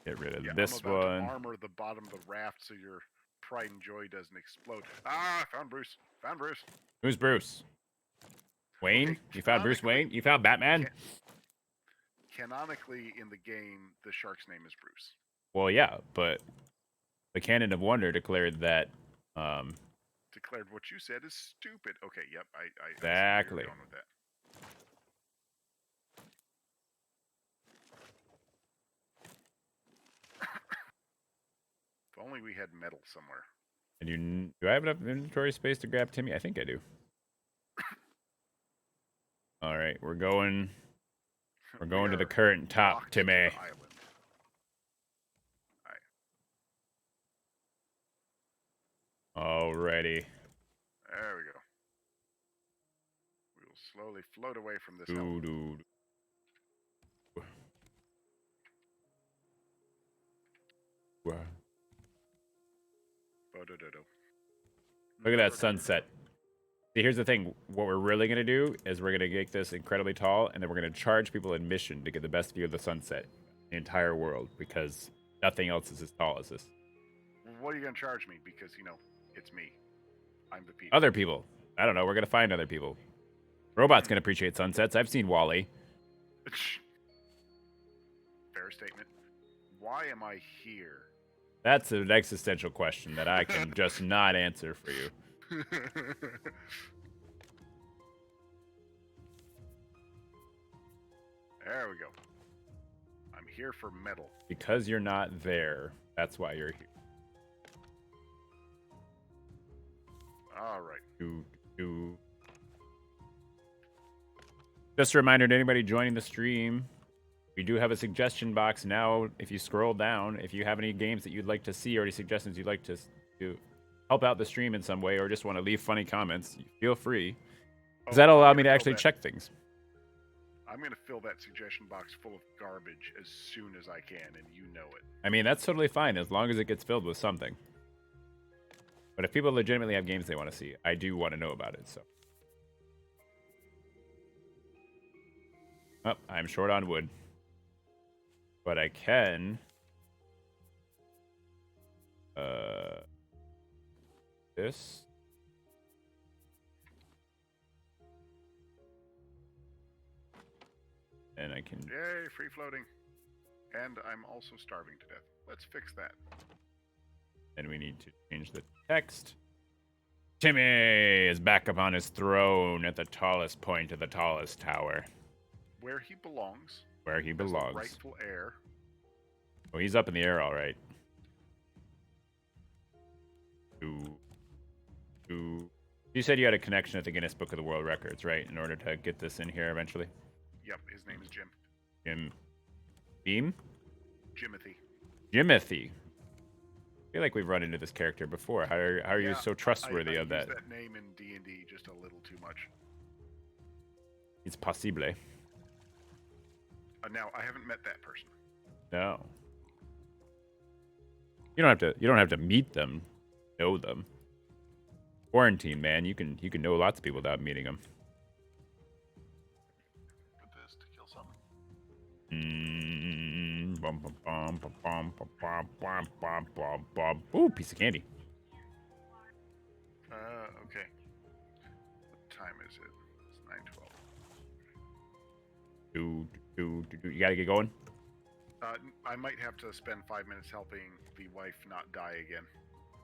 Get rid of this I'm about one. to armor the bottom of the raft so your pride and joy doesn't explode. I found Bruce. Who's Bruce? Wayne? Okay, you found Bruce Wayne? You found Batman? Canonically, in the game, the shark's name is Bruce. Well, yeah, but the Canon of Wonder declared that. Declared what you said is stupid. Okay, yep, I Exactly. see where you're going with only we had metal somewhere. And do I have enough inventory space to grab Timmy? I think I do. All right, we're going. We're We going to the are current top, locked to Timmy. the island. Alrighty. There we go. We will slowly float away from this hell. Doo, doo, doo. Bo-do-do-do. Look at that sunset. See, here's the thing. What we're really going to do is we're going to make this incredibly tall, and then we're going to charge people admission to get the best view of the sunset in the entire world, because nothing else is as tall as this. What are you going to charge me? Because, you know, it's me. I'm the people. Other people. I don't know. We're going to find other people. Robots can appreciate sunsets. I've seen Wall-E. Fair statement. Why am I here? That's an existential question that I can just not answer for you. There we go. I'm here for metal. Because you're not there, that's why you're here. All right. Just a reminder to anybody joining the stream, we do have a suggestion box now. If you scroll down, if you have any games that you'd like to see or any suggestions you'd like to help out the stream in some way, or just want to leave funny comments, feel free. Because that'll allow me to actually check things. I'm going to fill that suggestion box full of garbage as soon as I can, and you know it. I mean, that's totally fine as long as it gets filled with something. But if people legitimately have games they want to see, I do want to know about it, so. Oh, I'm short on wood. But I can... this... and I can... Yay, free floating. And I'm also starving to death. Let's fix that. Then we need to change the text. Timmy is back upon his throne at the tallest point of the tallest tower. Where he belongs. Where he belongs. The rightful heir. Oh, he's up in the air all right. You said you had a connection at the Guinness Book of the World Records, right? In order to get this in here eventually? Yep, his name is Jim. Jim... Beam? Jimothy. Jimothy. I feel like we've run into this character before. How are you so trustworthy of that? I use that name in D&D just a little too much. It's possible. Now, I haven't met that person. No. You don't have to meet them, know them. Quarantine, man. You can know lots of people without meeting them. Put this to kill something. Ooh, piece of candy. Okay. What time is it? It's 9:12. You gotta get going. I might have to spend 5 minutes helping the wife not die again.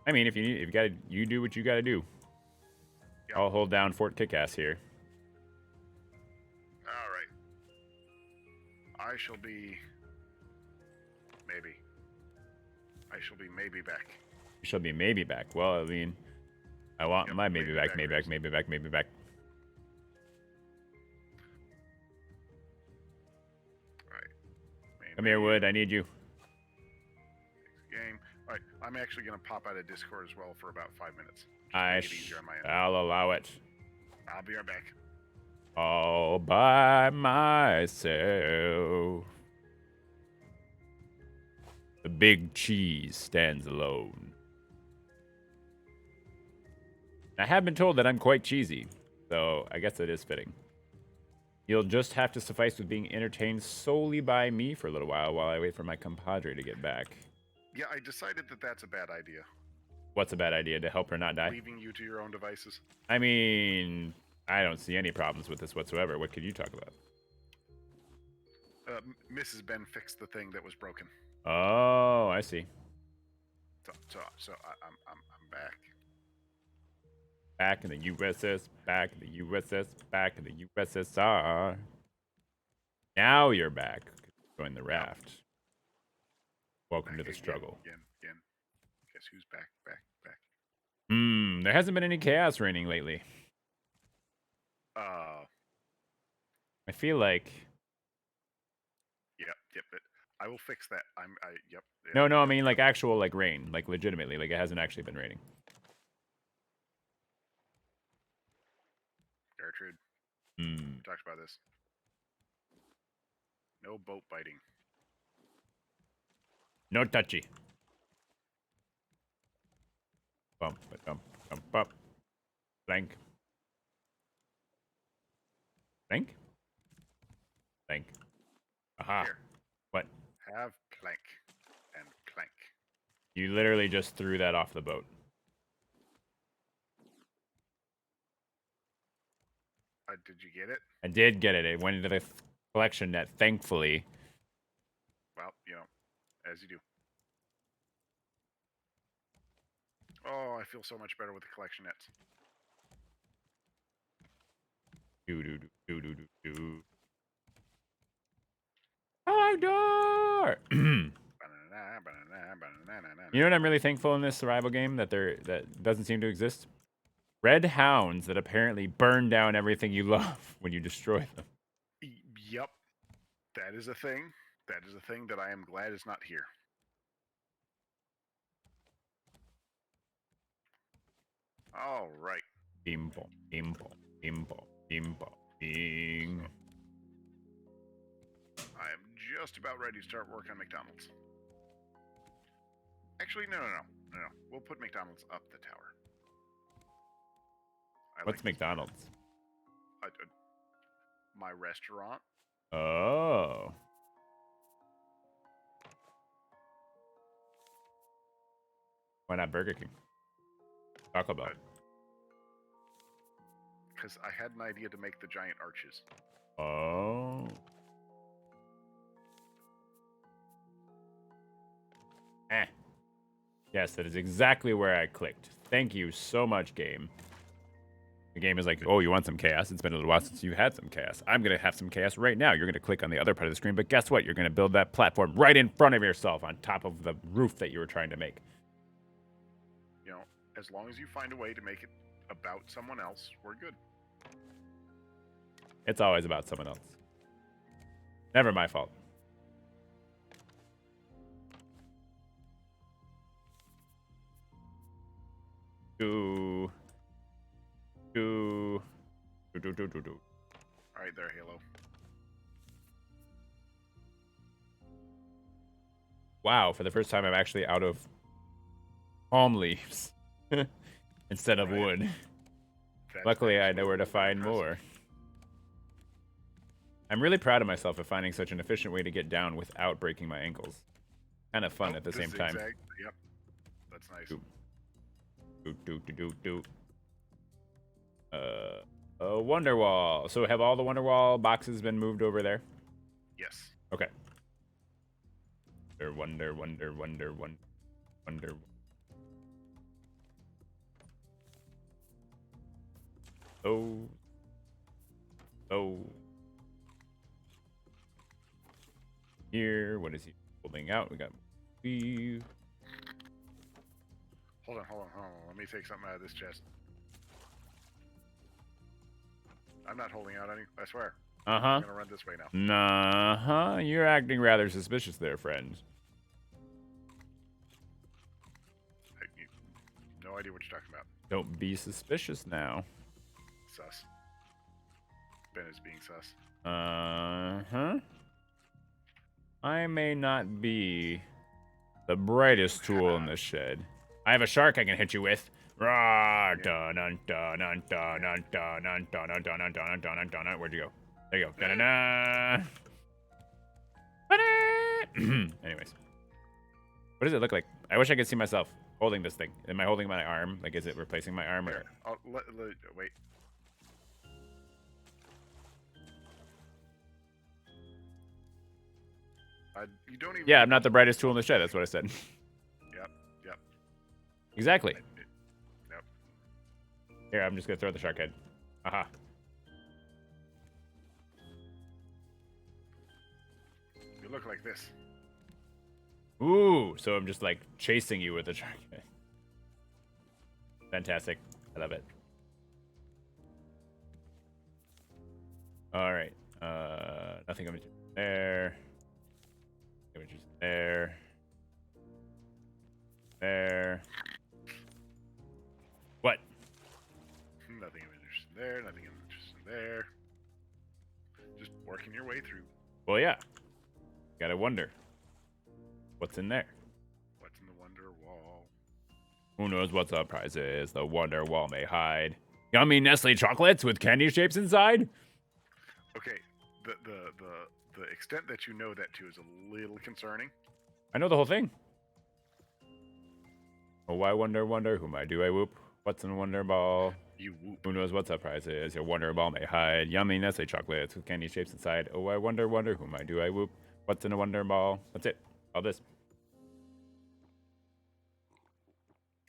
I mean, if you gotta, you do what you gotta do. Yep. I'll hold down Fort Kickass here. All right. I shall be maybe. I shall be maybe back. You shall be maybe back. Well, I mean, I want my maybe back. Maybe back. All right. Come here, Wood. I need you. Game. All right. I'm actually gonna pop out of Discord as well for about 5 minutes. I'll allow it. I'll be right back. All by myself. The big cheese stands alone. I have been told that I'm quite cheesy, so I guess it is fitting. You'll just have to suffice with being entertained solely by me for a little while I wait for my compadre to get back. Yeah, I decided that that's a bad idea. What's a bad idea? To help her not die? Leaving you to your own devices. I mean, I don't see any problems with this whatsoever. What could you talk about? Mrs. Ben fixed the thing that was broken. Oh, I see. So I'm back. Back in the USS, back in the USS, back in the USSR. Now you're back. Join the raft. Welcome to the struggle. Again. Guess who's back? There hasn't been any chaos raining lately. I feel like. Yep. I will fix that. Yep. No, I Yep. mean like actual like rain, like legitimately, like it hasn't actually been raining. Gertrude, Hmm. we talked about this. No boat biting. No touchy. Bump, bump, bump, bump. Blank. Blank? Blank. Aha. Here, What? have plank and plank. You literally just threw that off the boat. Did you get it? I did get it. It went into the collection net, thankfully. Well, as you do. Oh, I feel so much better with the collection nets. Do do do do do do do. Outdoor. You know what I'm really thankful in this survival game that doesn't seem to exist? Red hounds that apparently burn down everything you love when you destroy them. Yep, that is a thing. That is a thing that I am glad is not here. All right. Bimbo, bimbo, bimbo, bimbo, bing. I am just about ready to start work on McDonald's. Actually, no. We'll put McDonald's up the tower. What's McDonald's? My restaurant. Oh. Why not Burger King? Taco Bell. Because I had an idea to make the giant arches. Oh. Yes, that is exactly where I clicked. Thank you so much, game. The game is like, oh, you want some chaos? It's been a little while since you've had some chaos. I'm going to have some chaos right now. You're going to click on the other part of the screen, but guess what? You're going to build that platform right in front of yourself on top of the roof that you were trying to make. As long as you find a way to make it about someone else, we're good. It's always about someone else. Never my fault. Do. All right, there, Halo. Wow, for the first time, I'm actually out of palm leaves instead of wood. Luckily, I know where to find more. I'm really proud of myself for finding such an efficient way to get down without breaking my ankles. Kind of fun at the same time. Yep, that's nice. Wonderwall. So have all the Wonderwall boxes been moved over there? Yes. Okay. Wonder. Oh. Here, what is he holding out? We got weave. Hold on. Let me take something out of this chest. I'm not holding out any, I swear. I'm gonna run this way now. You're acting rather suspicious there, friend. No idea what you're talking about. Don't be suspicious now. Sus. Ben is being sus. I may not be the brightest tool in the shed. I have a shark I can hit you with. Where'd you go? There you go. Anyways. What does it look like? I wish I could see myself holding this thing. Am I holding my arm? Like, is it replacing my arm? Or... Wait. You don't even... Yeah, I'm not the brightest tool in the shed. That's what I said. Yep. Exactly. Yep. Here, I'm just going to throw the shark head. Aha. You look like this. Ooh, so I'm just like chasing you with a shark. Fantastic. I love it. All right. Nothing images there. Images there. There. What? Nothing interesting there. Nothing interesting there. Just working your way through. Well, yeah. Gotta wonder. What's in there? What's in the Wonderwall? Who knows what surprises the Wonderwall may hide? Yummy Nestle chocolates with candy shapes inside? Okay, the extent that you know that to is a little concerning. I know the whole thing. Oh, I wonder, whom I do I whoop? What's in the Wonder Ball? You whoop. Who knows what surprises your Wonder Ball may hide? Yummy Nestle chocolates with candy shapes inside. Oh, I wonder, whom I do I whoop? What's in a Wonder Ball? That's it. All this.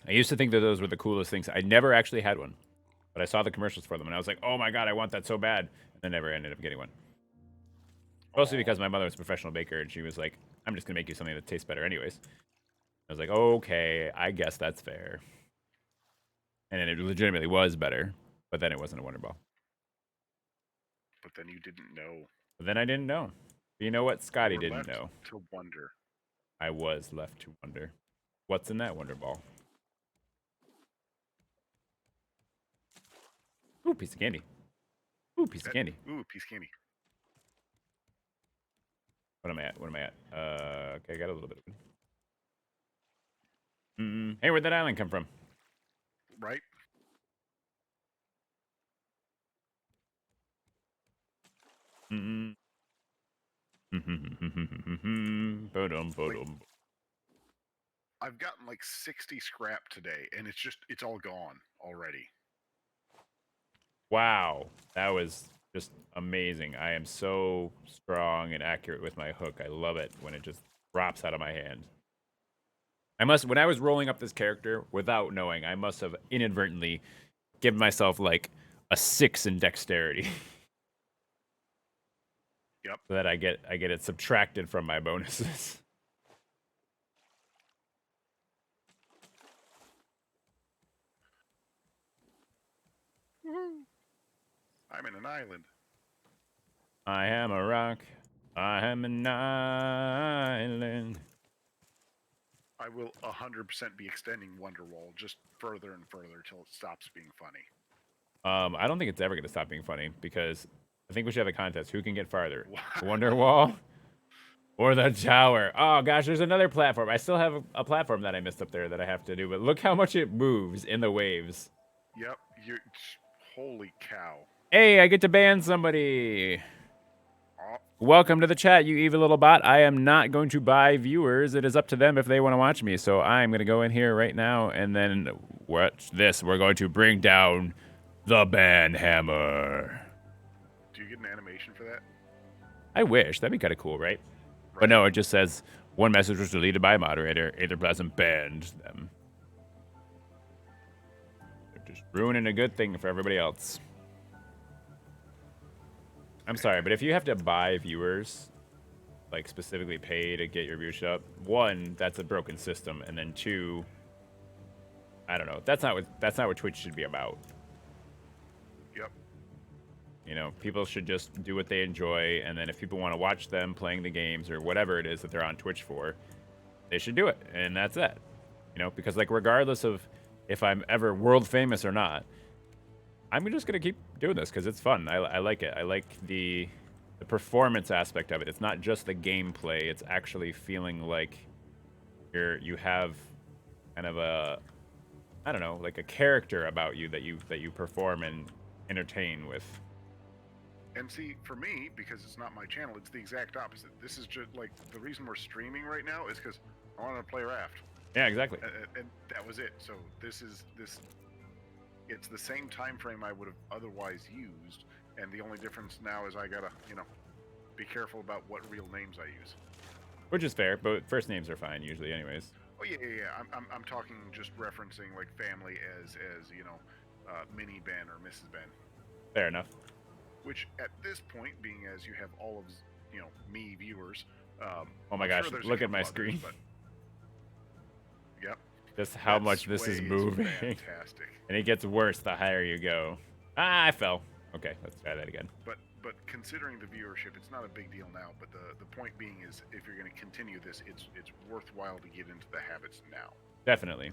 I used to think that those were the coolest things. I never actually had one, but I saw the commercials for them, and I was like, oh my god, I want that so bad. And I never ended up getting one. Mostly because my mother was a professional baker, and she was like, I'm just going to make you something that tastes better anyways. I was like, okay, I guess that's fair. And it legitimately was better, but then it wasn't a Wonder Ball. But then you didn't know. But then I didn't know. But you know what? Scotty You were didn't left know. to wonder. I was left to wonder. What's in that Wonder Ball? Ooh, piece of candy. Ooh, piece of candy. Ooh, piece of candy. What am I at? What am I at? Okay, I got a little bit of it. Hey, where'd that island come from? Right? I've gotten like 60 scrap today, and it's all gone already. Wow, that was just amazing. I am so strong and accurate with my hook. I love it when it just drops out of my hand. When I was rolling up this character without knowing, I must have inadvertently given myself like a 6 in dexterity. Yep. So that I get it subtracted from my bonuses. I'm in an island. I am a rock. I am an island. I will 100% be extending Wonderwall just further and further till it stops being funny. I don't think it's ever going to stop being funny because I think we should have a contest. Who can get farther? Wow. Wonderwall or the tower? Oh gosh, there's another platform. I still have a platform that I missed up there that I have to do, but look how much it moves in the waves. Yep. Holy cow. Hey, I get to ban somebody. Oh, Welcome to the chat, you evil little bot. I am not going to buy viewers. It is up to them if they want to watch me. So I'm going to go in here right now and then watch this. We're going to bring down the ban hammer. do you get an animation for that? I wish. That'd be kind of cool, right? But Right. no, it just says one message was deleted by a moderator. Aetherplasm banned them. They're just ruining a good thing for everybody else. I'm sorry, but if you have to buy viewers, like specifically pay to get your viewership up, one, that's a broken system, and then two, I don't know. That's not what Twitch should be about. Yep. You know, people should just do what they enjoy, and then if people want to watch them playing the games or whatever it is that they're on Twitch for, they should do it, and that's it. You know, because like regardless of if I'm ever world famous or not, I'm just gonna keep doing this because it's fun. I like it. I like the performance aspect of it. It's not just the gameplay. It's actually feeling like you have kind of a, I don't know, like a character about you that you perform and entertain with. And see, for me, because it's not my channel, it's the exact opposite. This is just like the reason we're streaming right now is because I want to play Raft, Yeah, exactly. and that was it. So it's the same time frame I would have otherwise used, and the only difference now is I gotta, be careful about what real names I use. Which is fair, but first names are fine usually, anyways. Oh yeah. I'm talking just referencing like family as Mini Ben or Mrs. Ben. Fair enough. Which at this point, being as you have all of me viewers, Oh my I'm gosh, sure there's a look at couple my others, screen. but Yep. Just how That much this sway is moving. fantastic. And it gets worse the higher you go. Ah, I fell. Okay, let's try that again. But considering the viewership, it's not a big deal now. But the point being is, if you're going to continue this, it's worthwhile to get into the habits now. Definitely.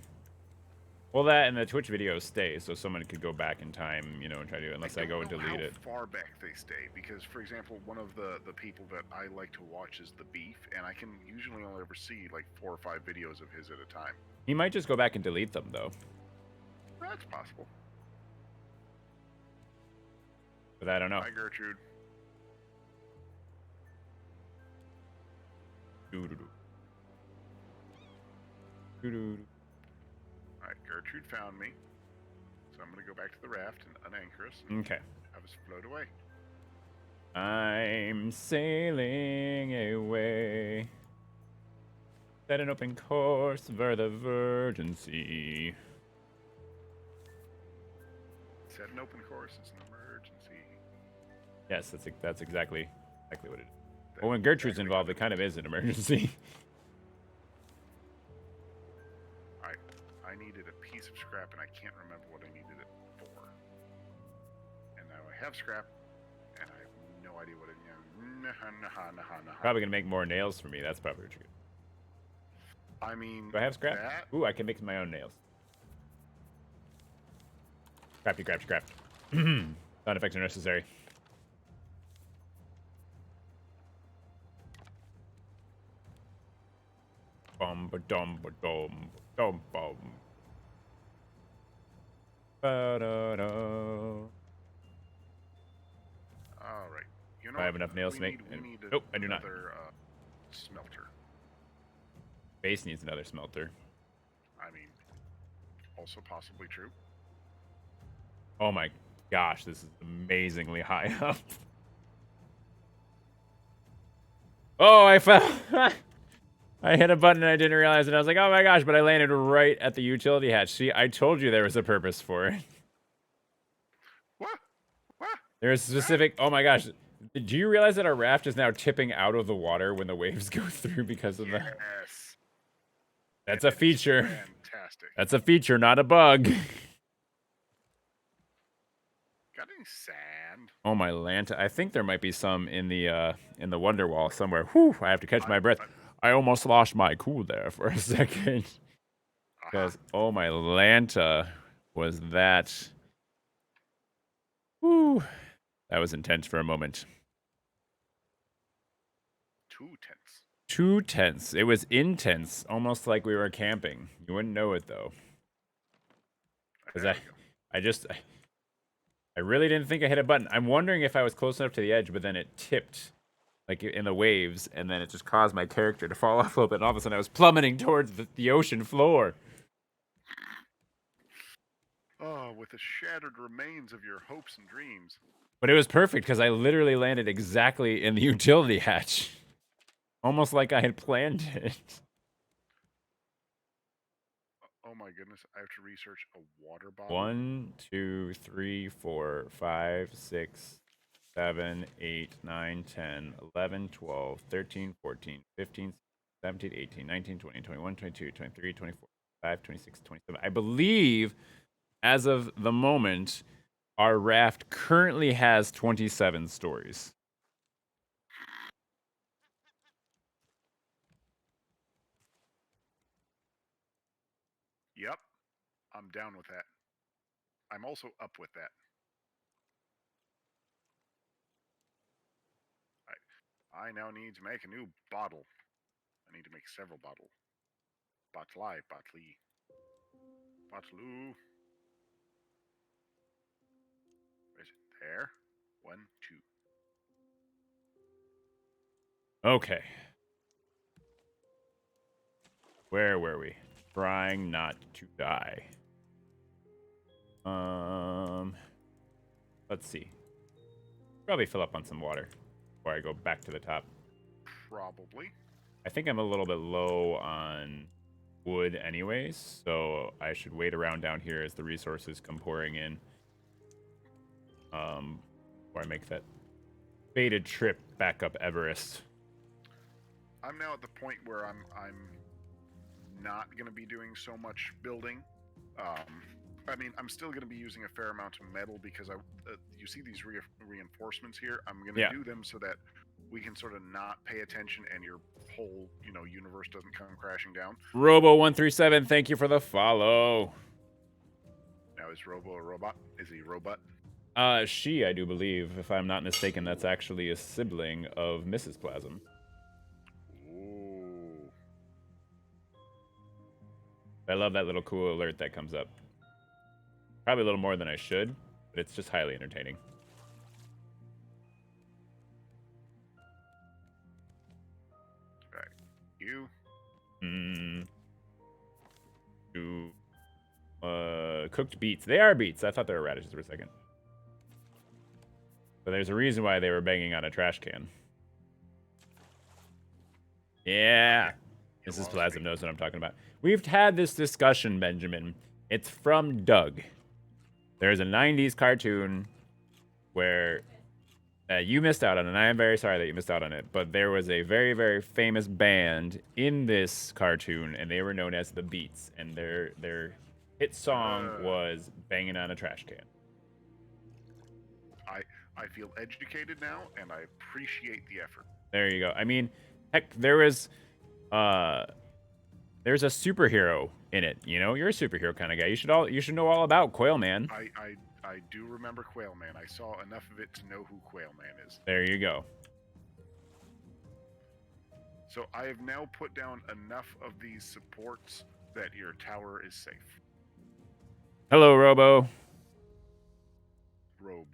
Well, that and the Twitch videos stay, so someone could go back in time, you know, and try to, unless I go and delete it. How far back they stay, because for example, one of the people that I like to watch is the Beef, and I can usually only ever see like 4 or 5 videos of his at a time. He might just go back and delete them, though. That's possible. But I don't know. Hi, Gertrude. Doo-doo-doo. Doo-doo-doo. Alright, Gertrude found me. So I'm going to go back to the raft and unanchor us and Okay. have us float away. I'm sailing away. Set an open course for the Virgin Sea. Set an open course, it's an emergency. Yes, that's exactly what it is. Well, when Gertrude's involved, it kind of is an emergency. I needed a piece of scrap, and I can't remember what I needed it for. And now I have scrap, and I have no idea what it is. Probably gonna make more nails for me. That's probably true. I mean, Do I have scrap? that... Ooh, I can make my own nails. Scrappy, scrap. Sound effects are necessary. Bum ba dum ba dum dum bum. Ba da da. All right. You know I have enough nails to make. Nope, I do not. Another smelter. Base needs another smelter. I mean, also possibly true. Oh my gosh, this is amazingly high up. Oh, I fell. I hit a button and I didn't realize it. I was like, oh my gosh, but I landed right at the utility hatch. See, I told you there was a purpose for it. What? There's specific. Oh my gosh. Do you realize that our raft is now tipping out of the water when the waves go through because of the. Yes. That's a feature. Fantastic. That's a feature, not a bug. Got any sand? Oh my Lanta. I think there might be some in the Wonderwall somewhere. Whew, I have to catch my breath. I almost lost my cool there for a second. Because, oh my Lanta, was that... Whew. That was intense for a moment. 2 tenths. 2 tenths. It was intense, almost like we were camping. You wouldn't know it, though. Because I really didn't think I hit a button. I'm wondering if I was close enough to the edge, but then it tipped. Like in the waves, and then it just caused my character to fall off a little bit, and all of a sudden I was plummeting towards the ocean floor. Oh, with the shattered remains of your hopes and dreams. But it was perfect, because I literally landed exactly in the utility hatch. Almost like I had planned it. Oh my goodness, I have to research a water bottle. 1, 2, 3, 4, 5, 6, 7, 8, 9, 10, 11, 12, 13, 14, 15, 17, 18, 19, 20, 21, 22, 23, 24, 25, 26, 27. I believe, as of the moment, our raft currently has 27 stories. Yep, I'm down with that. I'm also up with that. I now need to make a new bottle. I need to make several bottles. Bottli. Bottloo. Where's it? There. 1, 2. Okay. Where were we? Trying not to die. Let's see. Probably fill up on some water before I go back to the top. Probably. I think I'm a little bit low on wood anyways, so I should wait around down here as the resources come pouring in. Before I make that fated trip back up Everest. I'm now at the point where I'm not going to be doing so much building. I mean, I'm still going to be using a fair amount of metal because you see these reinforcements here. I'm going to do them so that we can sort of not pay attention and your whole, universe doesn't come crashing down. Robo137, thank you for the follow. Now, is Robo a robot? Is he a robot? She, I do believe, if I'm not mistaken, that's actually a sibling of Mrs. Plasm. Ooh. I love that little cool alert that comes up. Probably a little more than I should, but it's just highly entertaining. Right. You. Cooked beets. They are beets. I thought they were radishes for a second. But there's a reason why they were banging on a trash can. Yeah. Mrs. Plasm knows what I'm talking about. We've had this discussion, Benjamin. It's from Doug. There's a 90s cartoon where you missed out on it, and I am very sorry that you missed out on it, but there was a very, very famous band in this cartoon, and they were known as the Beats, and their hit song was Banging on a Trash Can. I feel educated now, and I appreciate the effort. There you go. I mean, heck, there's a superhero in it. You know, you're a superhero kind of guy. You should know all about Quail Man. I do remember Quail Man. I saw enough of it to know who Quail Man is. There you go. So I have now put down enough of these supports that your tower is safe. Hello, Robo. Robo.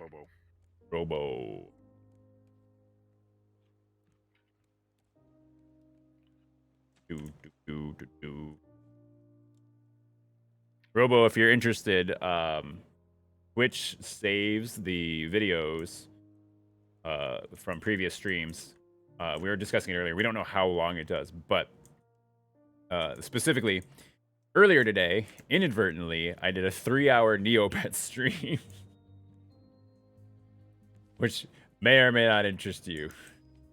Robo, if you're interested, Twitch saves the videos from previous streams. We were discussing it earlier. We don't know how long it does, but specifically, earlier today, inadvertently, I did a 3-hour Neopet stream. Which may or may not interest you,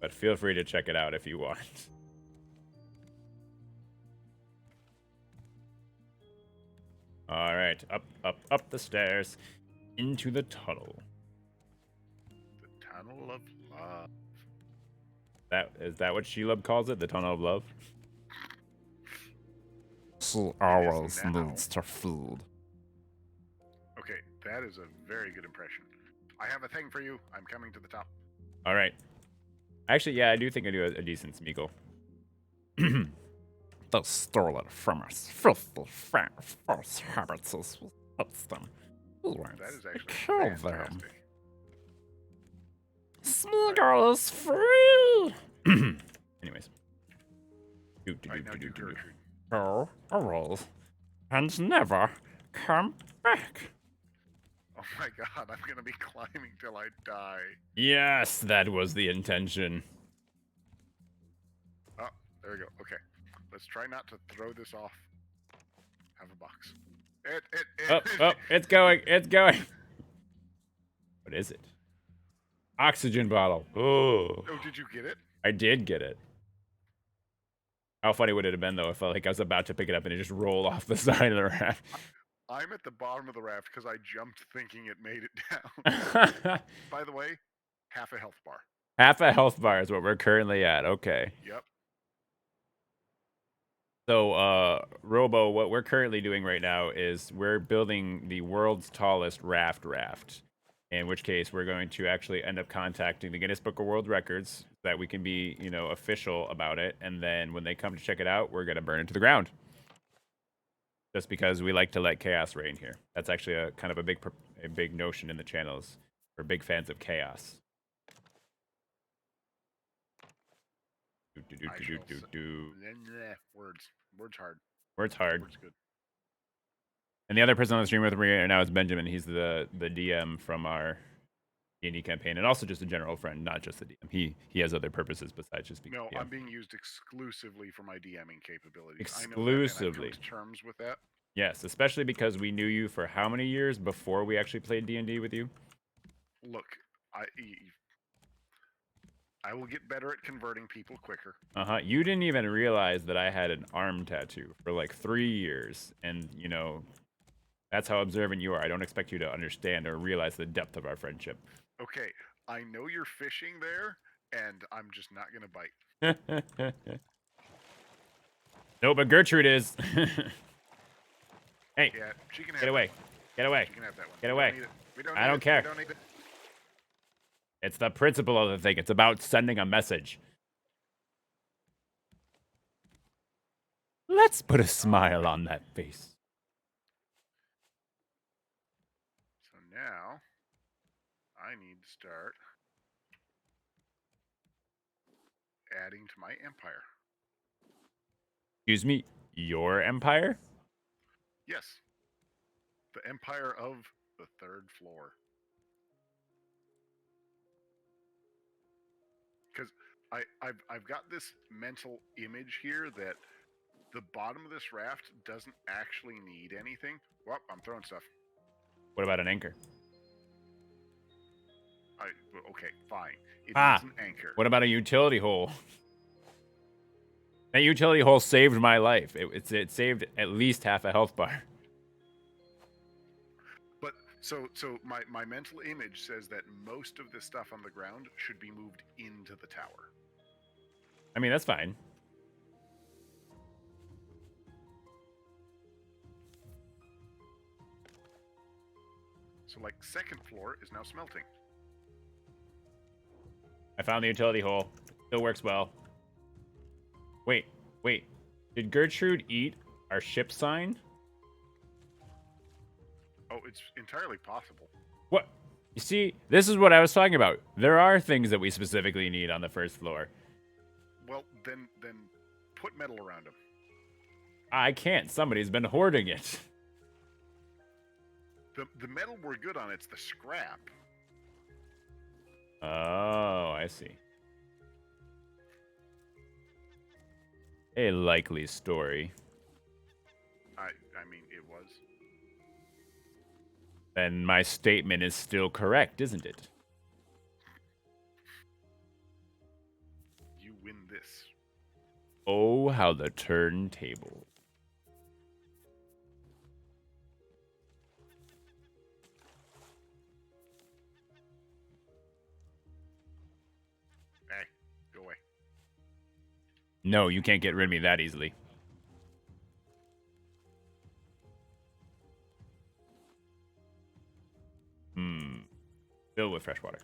but feel free to check it out if you want. All right, up the stairs, into the tunnel. The tunnel of love. Is that what Shelob calls it? The tunnel of love? She always needs to feed. Okay, that is a very good impression. I have a thing for you. I'm coming to the top. All right. Actually, yeah, I do think I do a decent Smeagol. They stole it from us. Filthy, false habits as we hits them. That is actually Kill them. fantastic. Smeagol is free! Anyways. Right, now do Gertrude. Go away and never come back. Oh my god, I'm gonna be climbing till I die. Yes, that was the intention. Oh, there we go. Okay. Let's try not to throw this off. Have a box. Oh, it's going. What is it? Oxygen bottle. Oh, did you get it? I did get it. How funny would it have been, though, if I was about to pick it up and it just rolled off the side of the raft? I'm at the bottom of the raft because I jumped thinking it made it down. By the way, half a health bar. Half a health bar is what we're currently at. Okay. Yep. So, Robo, what we're currently doing right now is we're building the world's tallest raft. In which case, we're going to actually end up contacting the Guinness Book of World Records so that we can be, official about it. And then when they come to check it out, we're going to burn it to the ground. Just because we like to let chaos reign here. That's actually a kind of a big notion in the channels. We're big fans of chaos. Words hard. Words hard. Words good. And the other person on the stream with me right now is Benjamin. He's the DM from our D&D campaign, and also just a general friend, not just the DM. He has other purposes besides just being. No, DM. I'm being used exclusively for my DMing capabilities. Exclusively. I know that, and I've come to terms with that. Yes, especially because we knew you for how many years before we actually played D&D with you? Look, I will get better at converting people quicker. You didn't even realize that I had an arm tattoo for like 3 years, and you know that's how observant you are. I don't expect you to understand or realize the depth of our friendship. Okay, I know you're fishing there, and I'm just not gonna bite. No, but Gertrude is. Hey, Yeah, she can have get away. Get away. She can have that one. Get We away. don't need it. We don't I need don't it. care. We don't need it. It's the principle of the thing. It's about sending a message. Let's put a smile on that face. So now I need to start adding to my empire. Excuse me, your empire? Yes, the empire of the third floor. Because I've got this mental image here that the bottom of this raft doesn't actually need anything. Well, I'm throwing stuff. What about an anchor? Okay, fine. It Ah, needs an anchor. what about a utility hole? That utility hole saved my life. It saved at least half a health bar. But so my mental image says that most of this stuff on the ground should be moved into the tower. I mean, that's fine. So like second floor is now smelting. I found the utility hole. Still works well. Wait. Did Gertrude eat our ship sign? Oh, it's entirely possible. What? You see, this is what I was talking about. There are things that we specifically need on the first floor. Well, then put metal around them. I can't. Somebody's been hoarding it. The metal we're good on. It's the scrap. Oh, I see. A likely story. I mean, it was. Then my statement is still correct, isn't it? You win this. Oh, how the turntable. Hey, go away. No, you can't get rid of me that easily. Filled with fresh water.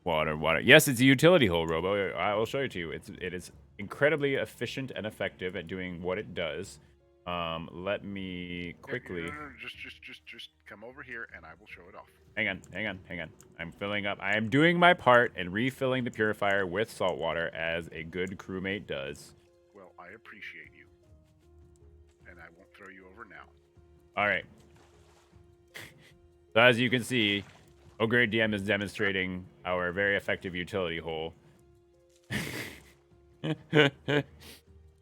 Water. Yes, it's a utility hole, Robo. I will show it to you. It is incredibly efficient and effective at doing what it does. Let me quickly. No, just come over here and I will show it off. Hang on. I'm filling up. I am doing my part and refilling the purifier with salt water as a good crewmate does. Well, I appreciate you, and I won't throw you over now. All right. So as you can see, Ogre DM is demonstrating our very effective utility hole.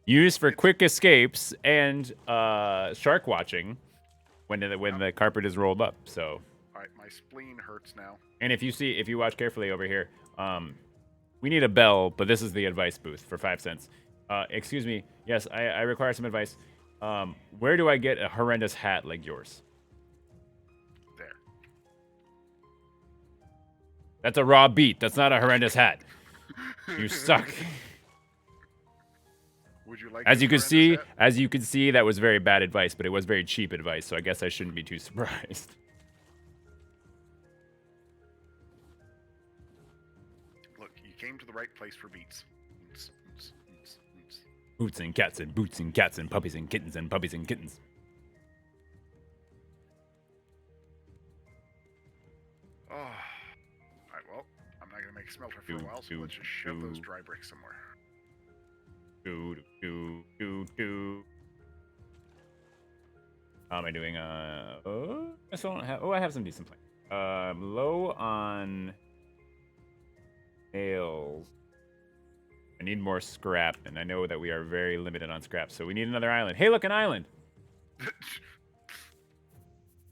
Used for quick escapes and shark watching when the carpet is rolled up. So. All right, my spleen hurts now. And if you watch carefully over here, we need a bell, but this is the advice booth for 5 cents. Excuse me. Yes, I require some advice. Where do I get a horrendous hat like yours? There. That's a raw beat. That's not a horrendous hat. You suck. Would you like? As this you can hat? see, that was very bad advice, but it was very cheap advice, so I guess I shouldn't be too surprised. Look, you came to the right place for beats. Boots and cats and boots and cats and puppies and kittens and puppies and kittens. Oh. All right. Well, I'm not gonna make a smelter for a while, so let's just shove those dry bricks somewhere. How am I doing? I still don't have. Oh, I have some decent plans. Low on nails. I need more scrap, and I know that we are very limited on scrap, so we need another island. Hey, look, an island!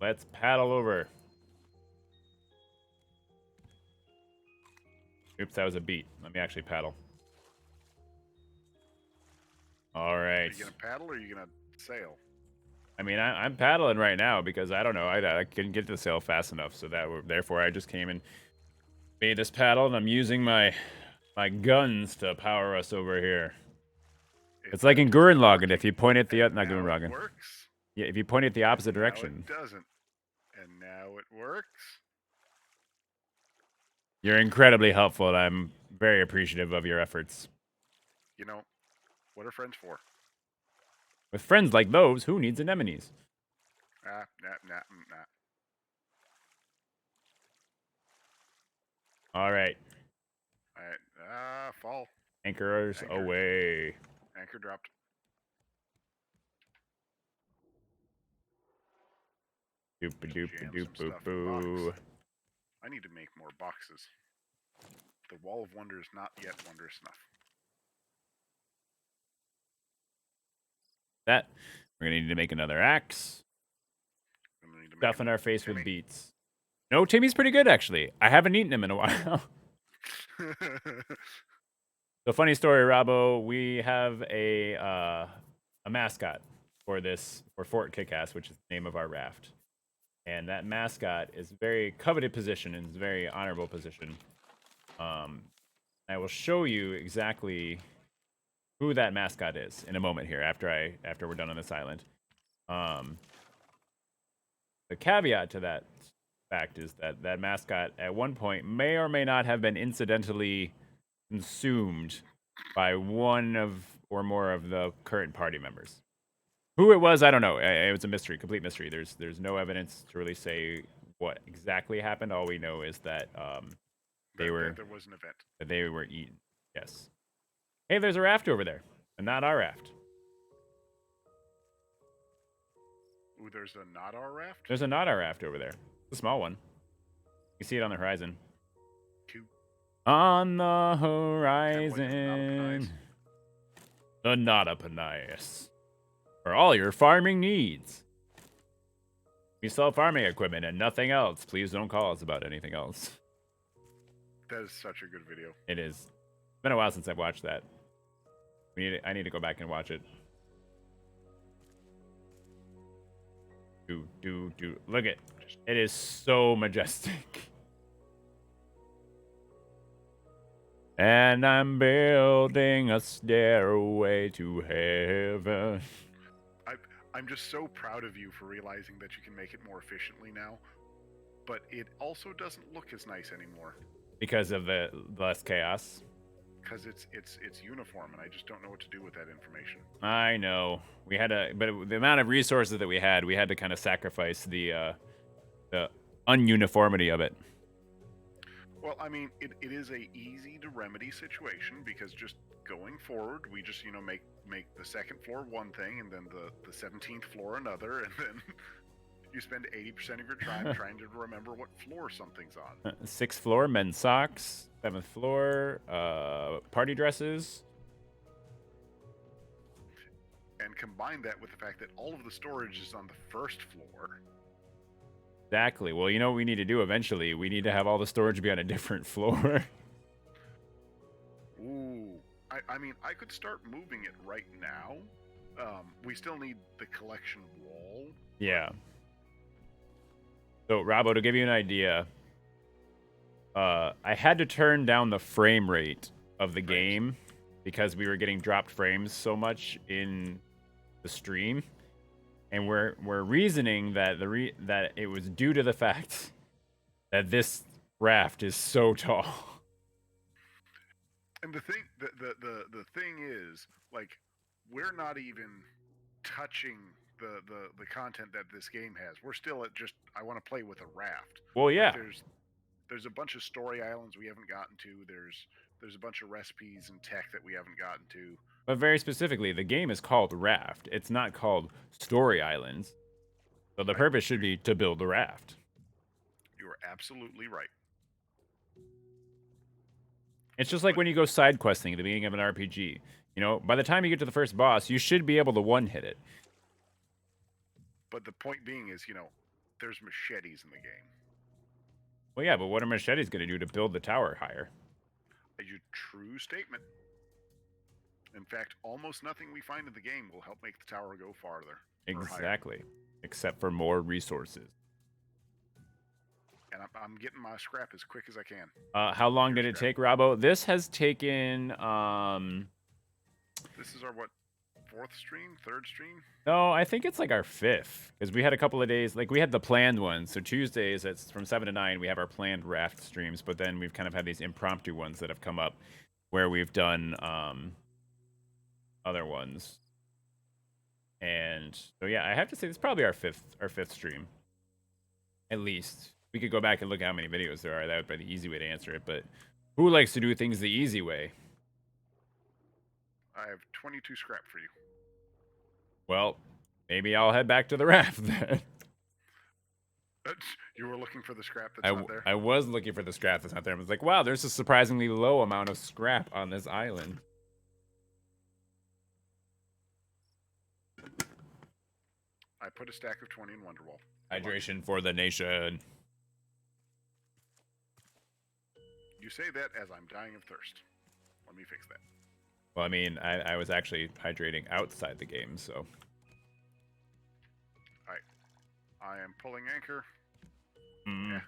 Let's paddle over. Oops, that was a beat. Let me actually paddle. All right. Are you gonna paddle or are you gonna sail? I mean, I'm paddling right now because I don't know. I couldn't get to the sail fast enough, so therefore I just came and made this paddle, and I'm using my guns to power us over here. It's like in It's not Gurren Lagann. working, If you point at the and not Gurren now it Lagann. works. Yeah, if you point it the opposite And now direction, it doesn't. And now it works. you're incredibly helpful, and I'm very appreciative of your efforts. You know, what are friends for? With friends like those, who needs anemones? Nah, nah, nah, nah. All right, Alright, fall. anchors Anchor. away. Anchor dropped. Doop doop Jam doop some boo stuff in boo. box. I need to make more boxes. The Wall of Wonder is not yet wondrous enough. That we're gonna need to make another axe. I'm gonna need to make Stuff in our another face Timmy. with beets. No, Timmy's pretty good actually. I haven't eaten him in a while. So funny story, Robbo. We have a mascot for Fort Kickass, which is the name of our raft. And that mascot is a very coveted position and is a very honorable position. I will show you exactly who that mascot is in a moment here after we're done on this island. The caveat to that fact is that that mascot at one point may or may not have been incidentally consumed by one of or more of the current party members. Who it was, I don't know. It was a mystery, complete mystery. There's no evidence to really say what exactly happened. All we know is that there was an event. they were eaten. Yes. Hey, there's a raft over there, and not our raft. Ooh, there's a not our raft? There's a not our raft over there. It's a small one. You can see it on the horizon. Cute. On the Kinda like horizon. The Notopennias. For all your farming needs. We sell farming equipment and nothing else. Please don't call us about anything else. That is such a good video. It is. It's been a while since I've watched that. I need to go back and watch it. Look at it is so majestic. And I'm building a stairway to heaven. I'm just so proud of you for realizing that you can make it more efficiently now, but it also doesn't look as nice anymore Because of the less chaos. because it's uniform, and I just don't know what to do with that information. I know. But the amount of resources that we had to kind of sacrifice the ununiformity of it. Well, I mean, it is a easy to remedy situation because just going forward, we just make the second floor one thing, and then the 17th floor another, and then you spend 80% of your time trying to remember what floor something's on. 6th floor, men's socks. 7th floor, party dresses. And combine that with the fact that all of the storage is on the first floor. Exactly. Well, you know what we need to do eventually? We need to have all the storage be on a different floor. Ooh. I mean, I could start moving it right now. We still need the collection wall. Yeah. So, Robbo, to give you an idea, I had to turn down the frame rate of the game because we were getting dropped frames so much in the stream, and we're reasoning that that it was due to the fact that this raft is so tall. And the thing is, like, we're not even touching the content that this game has. We're still at just I want to play with a raft. Well, yeah. Like, there's a bunch of story islands we haven't gotten to. There's a bunch of recipes and tech that we haven't gotten to. But very specifically, the game is called Raft. It's not called Story Islands. So the purpose should be to build a raft. You are absolutely right. It's just like when you go side questing at the beginning of an RPG. You know, by the time you get to the first boss, you should be able to one-hit it. But the point being is, there's machetes in the game. Well, yeah, but what are machetes going to do to build the tower higher? A true statement. In fact, almost nothing we find in the game will help make the tower go farther. Or higher. Exactly. Except for more resources. And I'm getting my scrap as quick as I can. How long did Your it scrap. take, Robbo? This has taken This is our what? 4th stream? 3rd stream? no, I think it's like our 5th because we had a couple of days, like we had the planned ones. So Tuesdays, it's from 7 to 9. We have our planned raft streams, but then we've kind of had these impromptu ones that have come up where we've done other ones. And so yeah, I have to say it's probably our fifth stream, at least. We could go back and look at how many videos there are. That would be the easy way to answer it. But who likes to do things the easy way? I have 22 scrap for you. Well, maybe I'll head back to the raft then. You were looking for the scrap that's not there? I was looking for the scrap that's not there. I was like, wow, there's a surprisingly low amount of scrap on this island. I put a stack of 20 in Wonderwall. Hydration for the nation. You say that as I'm dying of thirst. Let me fix that. Well, I mean, I was actually hydrating outside the game, so. Alright. I am pulling anchor. Mm. Yeah.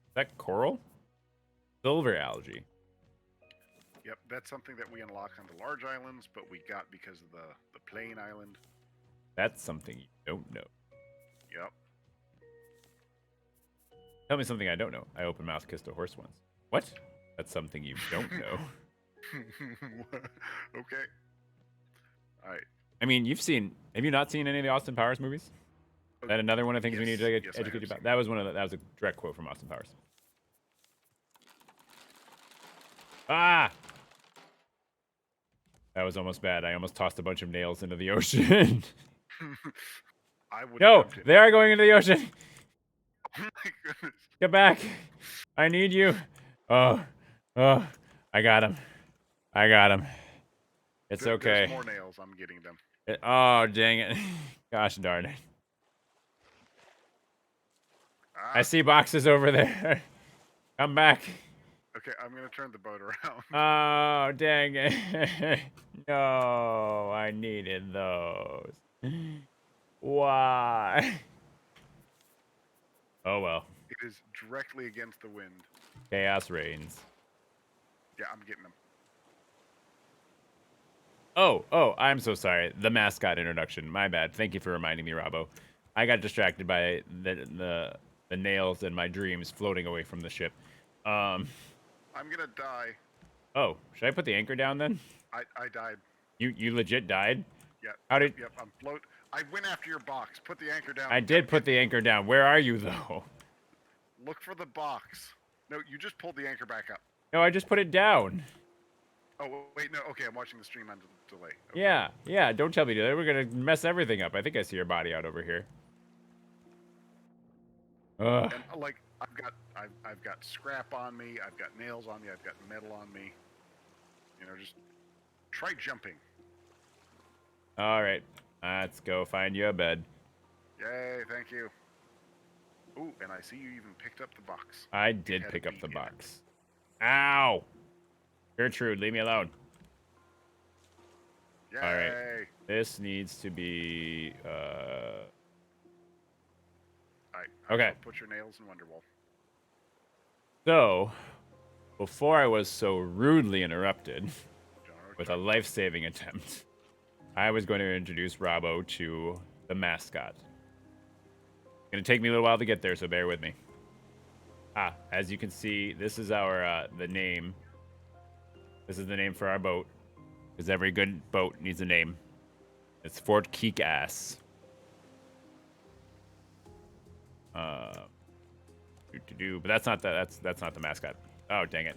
Is that coral? Silver algae. Yep, that's something that we unlock on the large islands, but we got because of the plain island. That's something you don't know. Yep. Tell me something I don't know. I open mouth kissed a horse once. What? That's something you don't know. Okay. Alright. I mean, have you not seen any of the Austin Powers movies? Is that another one of the things we need to Yes, I educate have you about? seen That was that was a direct quote from Austin Powers. Ah! That was almost bad. I almost tossed a bunch of nails into the ocean. I would No, attempt it. they are going into the ocean. Oh my goodness. Get back. I need you. Oh, I got him. I got him. It's okay. There's more nails. I'm getting them. Oh, dang it. Gosh darn it. Ah, I see boxes over there. Come back. okay, I'm going to turn the boat around. Oh, dang it. No, I needed those. Why? Oh, well. It is directly against the wind. Chaos reigns. Yeah, I'm getting them. Oh, I'm so sorry. The mascot introduction. My bad. Thank you for reminding me, Robbo. I got distracted by the nails and my dreams floating away from the ship. I'm going to die. Oh, should I put the anchor down then? I died. You legit died? Yep. How did... Yep, I'm float. I went after your box. Put the anchor down. I did put the anchor down. Where are you, though? Look for the box. No, you just pulled the anchor back up. No, I just put it down. Oh, wait, no. Okay, I'm watching the stream on delay. Okay. Yeah. Don't tell me to do that. We're gonna mess everything up. I think I see your body out over here. Ugh. And like I've got scrap on me. I've got nails on me. I've got metal on me. You know, just try jumping. All right, let's go find you a bed. Yay! Thank you. Ooh, and I see you even picked up the box. I did had pick a up the beat in it. box. Ow! Gertrude, leave me alone. Yay! All right. This needs to be. Alright. Okay. Put your nails in Wonderwall. So, before I was so rudely interrupted with a life-saving attempt, I was going to introduce Robbo to the mascot. It's gonna take me a little while to get there, so bear with me. As you can see, this is our the name. This is the name for our boat, because every good boat needs a name. It's Fort Kick-Ass. But that's not that's not the mascot. Oh, dang it.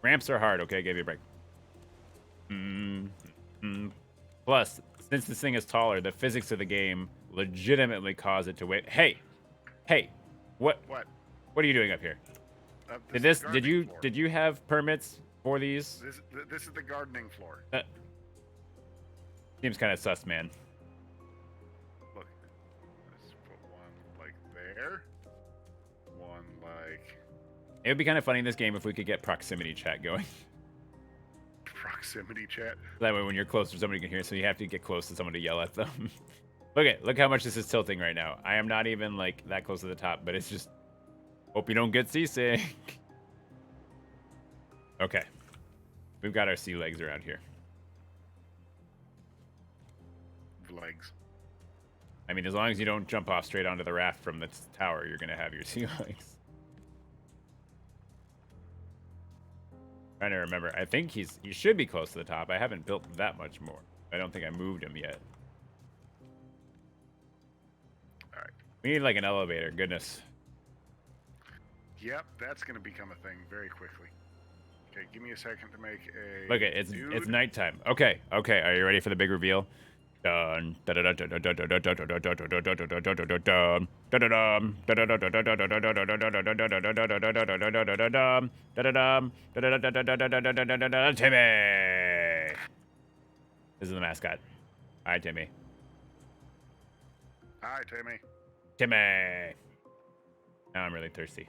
Ramps are hard. Okay, give you a break. Plus, since this thing is taller, the physics of the game legitimately cause it to wait. Hey, what What? are you doing up here? Did you have permits for these? This is the gardening floor. Seems kind of sus, man. It would be kind of funny in this game if we could get proximity chat going. Proximity chat. That way when you're close to somebody you can hear, so you have to get close to someone to yell at them. Look how much this is tilting right now. I am not even like that close to the top, but it's just hope you don't get seasick. Okay. We've got our sea legs around here. Legs. I mean, as long as you don't jump off straight onto the raft from the tower, you're gonna have your sea legs. Trying to remember. I think he should be close to the top. I haven't built that much more. I don't think I moved him yet. All right. We need like an elevator. Goodness. Yep, that's gonna become a thing very quickly. Okay, give me a second to make a. Look it, it's dude. nighttime. Okay. Are you ready for the big reveal? Dun Timmy This is the mascot. Hi, Timmy. Hi, Timmy. Timmy. Now I'm really thirsty.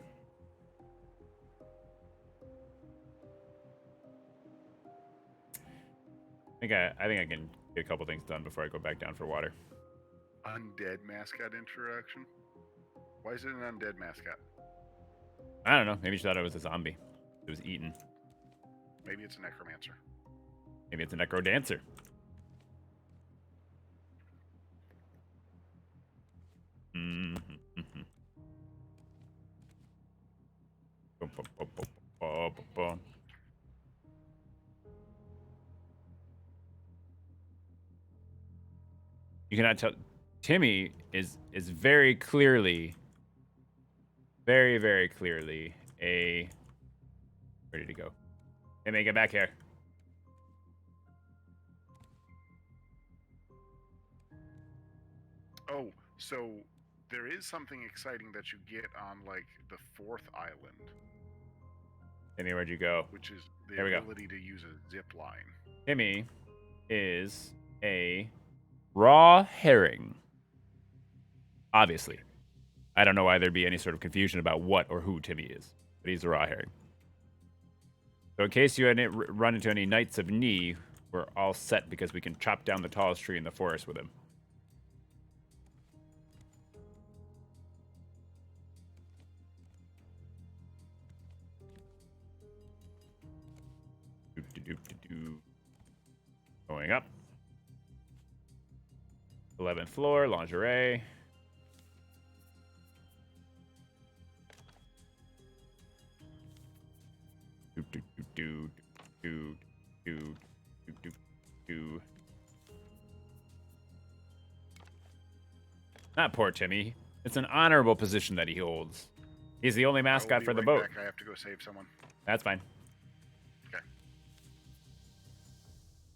I think I can get a couple things done before I go back down for water. Undead mascot interaction. Why is it an undead mascot? I don't know. Maybe she thought it was a zombie. It was eaten. Maybe it's a necromancer. Maybe it's a necro dancer. You cannot tell. Timmy is very clearly, very clearly a. Where did he go? Timmy, get back here. Oh, so there is something exciting that you get on like the 4th island, Timmy, where'd you go? which is the There we go. ability to use a zip line. Timmy is a raw herring. Obviously. I don't know why there'd be any sort of confusion about what or who Timmy is, but he's a raw herring. So in case you run into any Knights of Knee, we're all set because we can chop down the tallest tree in the forest with him. Going up. 11th floor, lingerie. Not poor Timmy. It's an honorable position that he holds. He's the only I will mascot be for the right boat. back. I have to go save someone. That's fine. Okay.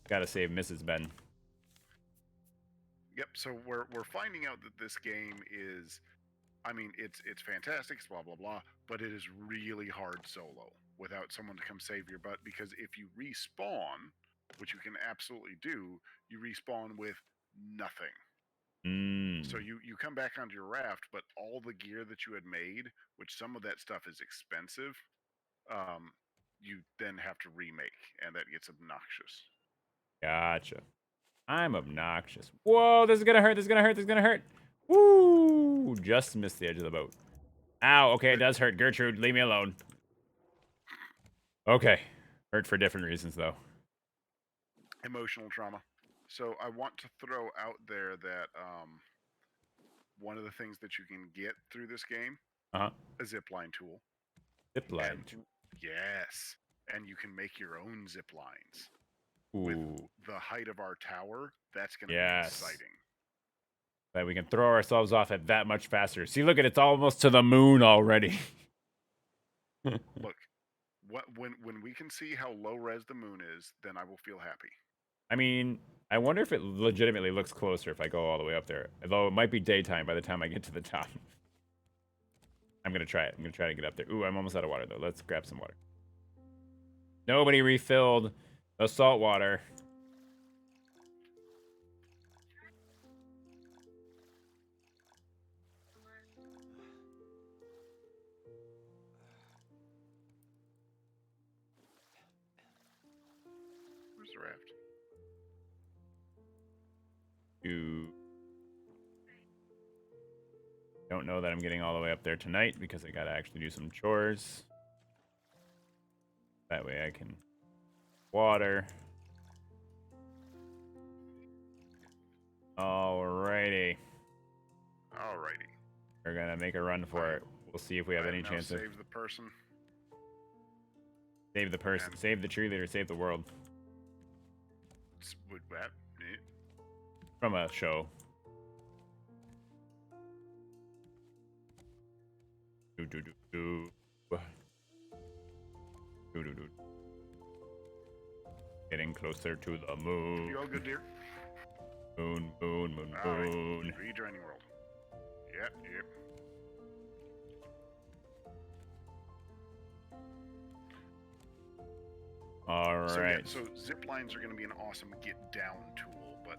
Gotta save Mrs. Ben. Yep. So we're finding out that this game is, I mean, it's fantastic. It's blah blah blah, but it is really hard solo without someone to come save your butt. Because if you respawn, which you can absolutely do, you respawn with nothing. So you come back onto your raft, but all the gear that you had made, which some of that stuff is expensive, you then have to remake, and that gets obnoxious. Gotcha. I'm obnoxious. Whoa, this is gonna hurt. This is gonna hurt. This is gonna hurt. Woo! Just missed the edge of the boat. Ow. Okay, it does hurt. Gertrude, leave me alone. Okay. Hurt for different reasons, though. Emotional trauma. So I want to throw out there that one of the things that you can get through this game, Uh-huh. a zipline tool. Zipline. And, yes, and you can make your own zip lines. Ooh. With the height of our tower, that's going to be exciting. That we can throw ourselves off at that much faster. See, look at it, it's almost to the moon already. Look, when we can see how low res the moon is, then I will feel happy. I mean, I wonder if it legitimately looks closer if I go all the way up there. Although it might be daytime by the time I get to the top. I'm going to try it. I'm going to try to get up there. Ooh, I'm almost out of water, though. Let's grab some water. Nobody refilled the salt water. the raft. You don't know that I'm getting all the way up there tonight because I gotta actually do some chores. That way I can water. Alrighty. Alrighty. We're gonna make a run for it. We'll see if we have I any now chance of save the person. save the person, and- save the cheerleader, save the world Would that? from a show. Do do do do. Do do do. Getting closer to the moon. You all good, dear? Moon, moon, moon, All right. moon. Rejoining world. Yep, yep. All So, right. yeah, so zip lines are going to be an awesome get down tool, but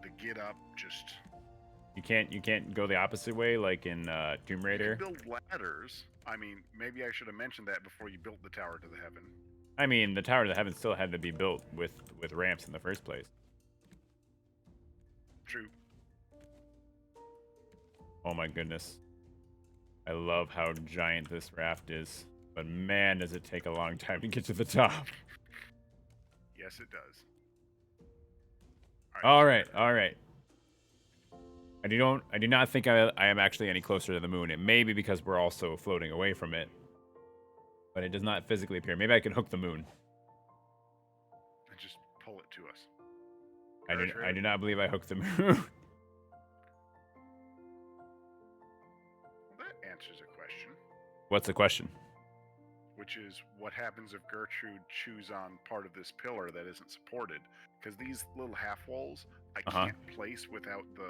the get up just You can't go the opposite way like in Tomb you Raider. can build ladders. I mean, maybe I should have mentioned that before you built the tower to the heaven. I mean, the Tower to the Heavens still had to be built with ramps in the first place. True. Oh my goodness. I love how giant this raft is. But man, does it take a long time to get to the top. Yes, it does. All right, all right. I do not think I am actually any closer to the moon. It may be because we're also floating away from it. But it does not physically appear. Maybe I can hook the moon. And just pull it to us. I do not believe I hooked the moon. Well, that answers a question, What's the question? which is what happens if Gertrude chews on part of this pillar that isn't supported? Because these little half walls I can't place without the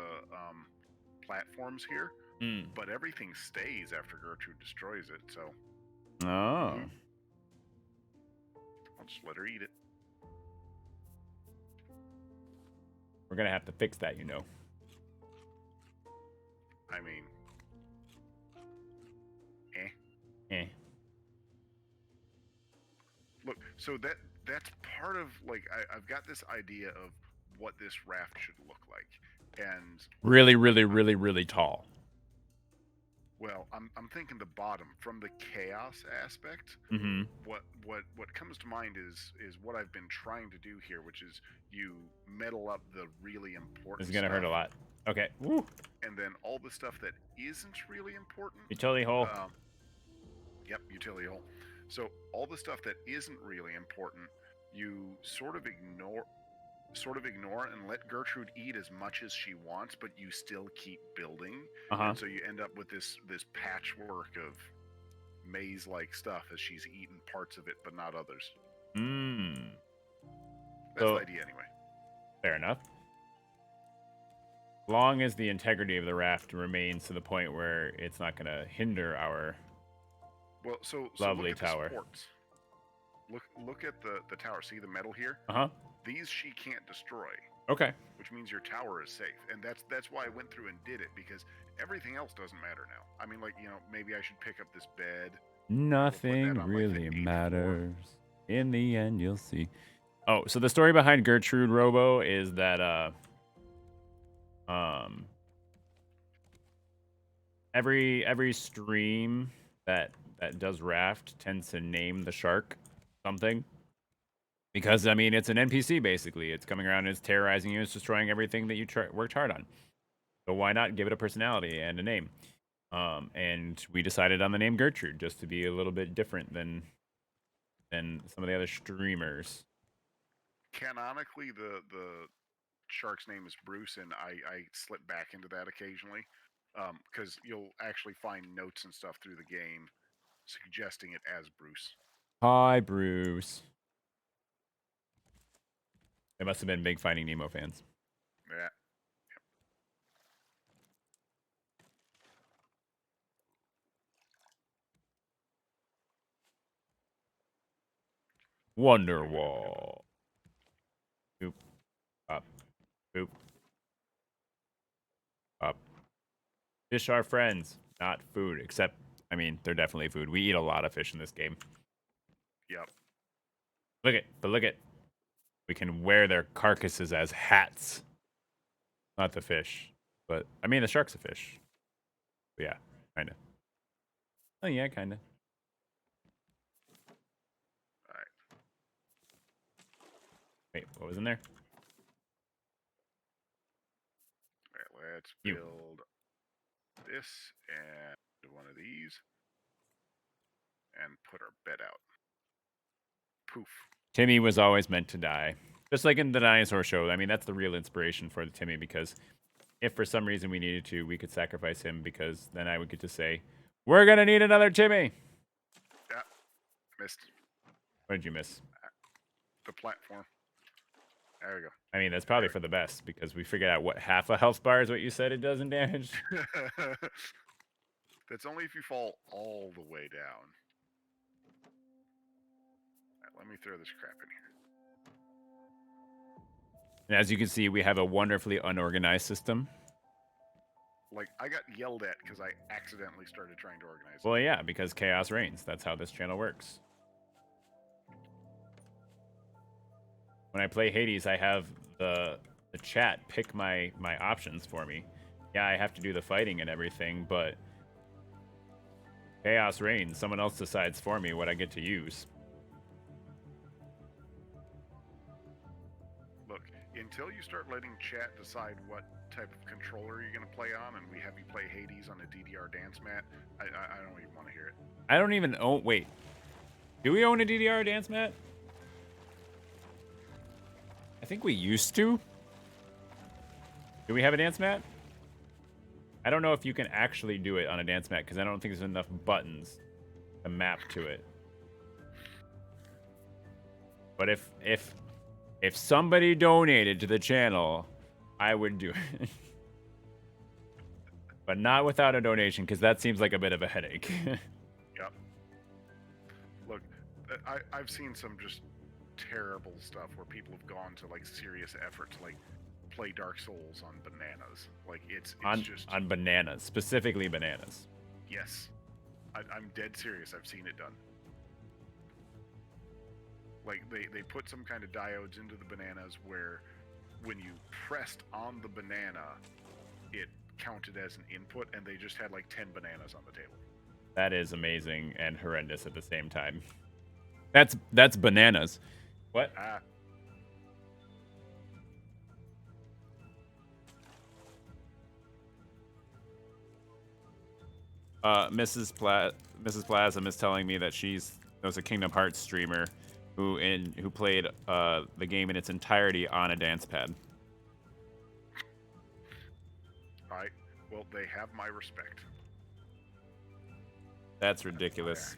platforms here, Hmm. but everything stays after Gertrude destroys it, so Oh. I'll just let her eat it. We're gonna have to fix that, you know. I mean, Eh. look, so that's part of like I've got this idea of what this raft should look like, and Really, really, really, really tall. well, I'm thinking the bottom from the chaos aspect. Mm-hmm. What comes to mind is what I've been trying to do here, which is you metal up the really important. This is gonna hurt a stuff, lot. Okay. Woo. and then all the stuff that isn't really important. Utility hole. Yep, utility hole. So all the stuff that isn't really important, you sort of ignore and let Gertrude eat as much as she wants, but you still keep building. Uh-huh. And so you end up with this patchwork of maze-like stuff as she's eaten parts of it, but not others. Mmm. That's So- the idea anyway. Fair enough. Long as the integrity of the raft remains to the point where it's not gonna hinder our. Well, so Lovely look at tower. The supports. Look at the tower. See the metal here? Uh-huh. These she can't destroy, Okay. which means your tower is safe. And that's why I went through and did it, because everything else doesn't matter now. I mean, like, maybe I should pick up this bed. Nothing on, like, the really 8th floor. matters. In the end, you'll see. Oh, so the story behind Gertrude Robo is that every stream that does raft tends to name the shark something. Because I mean, it's an NPC basically. It's coming around and it's terrorizing you. It's destroying everything that you worked hard on. So why not give it a personality and a name? And we decided on the name Gertrude just to be a little bit different than some of the other streamers. Canonically, the shark's name is Bruce, and I slip back into that occasionally, because you'll actually find notes and stuff through the game suggesting it as Bruce. Hi, Bruce. They must have been big Finding Nemo fans. Yeah. Wonderwall. Boop. Up. Boop. Up. Fish are friends, not food. Except, I mean, they're definitely food. We eat a lot of fish in this game. Yep. Look it. We can wear their carcasses as hats. Not the fish, but I mean the shark's a fish. But yeah, kind of. Oh yeah, kind of. All right. Wait, what was in there? All right. Let's You. build this and one of these, and put our bed out. Poof. Timmy was always meant to die. Just like in the dinosaur show. I mean, that's the real inspiration for the Timmy, because if for some reason we needed to, we could sacrifice him, because then I would get to say, we're going to need another Timmy. Yeah. Missed What did you miss? the platform. There we go. I mean, that's probably for the best, because we figured out what half a health bar is what you said it does in damage. That's only if you fall all the way down. All right, let me throw this crap in here. And as you can see, we have a wonderfully unorganized system. Like, I got yelled at because I accidentally started trying to organize it. Well, yeah, because chaos reigns. That's how this channel works. When I play Hades, I have the chat pick my options for me. Yeah, I have to do the fighting and everything, but chaos reigns. Someone else decides for me what I get to use. Look, until you start letting chat decide what type of controller you're going to play on, and we have you play Hades on a DDR dance mat, I don't even want to hear it. I don't even own... Wait. Do we own a DDR dance mat? I think we used to. Do we have a dance mat? I don't know if you can actually do it on a dance mat, because I don't think there's enough buttons to map to it. But if somebody donated to the channel, I would do it. But not without a donation, because that seems like a bit of a headache. Yep. Look, I've seen some just terrible stuff where people have gone to like serious effort to like play Dark Souls on bananas. Like it's just on bananas, specifically bananas. yes, I'm dead serious. I've seen it done. Like they put some kind of diodes into the bananas where when you pressed on the banana, it counted as an input, and they just had like 10 bananas on the table. That is amazing and horrendous at the same time. That's bananas. What? Mrs. Plasm is telling me that she knows a Kingdom Hearts streamer who played the game in its entirety on a dance pad. All right. Well, they have my respect. That's ridiculous.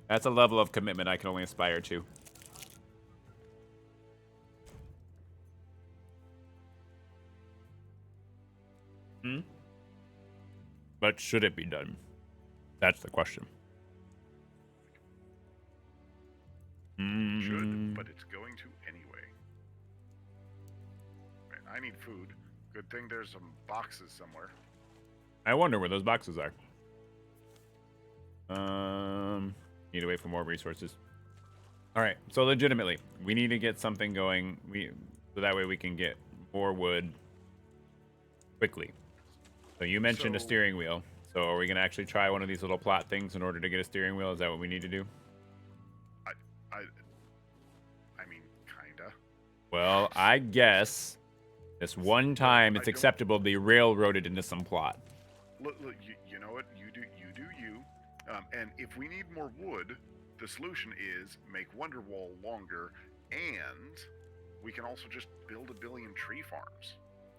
That's a level of commitment I can only aspire to. But should it be done? That's the question. Should, but it's going to anyway. Right, I need food. Good thing there's some boxes somewhere. I wonder where those boxes are. Need to wait for more resources. All right, so legitimately, we need to get something going. So that way we can get more wood quickly. So you mentioned a steering wheel. So are we gonna actually try one of these little plot things in order to get a steering wheel? Is that what we need to do? I mean, kinda. Well, I guess this one time it's acceptable to be railroaded into some plot. Look, you know what? You do you. And if we need more wood, the solution is make Wonderwall longer, and we can also just build a billion tree farms,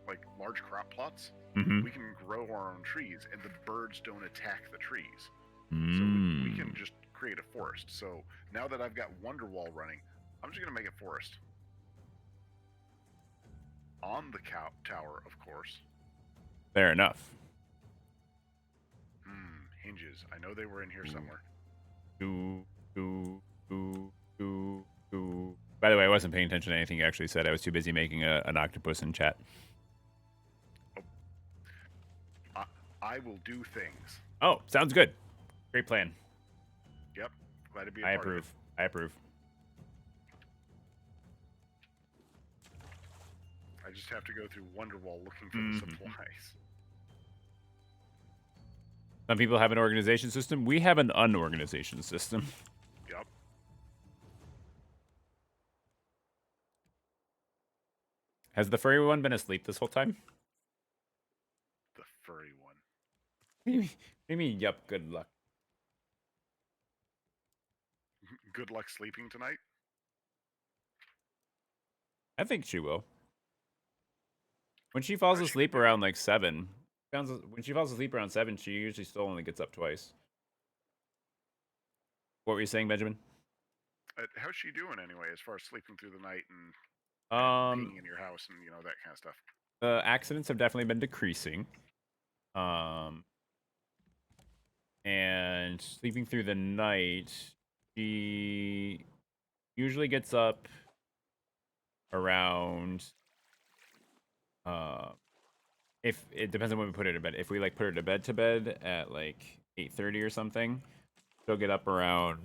like large crop plots. Mm-hmm. We can grow our own trees, and the birds don't attack the trees. Mm. So we can just create a forest. So now that I've got Wonderwall running, I'm just going to make a forest. On the tower, of course. Fair enough. Hinges. I know they were in here somewhere. By the way, I wasn't paying attention to anything you actually said. I was too busy making an octopus in chat. I will do things. Oh, sounds good. Great plan. Yep. Glad to be a I part of it. approve. I approve. I just have to go through Wonderwall looking for Mhm. the supplies. Some people have an organization system. We have an unorganization system. Yup. Has the furry one been asleep this whole time? The furry one. What do you mean, yup, good luck? Good luck sleeping tonight. I think she will. When she falls How's she asleep been doing? around like 7, when she falls asleep around 7, she usually still only gets up twice. What were you saying, Benjamin? How's she doing anyway, as far as sleeping through the night and Um, being in your house and that kind of stuff? the accidents have definitely been decreasing. Um, and sleeping through the night, she usually gets up around uh if it depends on when we put her to bed. If we like put her to bed at like 8:30 or something, she'll get up around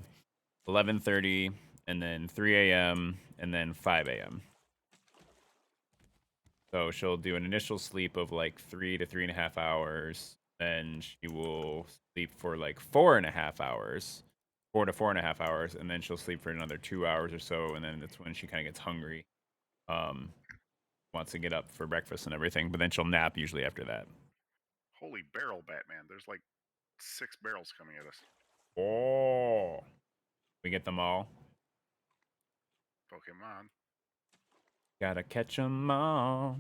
11:30 and then 3 a.m. and then 5 a.m. So she'll do an initial sleep of like 3 to 3.5 hours. Then she will sleep for like 4.5 hours, 4 to 4.5 hours, and then she'll sleep for another 2 hours or so. And then that's when she kind of gets hungry, um, wants to get up for breakfast and everything. But then she'll nap usually after that. Holy barrel, Batman! There's like 6 barrels coming at us. Oh, we get them all. Pokemon. Gotta catch 'em all.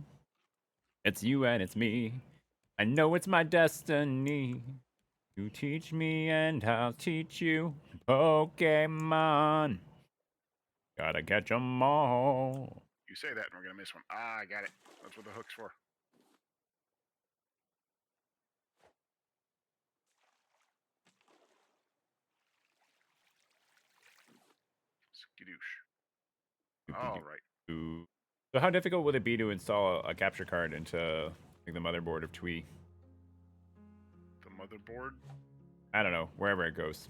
It's you and it's me. I know it's my destiny. You teach me and I'll teach you. Pokemon. Gotta catch 'em all. You say that and we're gonna miss one. Ah, I got it. That's what the hook's for. Skidoosh. All right. Ooh. So how difficult would it be to install a capture card into like the motherboard of Twee? The motherboard. I don't know, wherever it goes.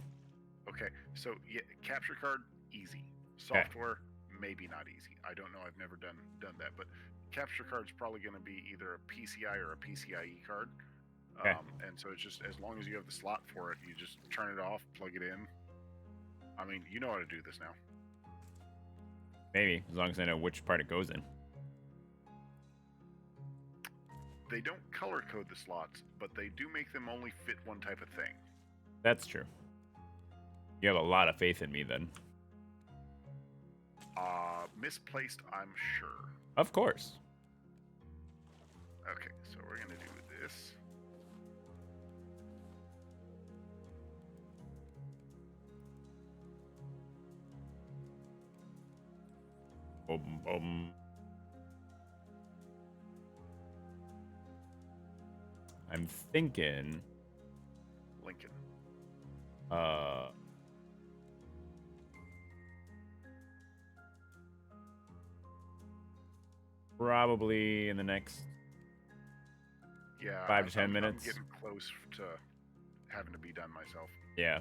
Okay. So yeah, capture card easy. Okay. Software maybe not easy. I don't know. I've never done that, but capture card's probably going to be either a PCI or a PCIe card. Okay. And so it's just as long as you have the slot for it, you just turn it off, plug it in. I mean, you know how to do this now. Maybe, as long as I know which part it goes in. They don't color code the slots, but they do make them only fit one type of thing. That's true. You have a lot of faith in me then. Misplaced, I'm sure. Of course. Okay, so we're gonna do this. Boom, boom. I'm thinking, Lincoln. probably in the next Yeah, 5 to 10 minutes. I'm getting close to having to be done myself. Yeah.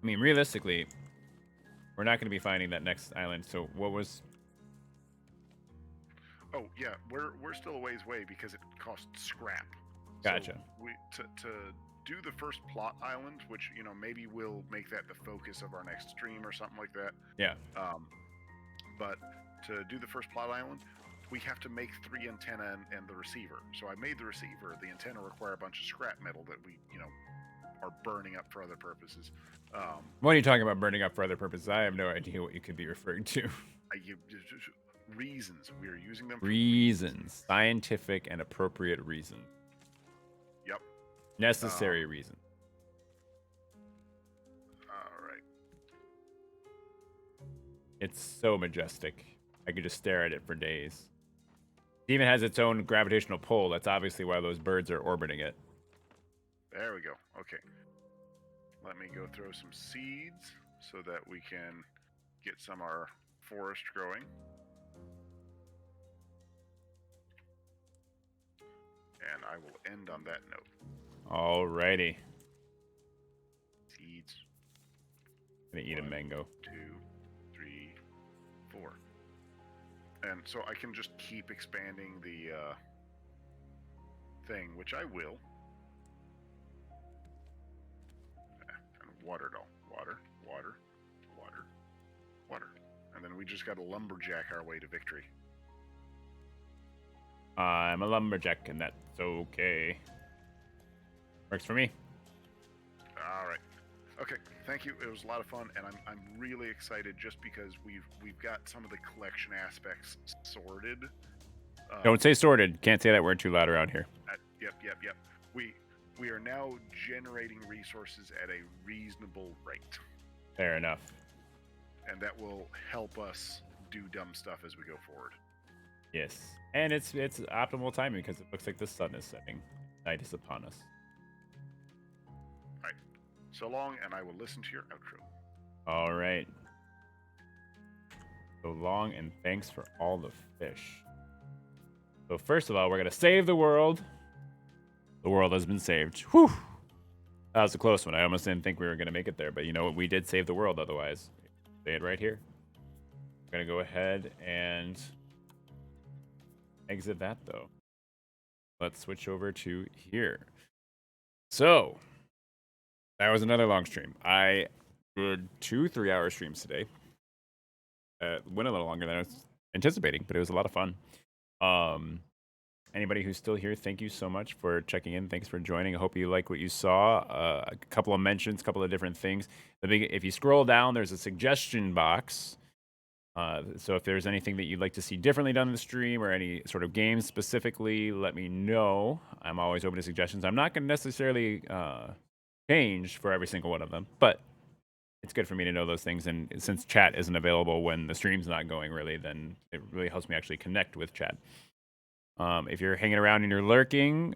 I mean, realistically, we're not going to be finding that next island. So what was? Oh yeah, we're still a ways away because it costs scrap. Gotcha. So we to do the first plot island, which maybe we'll make that the focus of our next stream or something like that. Yeah. But to do the first plot island, we have to make 3 antenna and the receiver. So I made the receiver. The antenna require a bunch of scrap metal that we are burning up for other purposes. What are you talking about burning up for other purposes? I have no idea what you could be referring to. Reasons we are using them. For Reasons. Scientific and appropriate reasons. Yep. Necessary reasons. All right. It's so majestic. I could just stare at it for days. It even has its own gravitational pull. That's obviously why those birds are orbiting it. There we go. Okay. Let me go throw some seeds so that we can get some of our forest growing. And I will end on that note. Alrighty. Seeds. Gonna eat a mango. 2, 3, before. And so I can just keep expanding the thing, which I will. And water it all. Water, water, water, water. And then we just got to lumberjack our way to victory. I'm a lumberjack, and that's okay. Works for me. All right. Okay, thank you. It was a lot of fun, and I'm really excited just because we've got some of the collection aspects sorted. Don't say sorted. Can't say that word too loud around here. Yep. We are now generating resources at a reasonable rate, Fair enough. and that will help us do dumb stuff as we go forward. Yes. And it's optimal timing because it looks like the sun is setting. Night is upon us. All right. So long, and I will listen to your outro. All right. So long, and thanks for all the fish. So first of all, we're going to save the world. The world has been saved. Whew. That was a close one. I almost didn't think we were going to make it there. But you know what? We did save the world otherwise. Say it right here. I'm going to go ahead and exit that, though. Let's switch over to here. So, that was another long stream. I did 2 3-hour streams today. Went a little longer than I was anticipating, but it was a lot of fun. Anybody who's still here, thank you so much for checking in. Thanks for joining. I hope you like what you saw. A couple of mentions, a couple of different things. If you scroll down, there's a suggestion box. So if there's anything that you'd like to see differently done in the stream or any sort of games specifically, let me know. I'm always open to suggestions. I'm not going to necessarily change for every single one of them, but it's good for me to know those things. And since chat isn't available when the stream's not going really, then it really helps me actually connect with chat. If you're hanging around and you're lurking,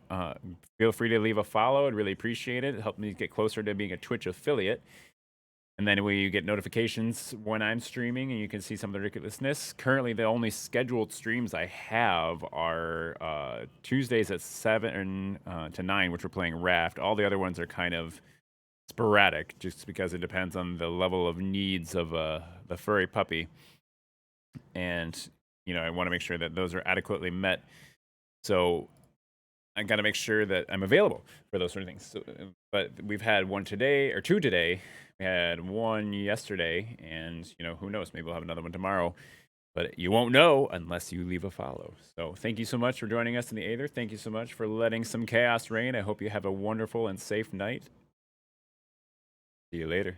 feel free to leave a follow. I'd really appreciate it. It helped me get closer to being a Twitch affiliate. And then you get notifications when I'm streaming, and you can see some of the ridiculousness. Currently, the only scheduled streams I have are Tuesdays at 7 to 9, which we're playing Raft. All the other ones are kind of sporadic, just because it depends on the level of needs of the furry puppy. And, you know, I want to make sure that those are adequately met. So I got to make sure that I'm available for those sort of things. So, but we've had 2 today. We had 1 yesterday, and you know, who knows? Maybe we'll have another one tomorrow. But you won't know unless you leave a follow. So thank you so much for joining us in the Aether. Thank you so much for letting some chaos reign. I hope you have a wonderful and safe night. See you later.